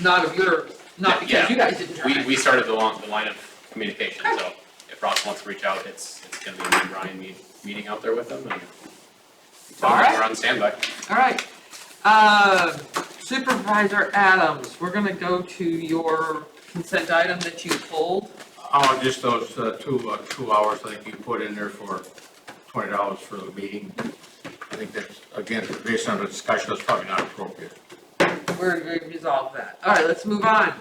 Not of your, not because you guys didn't try. We started the line of communication, so if Ross wants to reach out, it's gonna be me and Brian meeting out there with him, and All right. we're on standby. All right. Supervisor Adams, we're gonna go to your consent item that you pulled. Oh, just those 2 hours I think you put in there for $20 for the meeting. I think that's, again, based on the discussion, that's probably not appropriate. We're going to resolve that. All right, let's move on.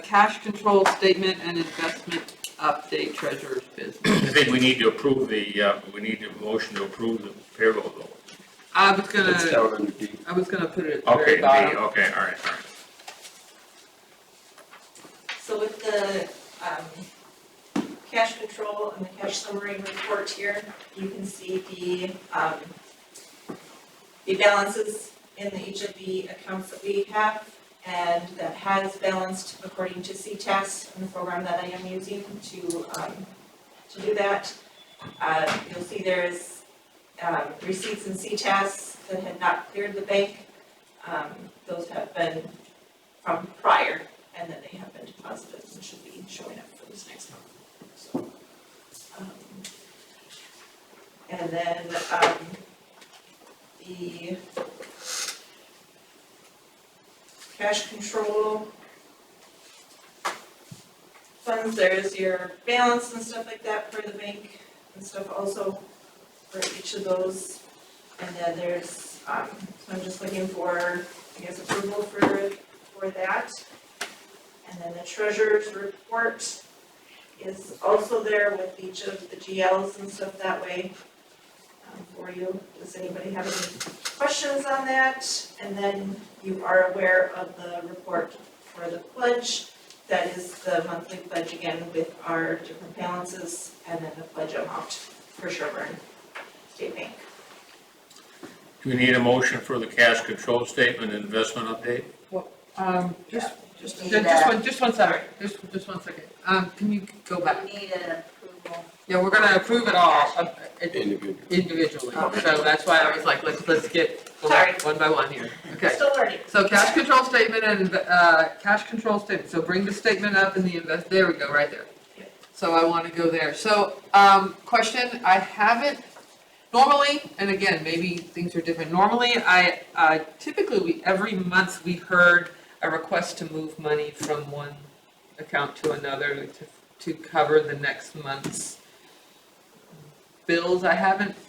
Cash control statement and investment update, treasurer's business. I think we need to approve we need a motion to approve the payroll though. I was It's gonna down under D. put it at the Okay, very bottom. okay, all right. So with the cash control and the cash summary report here, you can see the balances in each of the accounts that we have, and that has balanced according to CTAS and the program that I am using to do that. You'll see there's receipts in CTAS that had not cleared the bank. Those have been from prior, and then they have been deposited and should be showing up for this next month. So, and then the cash control funds, there's your balance and stuff like that for the bank and stuff also for each of those. And then there's, so I'm just looking for, I guess, approval for that. And then the treasurer's report is also there with each of the GLs and stuff that way for you. Does anybody have any questions on that? And then you are aware of the report for the pledge. That is the monthly pledge again with our different balances, and then the pledge amount for Sherburne State Bank. Do we need a motion for the cash control statement and investment update? Just one second. Just one second. Can you go back? We need an approval. Yeah, we're gonna approve it all Individual. individually. So that's why I was like, let's get Sorry. one by one here. Okay. Still learning. So cash control statement and, cash control statement, so bring the statement up in the there we go, right there. Yeah. So I wanna go there, so, question, I haven't, normally, and again, maybe things are different, normally, typically, every month we heard a request to move money from one account to another to cover the next month's bills.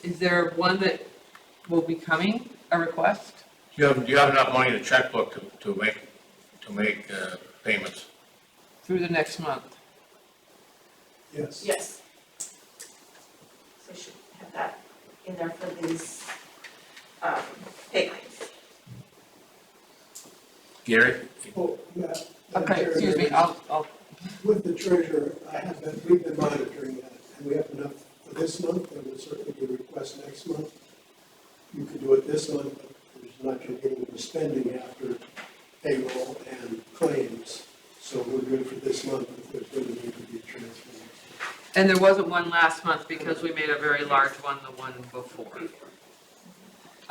Is there one that will be coming, a request? Do you have enough money in the checkbook to make payments? Through the next month? Yes. Yes. So you should have that in there for these pay claims. Gary? Oh, yeah. Okay, excuse me, I'll, With the treasurer, we've been monitoring that, and we have enough for this month, there will certainly be a request next month. You could do it this month, but there's not going to be any spending after payroll and claims, so we're good for this month, if there's going to need to be a transfer. and there wasn't one last month because we made a very large one the one before.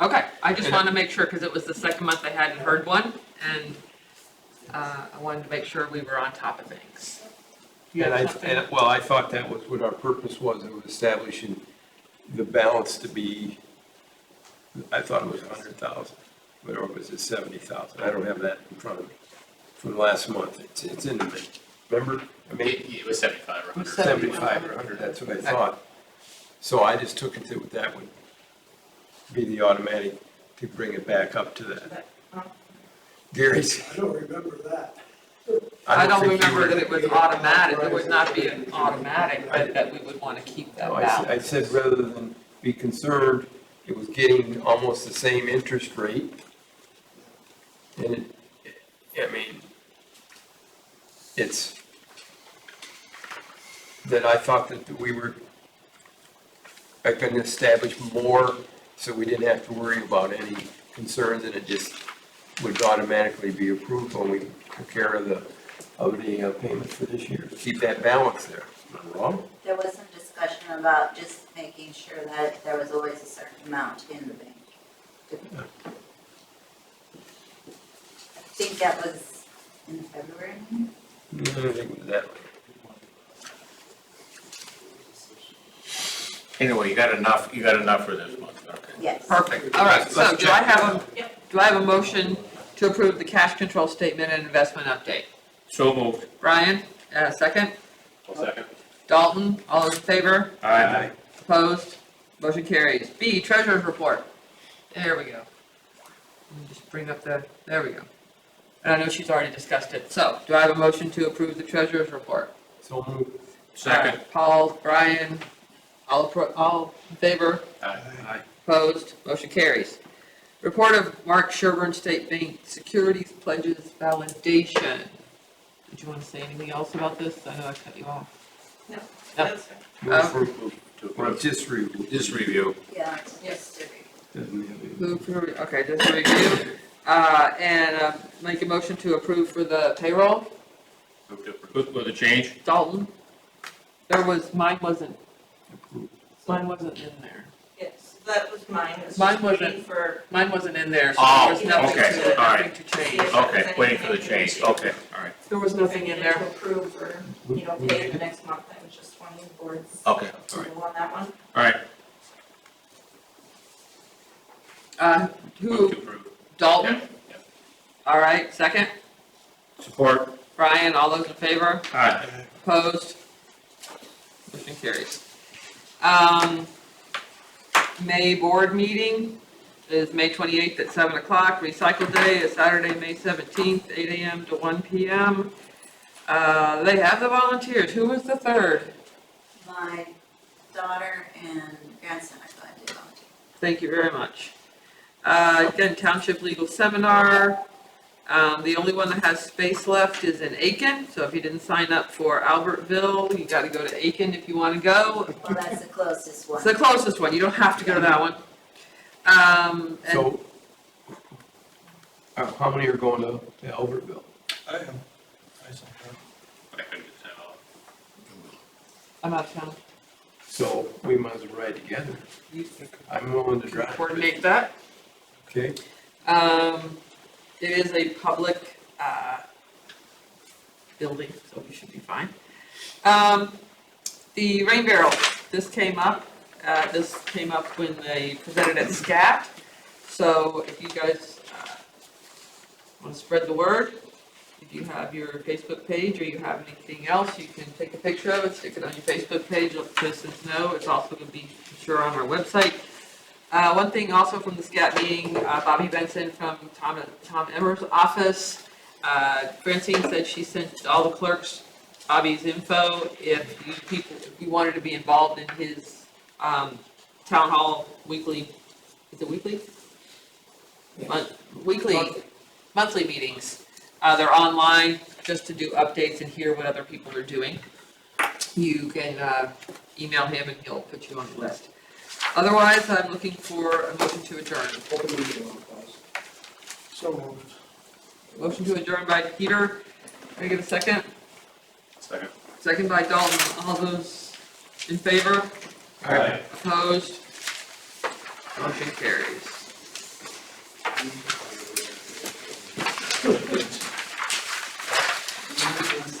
Okay, I just wanted to make sure, because it was the second month I hadn't heard one, and I wanted to make sure we were on top of things. You And have I, something? and, well, I thought that was what our purpose was, of establishing the balance to be, I thought it was 100,000, but or was it 70,000? I don't have that in front of me from last month. It's in the, remember? I mean, It was 75 or 100. 75 or 100, that's what I thought. So I just took it that would be the automatic to bring it back up to that. Gary's. I don't remember that. I don't think you remember were- that it was automatic, it would not be an automatic, but that we would want to keep that No, I balance. said rather than be concerned, it was getting almost the same interest rate. And I mean, it's, that I thought that we were, I can establish more, so we didn't have to worry about any concerns, and it just would automatically be approved when we took care of the payment for this year, to keep that balance there. Am I wrong? There was some discussion about just making sure that there was always a certain amount in the bank. I think that was in February. I think it was that. Anyway, you got enough for this month, okay. Yes. Perfect, all right, so Let's do I check. have a motion to approve the cash control statement and investment update? So moved. Brian, second? I'll second. Dalton, all those in favor? Aye. Opposed? Motion carries. B, treasurer's report. There we go. Let me just bring up there we go. And I know she's already discussed it. So, do I have a motion to approve the treasurer's report? So moved. Second. Paul, Brian, all in favor? Aye. Opposed? Motion carries. Report of Mark Sherburne State Bank Securities Pledges Validation. Did you want to say anything else about this? I know I cut you off. No, No. that's fine. Well, just review. Just review. Yeah, it's just a Doesn't have any- Move for, okay, just a review. And make a motion to approve for the payroll. Move to approve. With a change? Dalton? Mine wasn't in there. Yes, that was mine, it's Mine just waiting wasn't. for, Mine wasn't in there, so Oh, there was nothing okay, to, all right. nothing to change. Okay, waiting for the change, okay, all right, There was nothing in there. to approve or, pay the next month, I was just wanting the board's okay, all right, approval on that one. all right. Move Who, to approve. Dalton? Yeah. All right, second. Support? Brian, all those in favor? Aye. Opposed? Motion carries. May board meeting is May 28th at 7 o'clock. Recycle day is Saturday, May 17th, 8 a.m. to 1 p.m. They have the volunteers. Who was the third? My daughter and grandson are going to volunteer. Thank you very much. Again, Township Legal Seminar. The only one that has space left is in Aiken, so if you didn't sign up for Albertville, you gotta go to Aiken if you wanna go. Well, that's the closest one. It's the closest one, you don't have to go to that one. And So, how many are going to Albertville? I am. I said that. I couldn't get that off. I'm out of town. So, we might as well ride together. You I'm willing to can drive. coordinate that. Okay? It is a public, building, so we should be fine. The rain barrel, this came up when they presented at SCAT. So if you guys, wanna spread the word, if you have your Facebook page or you have anything else, you can take a picture of it, stick it on your Facebook page, let the citizens know. It's also gonna be, sure, on our website. One thing also from the SCAT meeting, Bobby Benson from Tom Emmer's office, Francine said she sent all the clerks Bobby's info if you wanted to be involved in his, town hall weekly, is it weekly? Monthly meetings. They're online, just to do updates and hear what other people are doing. You can, email him and he'll put you on the list. Otherwise, I'm looking for a motion to adjourn. So moved. Motion to adjourn by Peter. Can I get a second? Second. Second by Dalton. All those in favor? Aye. Opposed? Motion carries.